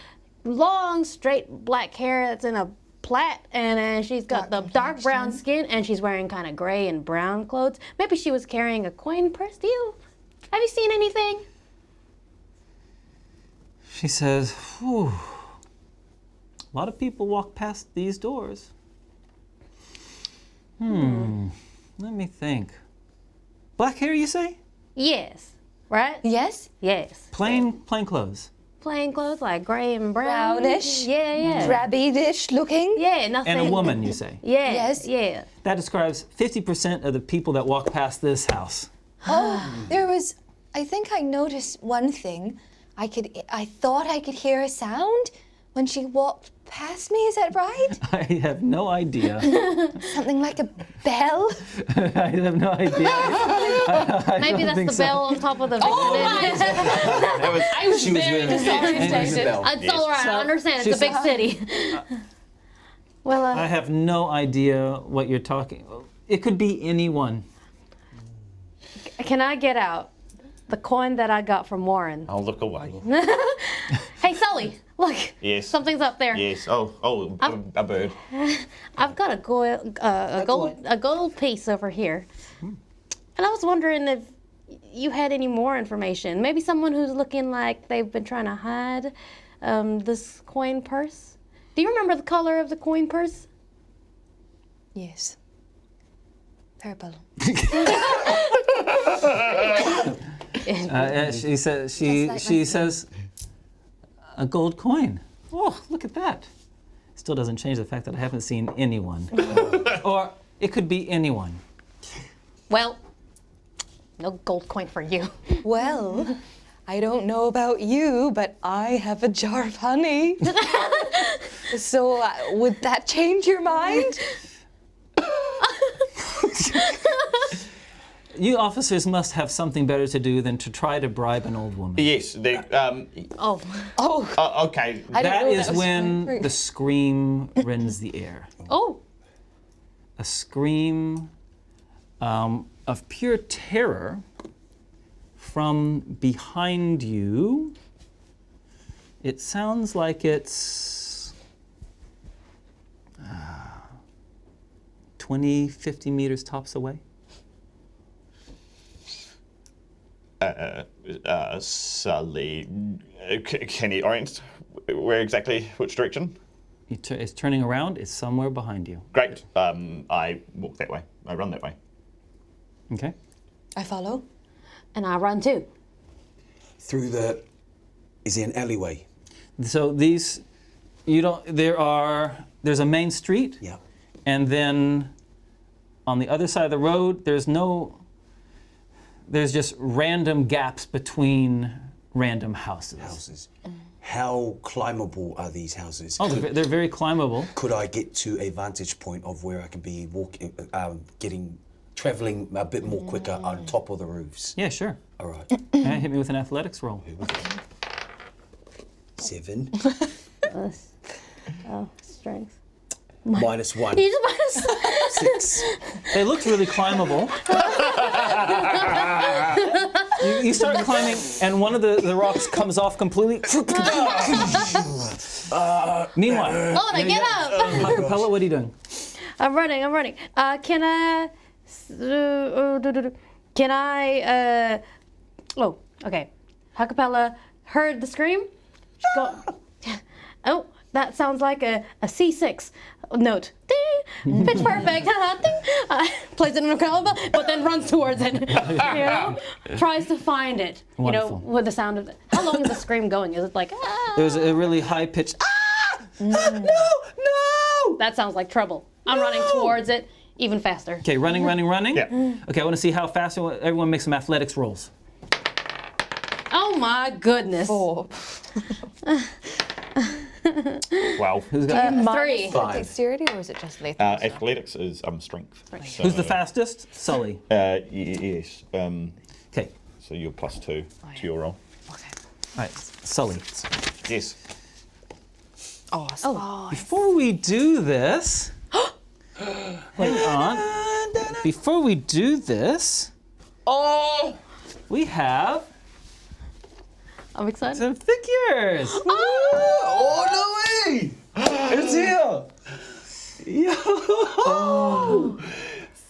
long straight black hair that's in a plait, and then she's got the dark brown skin, and she's wearing kind of gray and brown clothes? Maybe she was carrying a coin purse. Have you seen anything? She says, "Whew. A lot of people walk past these doors. Let me think. Black hair, you say? Yes. Right? Yes? Yes. Plain clothes. Plain clothes, like gray and brown. Brownish? Yeah. Drabby-ish looking? Yeah, nothing. And a woman, you say? Yeah. Yes. Yeah. That describes 50% of the people that walk past this house. Oh, there was. I think I noticed one thing. I thought I could hear a sound when she walked past me. Is that right? I have no idea. Something like a bell. I have no idea. Maybe don't that's think the so. bell on top of the That was, I was she was very wearing disorientated. bell. It's all right. I understand. It's a big city. Well, I have no idea what you're talking. It could be anyone. can I get out the coin that I got from Warren? I'll look away. Hey, Sully, look. Yes. Something's up there. Yes. Oh, a bird. I've got a gold piece over here, and I was wondering if you had any more information. Maybe someone who's looking like they've been trying to hide this coin purse. Do you remember the color of the coin purse? Yes. Purple. She says Just like my says a gold coin. Oh, look at that. Still doesn't change the fact that I haven't seen anyone. Or it could be anyone. Well, no gold coin for you. Well, I don't know about you, but I have a jar of honey. So would that change your mind? You officers must have something better to do than to try to bribe an old woman. Yes. Oh, Oh, Okay. I didn't That know is was when rude. the scream rends the air. oh. A scream of pure terror from behind you. It sounds like it's 20, 50 meters tops away. Sully, can you orient where exactly, which direction? It's turning around. It's somewhere behind you. Great. I walk that way. I run that way. Okay. I follow. And I run too. Through the. Is there an alleyway? So these, you don't. There's a main street. Yeah. And then on the other side of the road, there's just random gaps between random houses. Houses. How climbable are these houses? Oh, they're very climbable. Could I get to a vantage point of where I can be walking, travelling a bit more quicker on top of the roofs. Yeah, sure. All right. Yeah, hit me with an athletics roll. 7. Strength. -1. You just 6. They looked really climbable. You start climbing, and one of the rocks comes off completely. Meanwhile, Mona, get up! Capella, what are you doing? I'm running. Can I? Can I? Oh, okay. Acapella heard the scream. Go. Oh, that sounds like a C6 note. Ding, pitch perfect. Ding. Plays it in a caliber, but then runs towards it. You know, tries to find it. Wonderful. You know, with the sound of it. How long is the scream going? Is it like? Ah? There was a really high pitched. No! That sounds like trouble. I'm running towards it even faster. Okay, running. Yeah. Okay, I want to see how fast everyone makes some athletics rolls. Oh my goodness. 4. Wow. Who's got? 3. Dexterity, or is it just lethal? Athletics is strength. So, Who's the fastest? Sully. Yes. Okay. So you're +2 to your roll. All right, Sully. Yes. Oh, Before we do this, hang on. Before we do this, we have I'm excited. some figures. Oh, no way! It's here! Yo! Oh.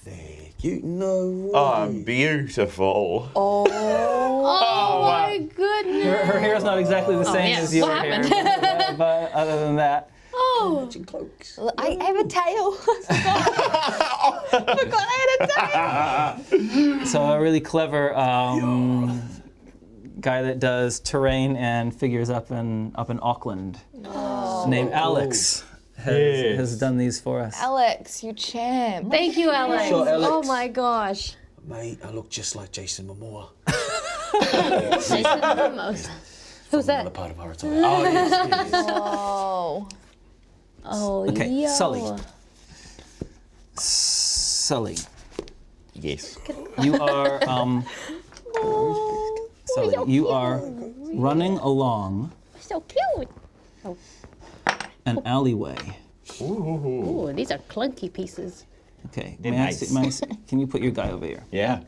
Thank you. No way. Oh, beautiful. Oh my goodness. Her hair is not exactly the same yeah. as your What hair, happened? but other than that, Oh. Matching cloaks. I have a tail. Forgot I had a tail. so a really clever guy that does terrain and figures up in Auckland, named Alex, has done these for us. Alex, you champ. Thank you, Alex. Sure, Alex. Oh my gosh. Mate, I look just like Jason Momoa. Who's Another that? part of our retire. Oh, yes, yes. Oh. Oh, Okay, yo. Sully, Yes. you are Sully, you are running along So cute. an alleyway. Ooh, these are clunky pieces. Okay, They're nice. can you put your guy over here? Yeah.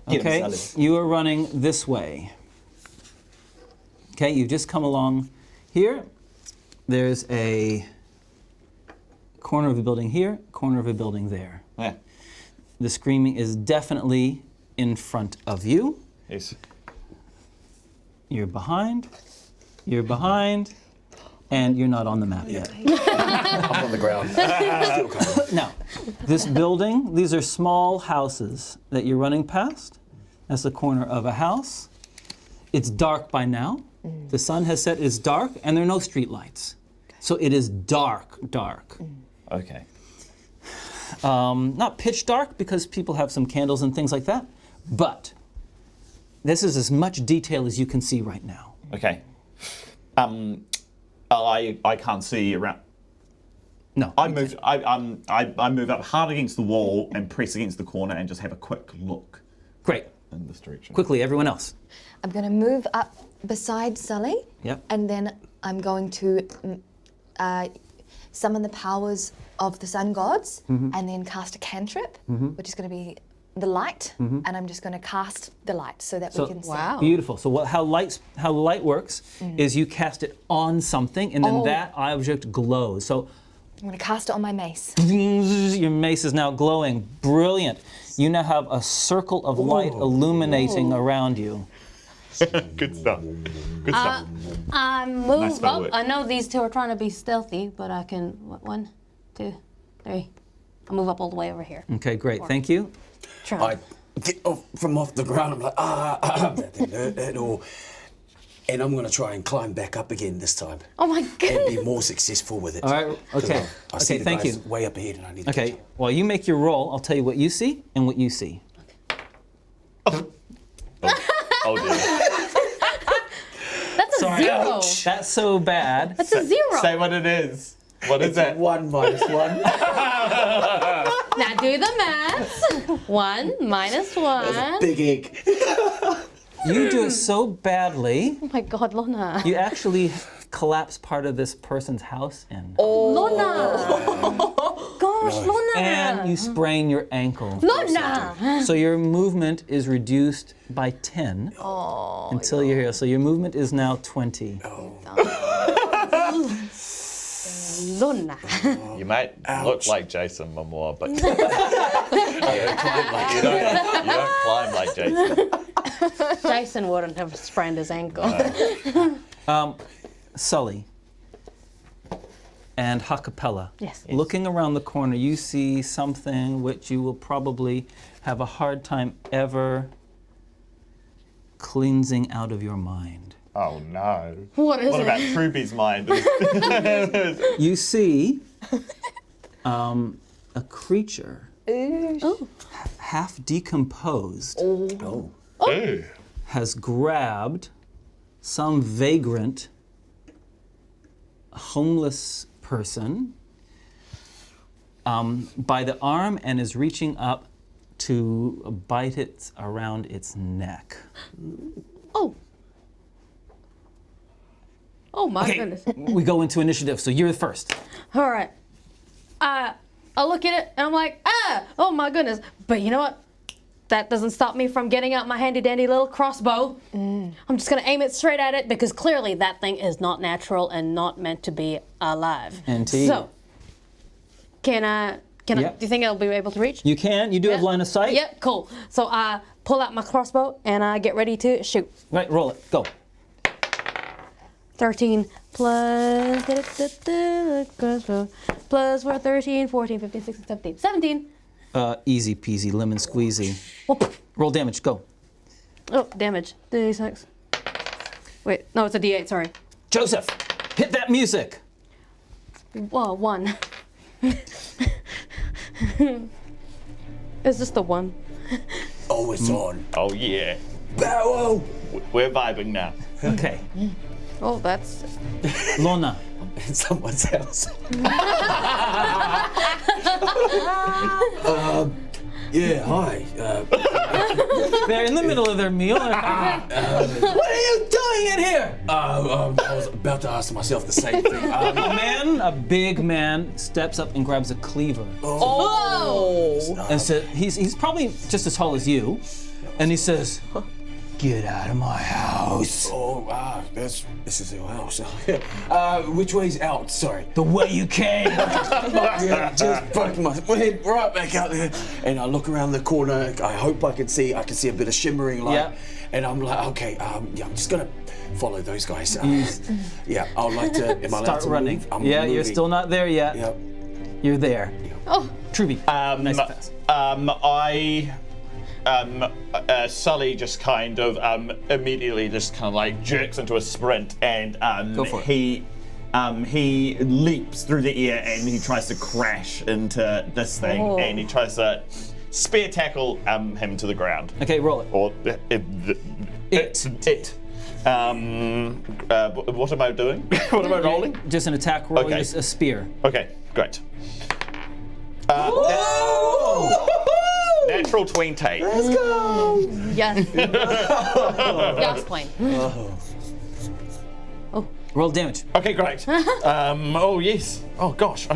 Get him, Okay, Sully. you are running this way. Okay, you've just come along here. There's a corner of a building here, corner of a building there. Yeah. The screaming is definitely in front of you. Yes. You're behind, and you're not on the map yet. I'm on the ground. Still coming. Now, this building, these are small houses that you're running past. That's the corner of a house. It's dark by now. The sun has set, it's dark, and there are no street lights. So it is dark. Okay. Not pitch dark because people have some candles and things like that, but this is as much detail as you can see right now. Okay. I can't see around. No. I move up hard against the wall and press against the corner and just have a quick look Great. in this direction. Quickly, everyone else. I'm going to move up beside Sully. Yep. And then I'm going to summon the powers of the sun gods and then cast a cantrip, which is going to be the light. And I'm just going to cast the light so that we can see. Wow. Beautiful. So how light works is you cast it on something, and then that object glows. So I'm going to cast it on my mace. your mace is now glowing. Brilliant. You now have a circle of light illuminating around you. Good stuff. Good stuff. I move spell up. work. I know these two are trying to be stealthy, but I can. 1, 2, 3. I'll move up all the way over here. Okay, great. Thank you. Try. I get off the ground. I'm like, that didn't hurt at all. And I'm going to try and climb back up again this time. Oh my And goodness. be more successful with it. All right. 'Cause Okay. I see Okay. the Thank guys you. way up ahead and I need to Okay. catch up. While you make your roll, I'll tell you what you see and what you see. Oh dear. That's a Sorry. 0. That's so bad. That's a 0. Say what it is. What is It's that? 1 minus 1. Now do the maths. 1 minus 1. Big egg. You do it so badly, Oh my God, Lorna. you actually collapse part of this person's house in. Lorna. Gosh, Lorna. And you sprain your ankle. Lorna. So your movement is reduced by 10 until you're here. So your movement is now 20. Lorna. You might look like Jason Momoa, but you don't climb like Jason. Jason wouldn't have sprained his ankle. Sully and Hakapella. Yes. Looking around the corner, you see something which you will probably have a hard time ever cleansing out of your mind. Oh no. What is What it? about Truby's mind? You see a creature half decomposed Ooh. has grabbed some vagrant homeless person by the arm and is reaching up to bite it around its neck. Oh. Oh my Okay, goodness. we go into initiative, so you're the first. All right. I look at it and I'm like, oh my goodness. But you know what? That doesn't stop me from getting out my handy dandy little crossbow. I'm just gonna aim it straight at it because clearly that thing is not natural and not meant to be alive. Indeed. So, can I, Yep. do you think I'll be able to reach? You can, you do have line of sight. Yep, cool. So I pull out my crossbow and I get ready to shoot. Right, roll it, go. 13 plus, crossbow, plus 4, 13, 14, 15, 16, 17, 17. Easy peasy, lemon squeezy. Whoop. Roll damage, go. Oh, damage. D6. Wait, no, it's a D8, sorry. Joseph, hit that music. Whoa, 1. It's just the 1. Oh, it's on. Oh yeah. Bow. We're vibing now. Okay, Oh, that's... Lorna. In someone's house. Yeah, hi. They're in the middle of their meal. What are you doing in here? I was about to ask myself the same thing. A big man, steps up and grabs a cleaver. And so he's probably just as tall as you. And he says, "Get out of my house. This is your house. Which way's out? Sorry. The way you came." Yeah, just put my head right back out there, and I look around the corner. I hope I can see a bit of shimmering light, Yeah. and I'm like, okay, I'm just gonna follow those guys. Yeah, I'd like to. Am I allowed Start to running. move? I'm Yeah, you're moving. still not there yet. Yep. You're there. Oh, Truby, nice and fast. Sully just kind of immediately just kind of like jerks into a sprint and Go for it. he leaps through the air and he tries to crash into this thing and he tries to spear tackle him to the ground. Okay, roll it. Or it. What am I doing? What am I rolling? Just an attack roll, Okay. use a spear. Okay, great. Natural 20. Let's go. yes. Yes, plane. Roll damage. Okay, great. Oh yes. Oh gosh, I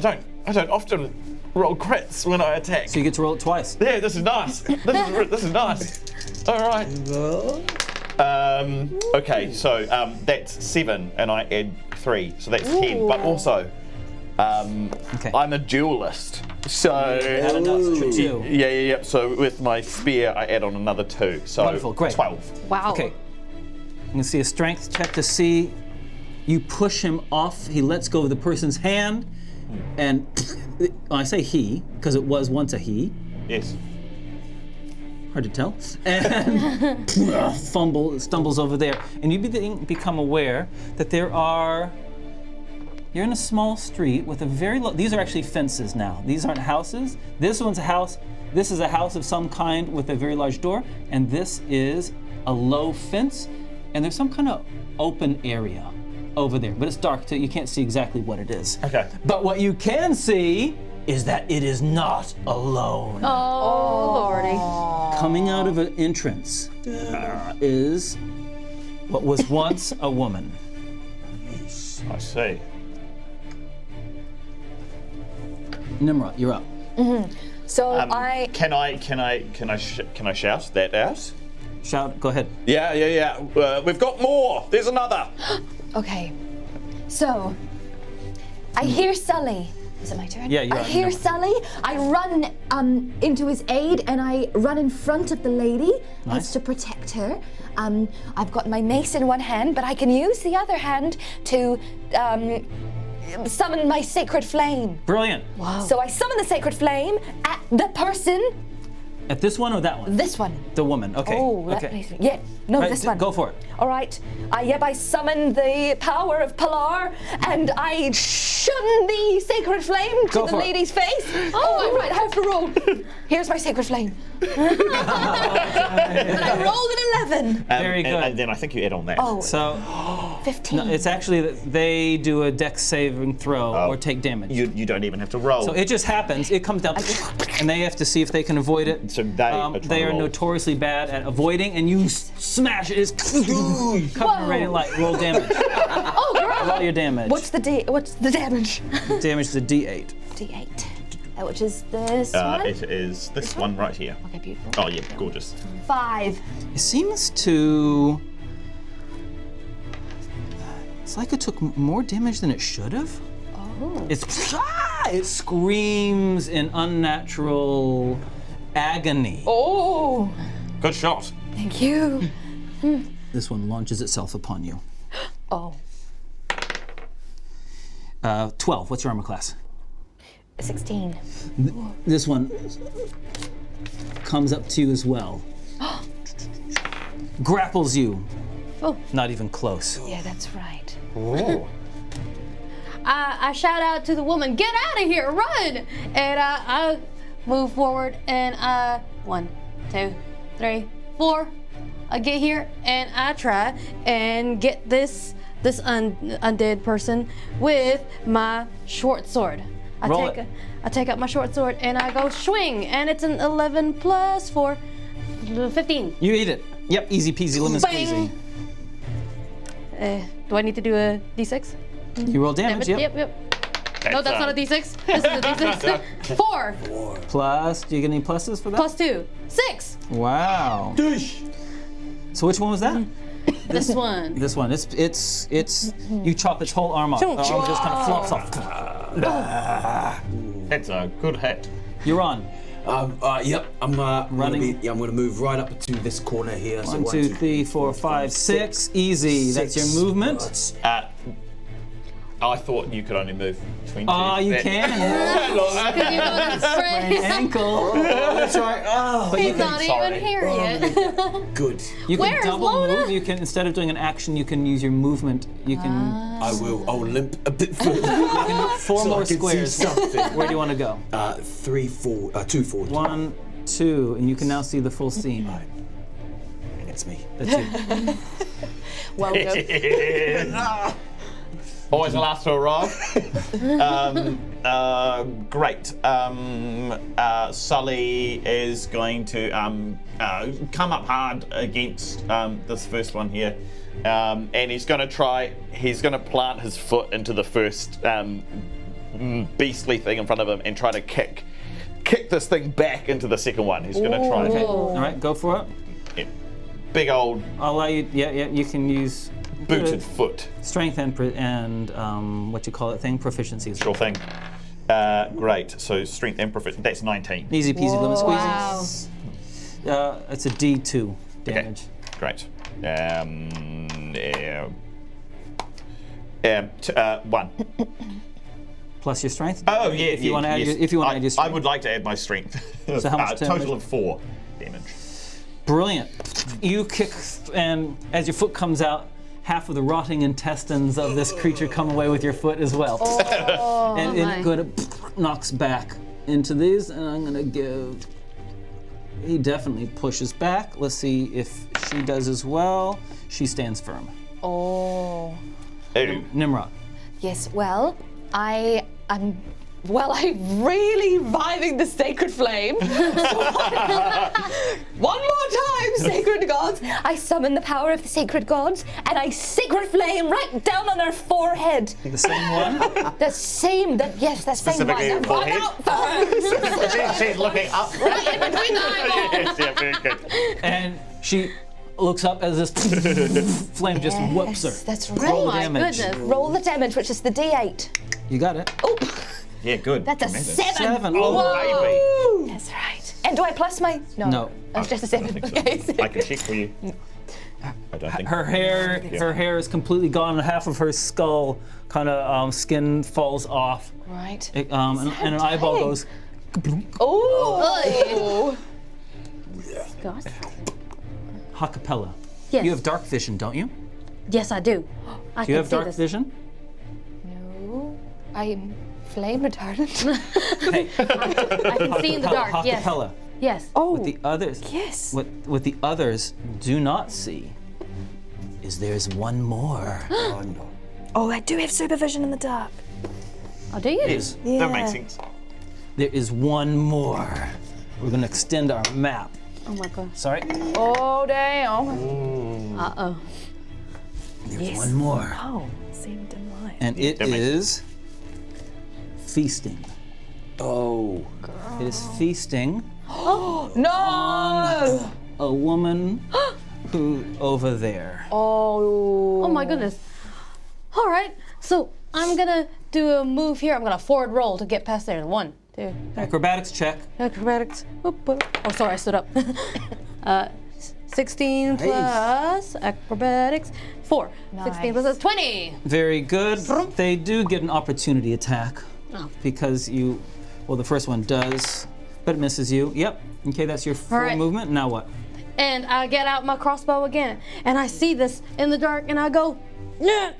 don't often roll crits when I attack. So you get to roll it twice. Yeah, this is nice. This is nice. All right. Okay, so that's 7, and I add 3, so that's 10. But also, Okay. I'm a duelist, so Add another 2. yeah. So with my spear, I add on another 2. So Wonderful, great. 12. Wow. Okay. I'm gonna see a strength check to see. You push him off. He lets go of the person's hand, and I say he because it was once a he. Yes. Hard to tell. And stumbles over there, and you become aware that you're in a small street with a very low. These are actually fences now. These aren't houses. This one's a house. This is a house of some kind with a very large door, and this is a low fence, and there's some kind of open area over there, but it's dark, so you can't see exactly what it is. Okay. But what you can see is that it is not alone. Oh, lordy. Coming out of an entrance is what was once a woman. I see. Nimrod, you're up. So I. Can I shout that out? Shout, go ahead. Yeah. We've got more. There's another. Okay. So I hear Sully. Is it my turn? Yeah, you're I up, hear Nimrod. Sully. I run into his aid and I run in front of the lady. Nice. That's to protect her. I've got my mace in one hand, but I can use the other hand to summon my sacred flame. Brilliant. Wow. So I summon the sacred flame at the person. At this one or that one? This one. The woman. Okay. Oh, that okay. makes me. Yeah. No, Right, this one. Go for it. All right. I summon the power of Pilar, and I shun the sacred flame to Go the for it. lady's face. Oh, right. I have to roll. Here's my sacred flame. And I rolled an 11. Very good. And then I think you add on that. Oh, So 15. no, it's actually that they do a dex saving throw or take damage. You don't even have to roll. So it just happens. It comes down, and they have to see if they can avoid it. So they are trying they to are roll. notoriously bad at avoiding, and you smash it. It's covered in radiant light. Roll damage. Oh, girl. Roll your damage. What's the damage? Damage is a D8. D8. Which is this one? It is this one right here. Okay, beautiful. Oh yeah, gorgeous. 5. It seems to. It's like it took more damage than it should have. Oh. It screams in unnatural agony. Oh. Good shot. Thank you. This one launches itself upon you. Oh. 12. What's your armor class? 16. This one comes up to you as well. Grapples you. Oh. Not even close. Yeah, that's right. Oh. I shout out to the woman, get out of here, run! And I move forward and 1, 2, 3, 4. I get here and I try and get this undead person with my short sword. Roll it. I take out my short sword and I go swing, and it's an 11 plus 4, 15. You eat it. Yep, easy peasy lemon squeezy. Bang. Do I need to do a d6? You roll damage, yep. No, that's not a d6. This is a d6. 4 Plus, do you get any pluses for that? plus 2, 6. Wow. So which one was that? This one. This one. It's you chop its whole arm off. The arm just kind of flops off. That's a good hit. You're on. Yep. I'm Running. I'm gonna move right up to this corner here. So 1, 2, 3, 4, 5, 6. Easy. That's your movement. I thought you could only move between two. Ah, you can. Because you know that's Sprained ankle. That's right. Oh, But you He's can, not sorry. even here yet. good. you can Where's double Lona? move. You can, instead of doing an action, you can use your movement. You can I will. I'll limp a bit further. 4 so more I can squares. See something. Where do you want to go? 3, 4, 2, 4. 1, 2, and you can now see the full scene. It's me. That's you. Welcome. Always the last to arrive. Great. Sully is going to come up hard against this first one here. And he's going to plant his foot into the first beastly thing in front of him and try to kick this thing back into the second one. He's going to try Okay. to All right, go for it. big old I'll allow you. Yeah, you can use booted foot. strength and what you call it thing proficiencies. Sure thing. Great. So strength and proficiency. That's 19. Easy peasy lemon Wow. squeezy. It's a D2 damage. Great. 1. Plus your strength. Oh yeah. If you want to add yes. your, if you want to add your I strength. would like to add my strength. So how much damage? Total of 4 damage. Brilliant. You kick, and as your foot comes out, half of the rotting intestines of this creature come away with your foot as well. Oh, and my. it kind of knocks back into these, and I'm gonna give. He definitely pushes back. Let's see if she does as well. She stands firm. Oh. Ooh. Nimrod. Yes, well, I'm Well, I'm really reviving the sacred flame. One more time, sacred gods. I summon the power of the sacred gods, and I sacred flame right down on her forehead. The same one? The same, yes, that same one. Specifically That your one forehead? out first. She's looking up. Right in between the eyeballs. Yes, yeah, very good. And she looks up as this flame just whoops her. That's Roll right. damage. Goodness. Roll the damage, which is the D8. You got it. Oh, Yeah, good. that's a Tremendous. 7. 7. Oh, baby. That's right. And do I plus my? No. That's just a I 7. don't think so. I can check for you. I don't think. Her hair is completely gone. Half of her skull kind of skin falls off. Right. And an eyeball dang. goes. Oh. Gosh. Acapella. Yes. You have dark vision, don't you? Yes, I do. I Do you can have see dark this. vision? No, I am flame retardant. Hey, I can see in the dark. Yes. Acapella. Yes. Oh, What the others, yes. what the others do not see is there's one more. Oh, no. Oh, I do have supervision in the dark. Oh, do you? Yes, Yeah. that makes sense. There is one more. We're gonna extend our map. Oh my god. Sorry. Oh, damn. Uh oh. There's one more. Oh, seemed in line. And it that makes is feasting. Oh. It is feasting No! a woman who over there. Oh. Oh my goodness. All right. So I'm gonna do a move here. I'm gonna forward roll to get past there. 1, 2, 3. Acrobatics check. Acrobatics. Whoop, whoop. Oh, sorry, I stood up. 16 plus acrobatics. 4. 16 plus 20. Very good. They do get an opportunity attack because you, well, the first one does, but it misses you. Yep. Okay, that's your full right. movement. Now what? And I get out my crossbow again, and I see this in the dark, and I go, yeah,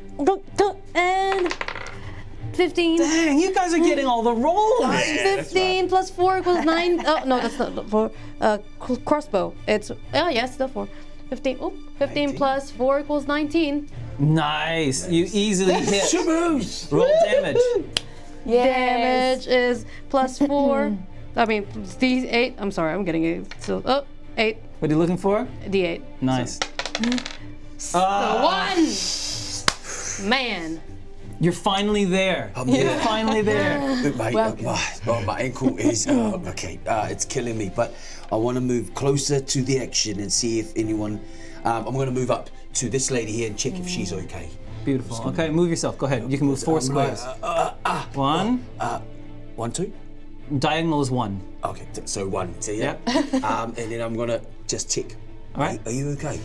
and 15. Dang, you guys are getting all the rolls. 15 plus 4 equals 9. Oh, no, that's not 4. Crossbow. It's, yes, still 4. 15. Oh, 15 plus 4 equals 19. Nice. You easily hit. Roll damage. Damage is plus 4. I mean, D8. I'm sorry, I'm getting it. So, 8. What are you looking for? D8. Nice. So 1. Man. You're finally there. You're finally there. Look, mate, my ankle is, okay, it's killing me, but I want to move closer to the action and see if anyone, I'm going to move up to this lady here and check if she's okay. Beautiful. Okay, move yourself. Go ahead. You can move 4 squares. 1. 1, 2? Diagonal is 1. Okay, so 1. So yeah. And then I'm going to just check. All right. Are you okay?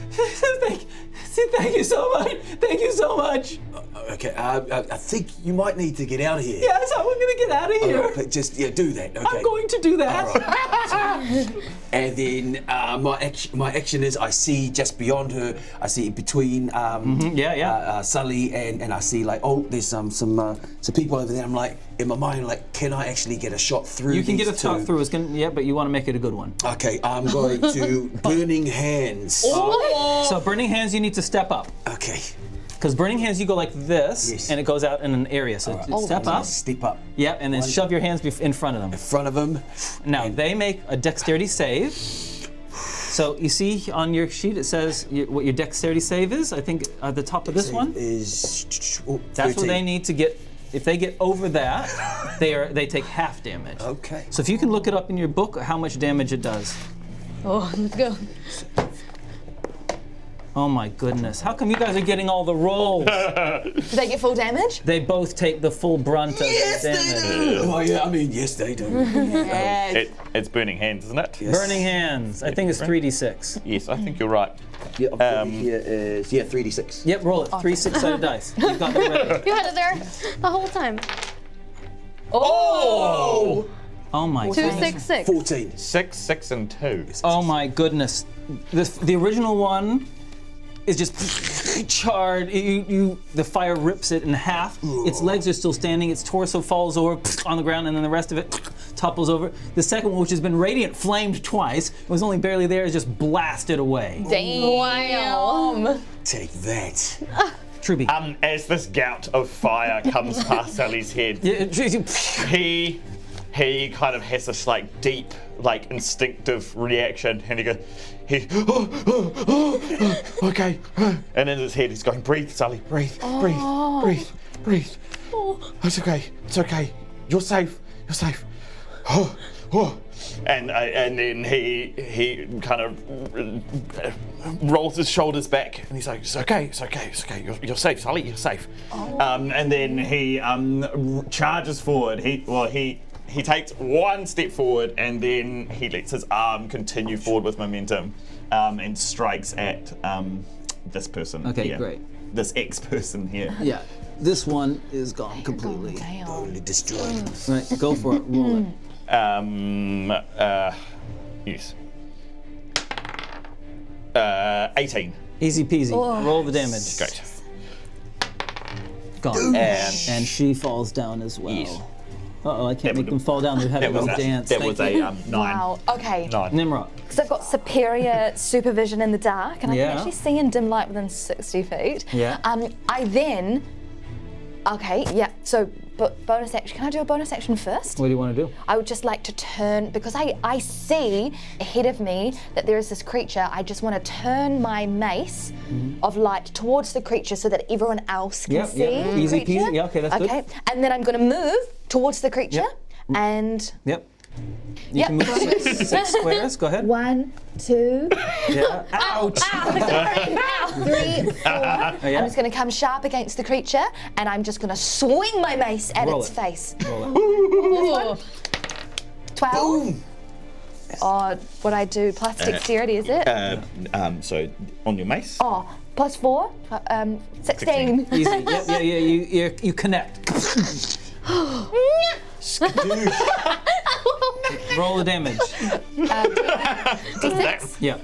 Thank you so much. Thank you so much. Okay, I think you might need to get out of here. Yes, I'm going to get out of here. But just, do that, okay? I'm going to do that. And then my action is I see just beyond her, I see between Sully and I see like, oh, there's some people over there. I'm like, in my mind, like, can I actually get a shot through? You can get a these shot two? through. But you want to make it a good one. Okay, I'm going to Burning Hands. So burning hands, you need to step up. Okay. Because burning hands, you go like this, Yes. and it goes out in an area. So step up. Step up. Yep, and then shove your hands in front of them. In front of him. Now, they make a dexterity save. So you see on your sheet, it says what your dexterity save is. I think at the top of this one. Is That's what they need to get. If they get over that, they take half damage. Okay. So if you can look it up in your book, how much damage it does. Oh, let's go. Oh my goodness. How come you guys are getting all the rolls? Do they get full damage? They both take the full brunt of the damage. Oh yeah, I mean, yes, they do. Yes. It's Burning Hands, isn't it? Yes. Burning hands. I think it's 3d6. Yes, I think you're right. Yeah, I've got it here is 3d6. Yep, roll it. 3 6-sided dice. You've got them ready. You had it there the whole time. Oh! Oh my 2, goodness. 6, 6. 14. 6, 6, and 2. Oh my goodness. The original one is just charred. The fire rips it in half. Its legs are still standing. Its torso falls over on the ground, and then the rest of it topples over. The second one, which has been radiant flamed twice, was only barely there, is just blasted away. Damn. Take that. Truby. As this gout of fire comes past Sally's head, he kind of has this like deep, like instinctive reaction, and okay, and in his head he's going, breathe, Sally, breathe, breathe. It's okay, you're safe. And then he kind of rolls his shoulders back and he's like, it's okay, you're safe, Sully, you're safe. And then he charges forward. He takes one step forward and then he lets his arm continue forward with momentum and strikes at this person. Okay, here. great. This ex-person here. Yeah, this one is gone completely. Totally destroyed. Right, go for it. Roll it. Yes. 18. Easy peasy. Roll the damage. Great. Gone. And she falls down as well. Yes. Uh-oh, I can't make them fall down. They've had a little dance. That was a 9. Wow. Okay. 9. Nimrod. Because I've got superior supervision in the dark, and I Yeah. can actually see in dim light within 60 feet. Yeah. I then. Okay. Yeah. So, but bonus action. Can I do a bonus action first? What do you want to do? I would just like to turn, because I see ahead of me that there is this creature. I just want to turn my mace of light towards the creature so that everyone else can Yep, see yep. the Easy creature. peasy. Yeah, okay, that's good. Okay, and then I'm going to move towards the creature and Yep. You can move six squares. Go ahead. 1, 2, Yeah. Ouch. 3, 4. Yeah. I'm just going to come sharp against the creature, and I'm just going to swing my mace at Roll its it. face. Roll it. 12. Oh, what I do? Plus dexterity, is it? So on your mace. Oh, plus 4. 16. Easy. Yep. Yeah. You connect. Roll the damage. D6. Yeah.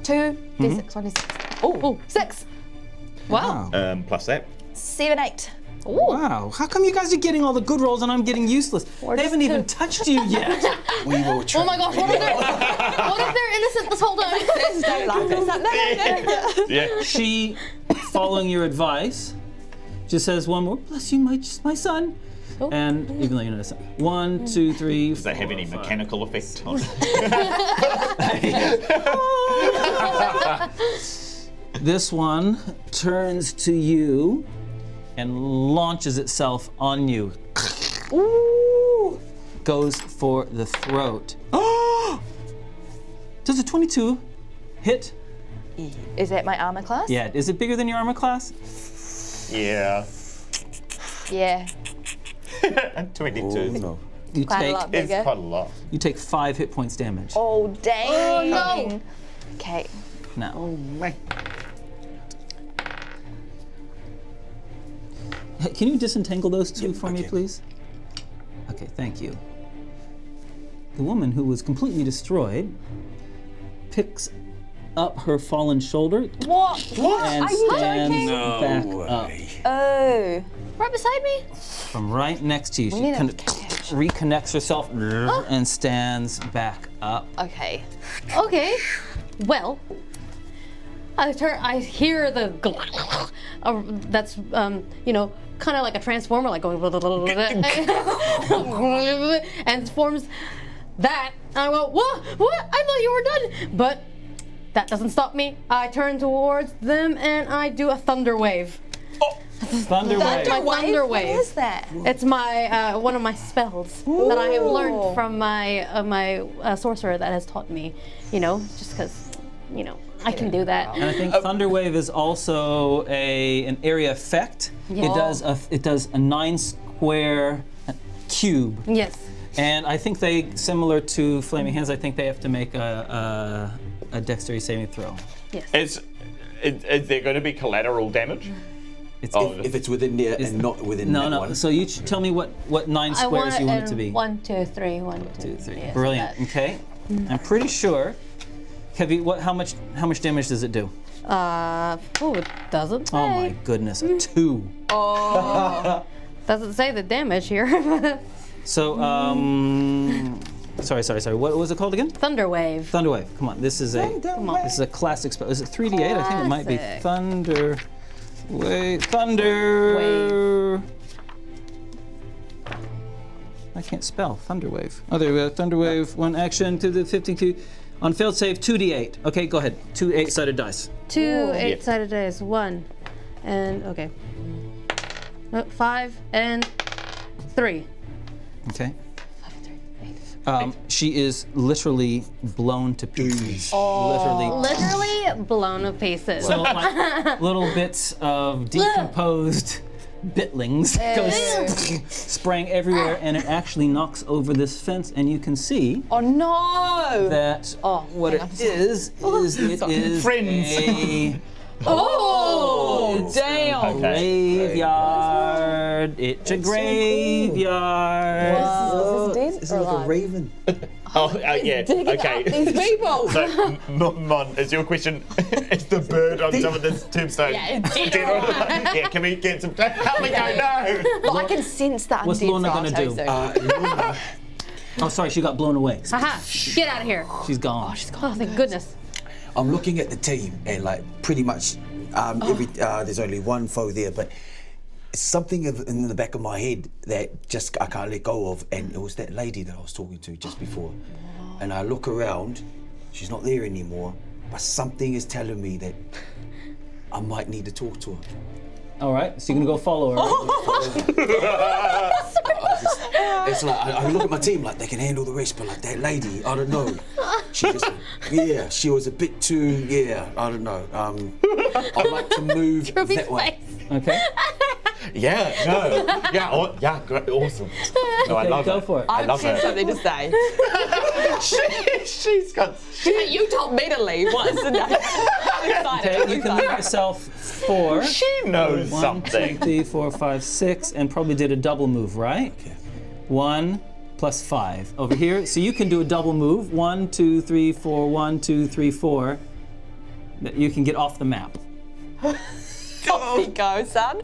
2. D6. 1 D6. Oh, 6. Wow. Plus that. 7, 8. Wow. How come you guys are getting all the good rolls and I'm getting useless? They haven't even touched you yet. We will try. Oh my gosh, what if they're innocent this whole time? Don't laugh. No. Yeah. She, following your advice, just says one more. Bless you, my son. And even though you're not a son. 1, 2, 3. Does that have any mechanical effect on This one turns to you and launches itself on you. Ooh. Goes for the throat. Does a 22 hit? Is that my armor class? Yeah. Is it bigger than your armor class? Yeah. Yeah. 22. Oh, no. You Quite a take lot It's bigger. quite a lot. you take 5 hit points damage. Oh, dang. Oh, no. Okay. Now. Can you disentangle those two for me, okay. please? Okay, thank you. The woman who was completely destroyed picks up her fallen shoulder What? and Are you stands joking? back No up way. Oh. Right beside me? from right next to you. She need a kind of catch. reconnects herself and stands back up. Okay. Okay. Well, I hear the that's kind of like a transformer, like going and forms that. And I go, what? I thought you were done, but that doesn't stop me. I turn towards them and I do a thunder wave. Thunder wave. My thunder What wave. is that? It's my one of my spells that I have learned from my sorcerer that has taught me. Just because I can do that. And I think Thunder Wave is also an area effect. Yeah. It does a 9 square cube. Yes. And I think they, similar to Flaming Hands, I think they have to make a dexterity saving throw. Is there going to be collateral damage? It's If it's within there and not within that no. one. So you tell me what 9 I want squares you want it to be. 1, 2, 3. 1, 2, 3. Yes, Brilliant. that. Okay. I'm pretty sure. Have you how much damage does it do? It doesn't say. Oh my goodness, a 2. Doesn't say the damage here. So sorry. What was it called again? Thunder wave. Thunder Wave. Come on, this is a classic spell. Is it 3d8? I think it might be Classic. Thunder Wave. Thunder. I can't spell. Thunderwave. Oh, there we go. Thunderwave. One action to the 52. On failed save, 2d8. Okay, go ahead. 2 8-sided dice. 2 8-sided dice. 1 and okay. 5 and 3. Okay. She is literally blown to pieces. Literally blown to pieces. So like little bits of decomposed bitlings go spraying everywhere, and it actually knocks over this fence, and you can see Oh no! that what it is Friends. a Oh, damn! graveyard. It's a graveyard. This is like a raven. Yeah. Digging Okay. up these people. So, Mon, is your question, is the bird on top of this tombstone? Yeah, it's dead. Yeah, can we get some... Help me go, no! Well, I can sense that. What's Lorna gonna do? Oh, sorry, she got blown away. Haha! Get out of here! She's gone. Oh, thank goodness. I'm looking at the team and like pretty much there's only one foe there, but it's something in the back of my head that just I can't let go of, and it was that lady that I was talking to just before. And I look around, she's not there anymore, but something is telling me that I might need to talk to her. All right, so you're gonna go follow her. It's like I look at my team like they can handle the rest, but like that lady, I don't know. She just, she was a bit too, I don't know. I'd like to move that way. Okay. Yeah, no. Yeah, great, awesome. No, I love go it. for it. I love her. something to say. She's got... You told me to leave. What is the name? I'm excited. Okay, you can move yourself 4. She knows 1, something. 2, 3, 4, 5, 6, and probably did a double move, right? Okay. 1 plus 5 over here. So you can do a double move. 1, 2, 3, 4. 1, 2, 3, 4. That you can get off the map. Off you go, son.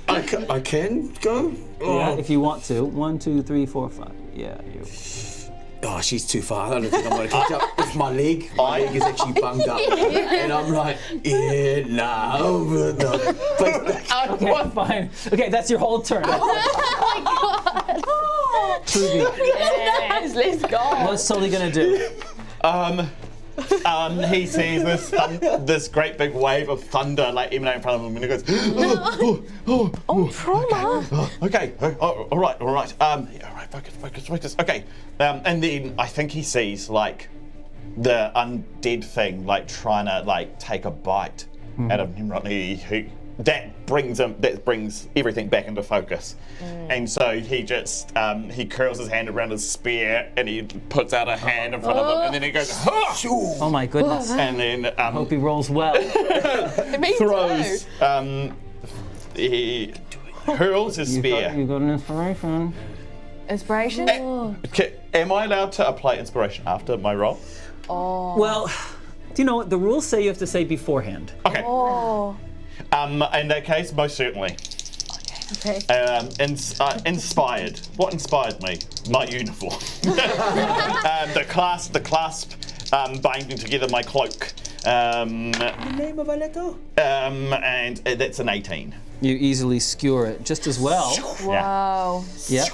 I can go? Yeah, if you want to. 1, 2, 3, 4, 5. Yeah. Oh, she's too far. I don't think I'm gonna catch up with my leg. My leg is actually bunged up. And I'm like, over the face back. Okay, fine. Okay, that's your whole turn. Truby, Yes, let's go. what's Sully gonna do? He sees this great big wave of thunder like emanating from him, and he goes, Trauma. okay, all right. All right, focus. Okay, and then I think he sees like the undead thing like trying to like take a bite out of him. That brings everything back into focus, and so he just he curls his hand around his spear and he puts out a hand in front of him, and then he goes, Oh my goodness. and then Hope he rolls well. Me throws he hurls his spear. You got an inspiration. Inspiration? Okay, am I allowed to apply inspiration after my roll? Well, do you know what? The rules say you have to say beforehand. Okay. In that case, most certainly. Okay. Inspired. What inspired me? My uniform. The clasp binding together my cloak. The name of a letter? And that's an 18. You easily skewer it just as well. Wow. Yep.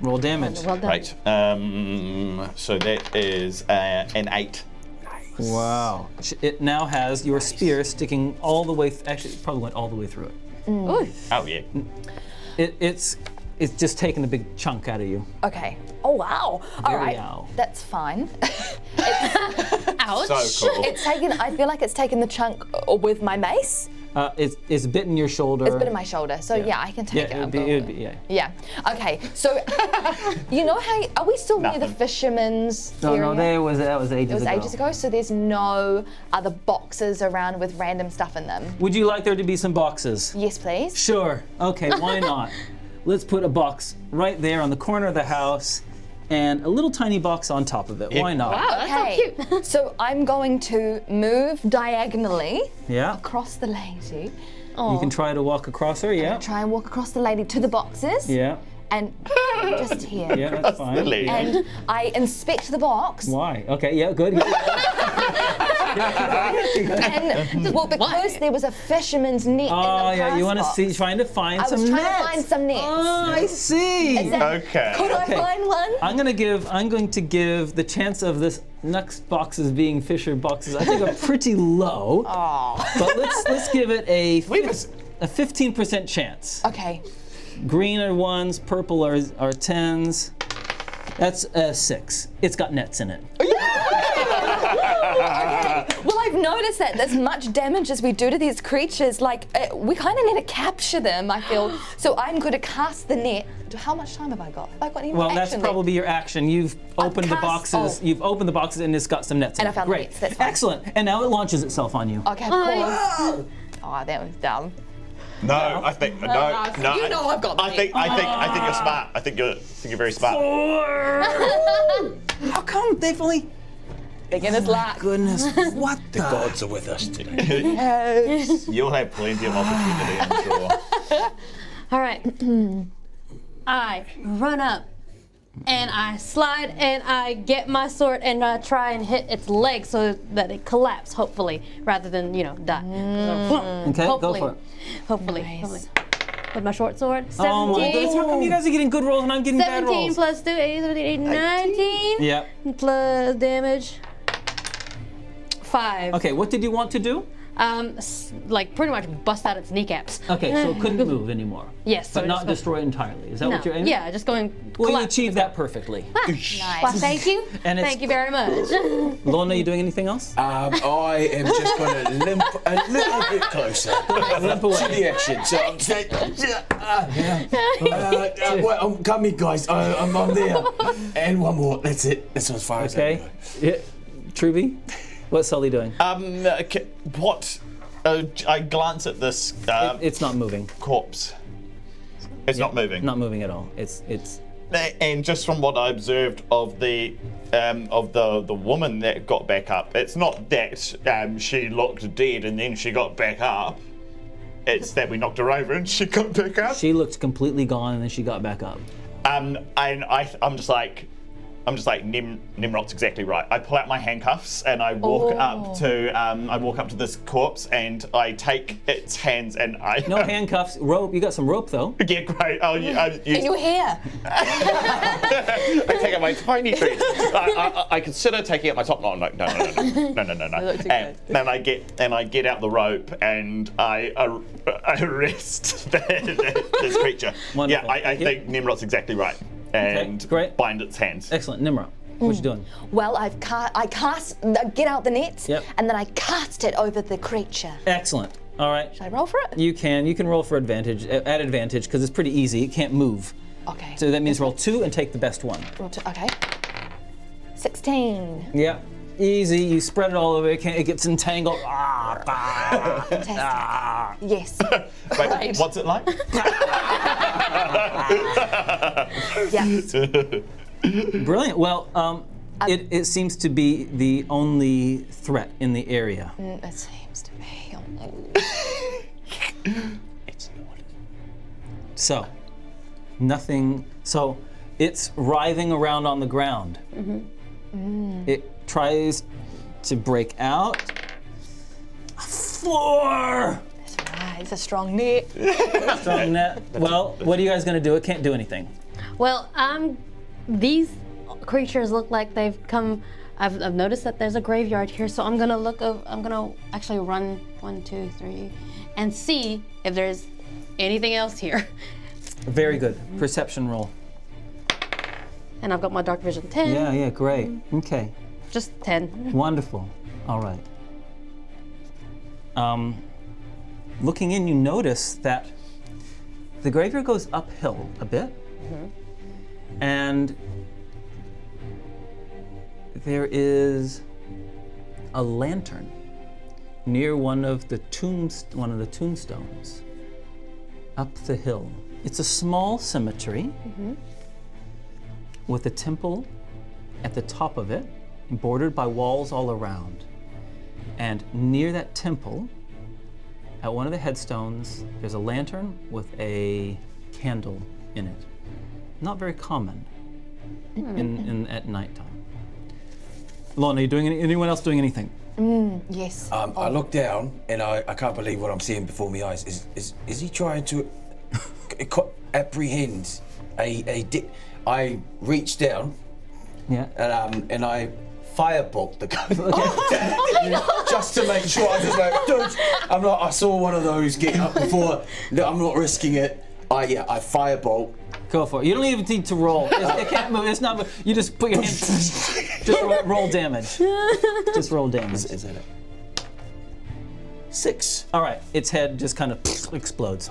Roll damage. Well done. Right. So that is an 8. Wow. It now has your spear sticking all the way. Actually, it probably went all the way through it. Ooh. Oh yeah. It's just taking a big chunk out of you. Okay. Oh wow. All Very right. ow. That's fine. Ouch. So cool. It's taken. I feel like it's taken the chunk with my mace. It's bitten your shoulder. It's bit in my shoulder. So yeah, I can take Yeah, it. it'd be, yeah. Yeah. Okay. So, you know how? Are we still near the Nothing. fisherman's No, area? that was ages It was ago. ages ago. So there's no other boxes around with random stuff in them. Would you like there to be some boxes? Yes, please. Sure. Okay, why not? Let's put a box right there on the corner of the house and a little tiny box on top of it. Why not? Wow, that's so Okay. cute. So I'm going to move diagonally Yeah. across the lady. You can try to walk across her, yeah. Try and walk across the lady to the boxes. Yeah. And just here. Yeah, that's fine. lady. Yeah. And I inspect the box. Why? Okay, yeah, good. And well, because there was a fisherman's net in the Oh yeah, you want to box, see, trying to find I some was trying nets. to find some nets. Oh, I see. Is that- Okay. Could I find one? I'm going to give the chance of this next boxes being fisher boxes, I think, are pretty low. But let's give it a 15% chance. Okay. Green are 1s, purple are 10s. That's a 6. It's got nets in it. Well, I've noticed that as much damage as we do to these creatures, like, we kind of need to capture them, I feel. So I'm going to cast the net. How much time have I got? Have I got any more Well, that's action probably your action. You've opened the cast- boxes. oh. You've opened the boxes, and it's got some nets in And it. I found the Great. nets, that's fine. Excellent. And now it launches itself on you. Okay, pause. Oh, that was dumb. No, I think no. You know I've got the I think you're smart. I think you're very smart. How come they've only? Beginner's luck. Goodness, what the? Gods are with us today. You'll have plenty of opportunity, I'm sure. All right. I run up and I slide and I get my sword and I try and hit its leg so that it collapses, hopefully, rather than, die. Okay, hopefully, go for it. Hopefully. With my short sword. 17. Oh my goodness, how come you guys are getting good rolls and I'm getting bad 17 rolls? plus 2, 8, 19. Yep. Plus damage. 5. Okay, what did you want to do? Like pretty much bust out its kneecaps. Okay, so it couldn't move anymore. Yes. so But not destroy it entirely. Is that No. what you're aiming? Yeah, just going. Well, you collapse. achieved that perfectly. Well, thank you. And it's- Thank you very much. Lorna, you doing anything else? I am just going to limp a little bit closer Limp to away. the action. So I'm saying, well, I'm coming, guys. I'm there. And one more. That's it. That's as far as I Okay. go. Yeah. Truby, what's Sully doing? What? I glance at this It's not moving. corpse. It's not moving. Not moving at all. It's. And just from what I observed of the woman that got back up, it's not that she looked dead and then she got back up. It's that we knocked her over and she got back up. She looked completely gone and then she got back up. And I'm just like Nimrod's exactly right. I pull out my handcuffs and I walk up to this corpse and I take its hands and I No handcuffs, rope. You got some rope though. Yeah, great. Oh, In your hair. I take out my tiny feet. I consider taking out my top. No. And I get out the rope and I arrest this creature. Wonderful. Yeah, I think Nimrod's exactly right. And great. bind its hands. Excellent, Nimrod. What you doing? Well, I get out the nets, Yep. and then I cast it over the creature. Excellent. All right. Should I roll for it? You can roll for advantage, at advantage, because it's pretty easy. It can't move. Okay. So that means roll 2 and take the best one. Roll 2. Okay. 16. Yeah. Easy. You spread it all over. It gets entangled. Fantastic. Yes. Wait, what's it like? Yeah. Brilliant. Well, it seems to be the only threat in the area. It seems to be. It's not. So, nothing. So, it's writhing around on the ground. It tries to break out. 4! It's a strong net. Strong net. Well, what are you guys going to do? It can't do anything. Well, these creatures look like they've come. I've noticed that there's a graveyard here, so I'm gonna actually run 1, 2, 3, and see if there's anything else here. Very good. Perception roll. And I've got my dark vision 10. Yeah, great. Okay. Just 10. Wonderful. All right. Looking in, you notice that the graveyard goes uphill a bit, and there is a lantern near one of the tombstones up the hill. It's a small cemetery with a temple at the top of it, bordered by walls all around. And near that temple, at one of the headstones, there's a lantern with a candle in it. Not very common at nighttime. Lorna, are you doing anyone else doing anything? Yes. I look down and I can't believe what I'm seeing before my eyes. Is he trying to apprehend a I reach down Yeah. and I firebolt the ghost just to make sure. I was just like, dude, I saw one of those get up before. No, I'm not risking it. I firebolt. Go for it. You don't even need to roll. It can't move. It's not. You just put your hand. Just roll damage. Just roll damage. Is that it? 6. All right. Its head just kind of explodes.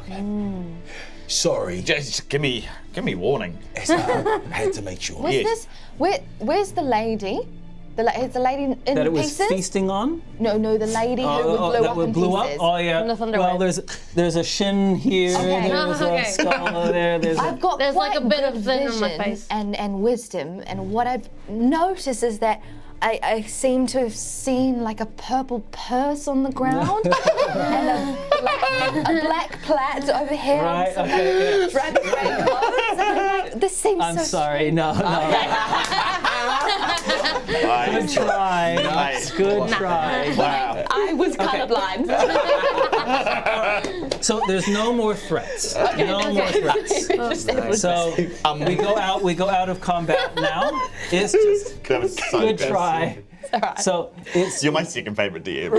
Sorry. Just give me warning. I had to make sure. Was this? Where's the lady? Is the lady in That it was pieces? feasting on. No, the lady who blew up in pieces. Oh yeah. From the thunder Well, wave. there's a shin here. Okay. There's Okay. a skull there. There's I've got There's like quite a bit good of zen on my vision face. and wisdom, and what I've noticed is that I seem to have seen like a purple purse on the ground and a black plait over here. Right, and some okay, yeah. dragon red clothes. And I'm like, this seems I'm so sorry. No. Good try. Nice. Good try. Wow. I was colorblind. So there's no more threats. No more threats. So we go out of combat now. It's just That was so good best. try. So it's You're my second favorite DM.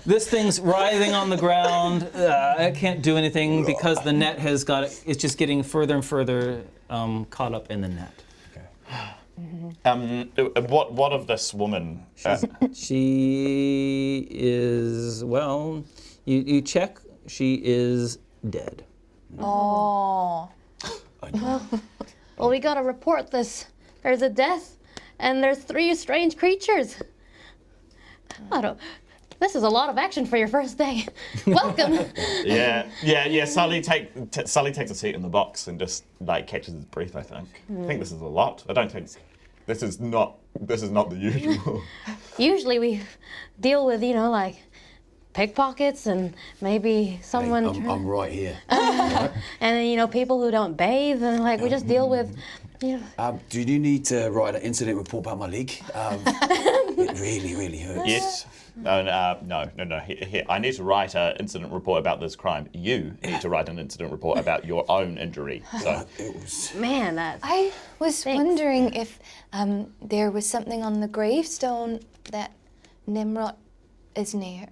this thing's writhing on the ground. It can't do anything because the net has got it. It's just getting further and further caught up in the net. What of this woman? She is, well, you check, she is dead. Oh. Well, we gotta report this. There's a death, and there's 3 strange creatures. This is a lot of action for your first day. Welcome. Yeah. Sully takes a seat in the box and just like catches his breath. I think this is a lot. I don't think this is not the usual. Usually we deal with, like pickpockets and maybe someone. I'm right here. And then, people who don't bathe, and like we just deal with, Do you need to write an incident report about my leg? It really hurts. Yes. No. I need to write an incident report about this crime. You need to write an incident report about your own injury. So It was. Man, that. I was wondering if there was something on the gravestone that Nimrod is near.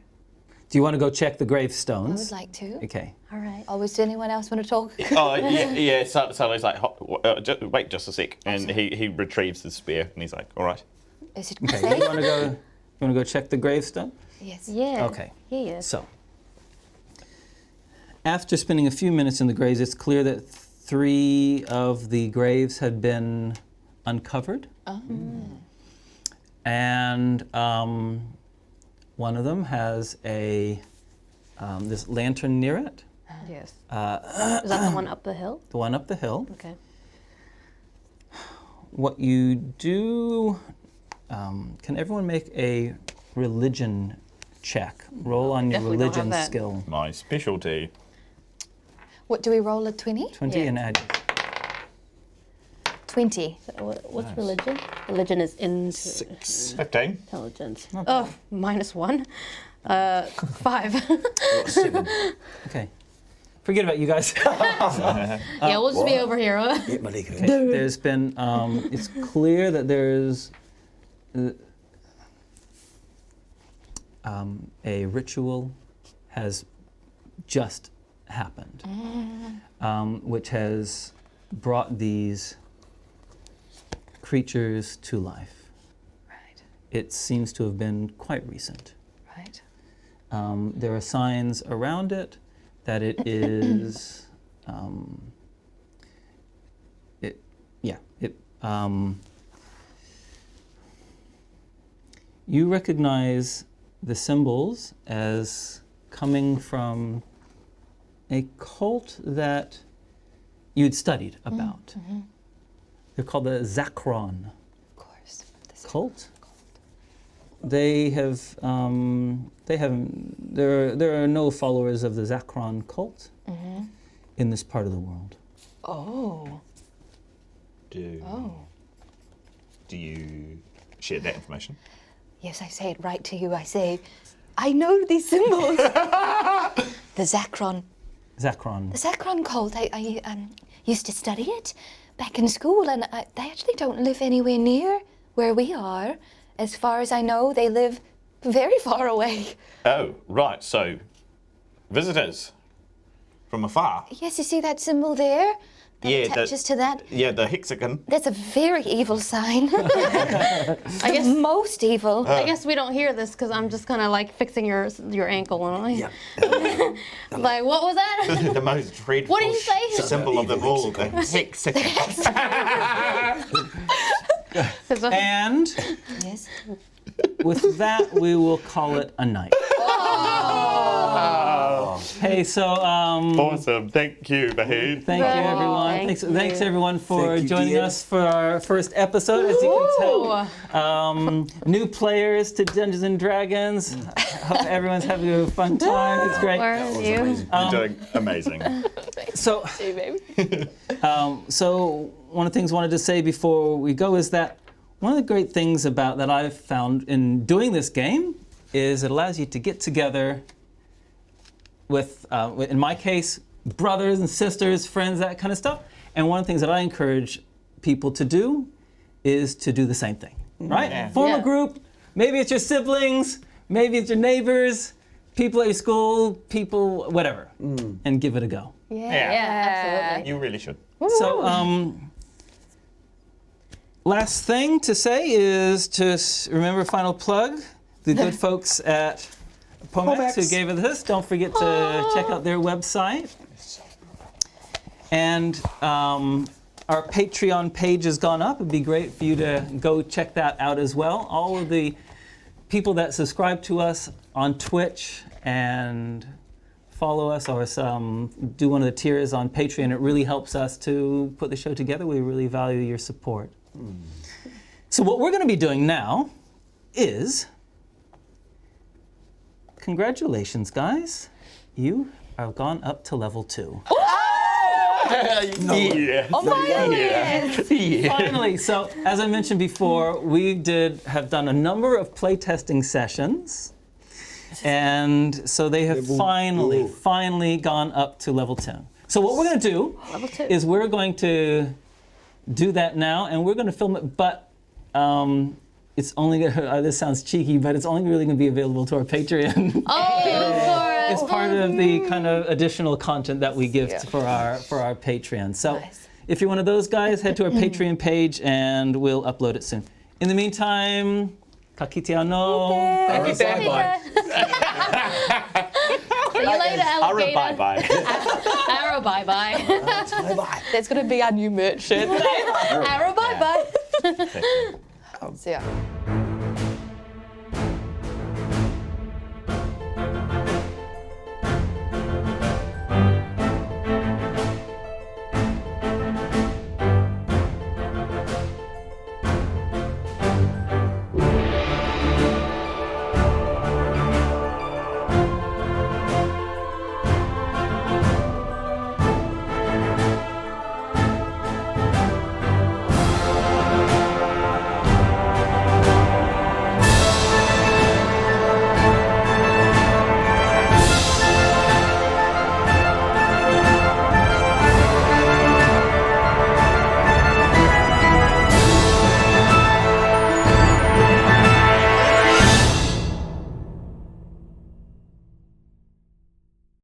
Do you want to go check the I gravestones? would like to. Okay. All right. Oh, does anyone else want to talk? yeah. Sully's like, wait just a sec, and he retrieves his spear, and he's like, all right. Is it Okay. safe? You want to go check the gravestone? Yes. Yeah. Okay. Yeah. So, after spending a few minutes in the graves, it's clear that 3 of the graves had been uncovered. Oh. And one of them has this lantern near it. Yes. Is that the one up the hill? The one up the hill. Okay. What you do, can everyone make a religion check? Roll on your Definitely don't have religion that. skill. My specialty. What, do we roll a 20? 20 Yeah. and add. 20. What's religion? Religion is into 15. intelligence. Oh, -1. 5. 7. Okay. Forget about you guys. Yeah, we'll just be over here. Hit my leg hurts. There's been, it's clear that there's a ritual has just happened, which has brought these creatures to life. Right. It seems to have been quite recent. Right. There are signs around it that it is, you recognize the symbols as coming from a cult that you'd studied about. They're called the Zakron Of course. cult. There are no followers of the Zakron cult in this part of the world. Oh. Do do you share that information? Yes, I say it right to you. I say, I know these symbols. The Zacron. Zacron. The Zacron cult. I used to study it back in school, and they actually don't live anywhere near where we are. As far as I know, they live very far away. Oh, right. So, visitors from afar. Yes, you see that symbol there? That attaches to that? Yeah, the hexagon. That's a very evil sign. I guess Most evil. I guess we don't hear this because I'm just kind of like fixing your ankle. And like, what was that? The most dreadful What did you say? symbol of them all. The hexagon. And Yes. with that, we will call it a night. Hey, so Awesome. Thank you, Vahid. thank you, everyone. Thanks everyone for joining us for our first episode. As you can tell, new players to Dungeons and Dragons. Hope everyone's having a fun time. It's great. Where are you? You're doing amazing. So, so one of the things I wanted to say before we go is that one of the great things about that I've found in doing this game is it allows you to get together with, in my case, brothers and sisters, friends, that kind of stuff. And one of the things that I encourage people to do is to do the same thing, right? Yeah. Form a group. Maybe it's your siblings, maybe it's your neighbors, people at your school, people, whatever, and give it a go. Yeah, absolutely. You really should. So, last thing to say is to remember, final plug, the good folks at Pomex who gave us this. Don't forget to check out their website. And our Patreon page has gone up. It'd be great for you to go check that out as well. All of the people that subscribe to us on Twitch and follow us or do one of the tiers on Patreon, it really helps us to put the show together. We really value your support. So what we're going to be doing now is, congratulations, guys. You have gone up to level 2. Yeah. Finally. So as I mentioned before, we have done a number of playtesting sessions. And so they have finally gone up to level 10. So what we're going to do is we're going to do that now, and we're going to film it, but it's only going to, this sounds cheeky, but it's only really going to be available to our Patreon. It's part of the kind of additional content that we give for our Patreon. So if you're one of those guys, head to our Patreon page and we'll upload it soon. In the meantime, ka kite anō. Bye-bye. See you later, alligator. Bye-bye. Arrow bye-bye. That's going to be our new merch shirt. Arrow bye-bye. See ya.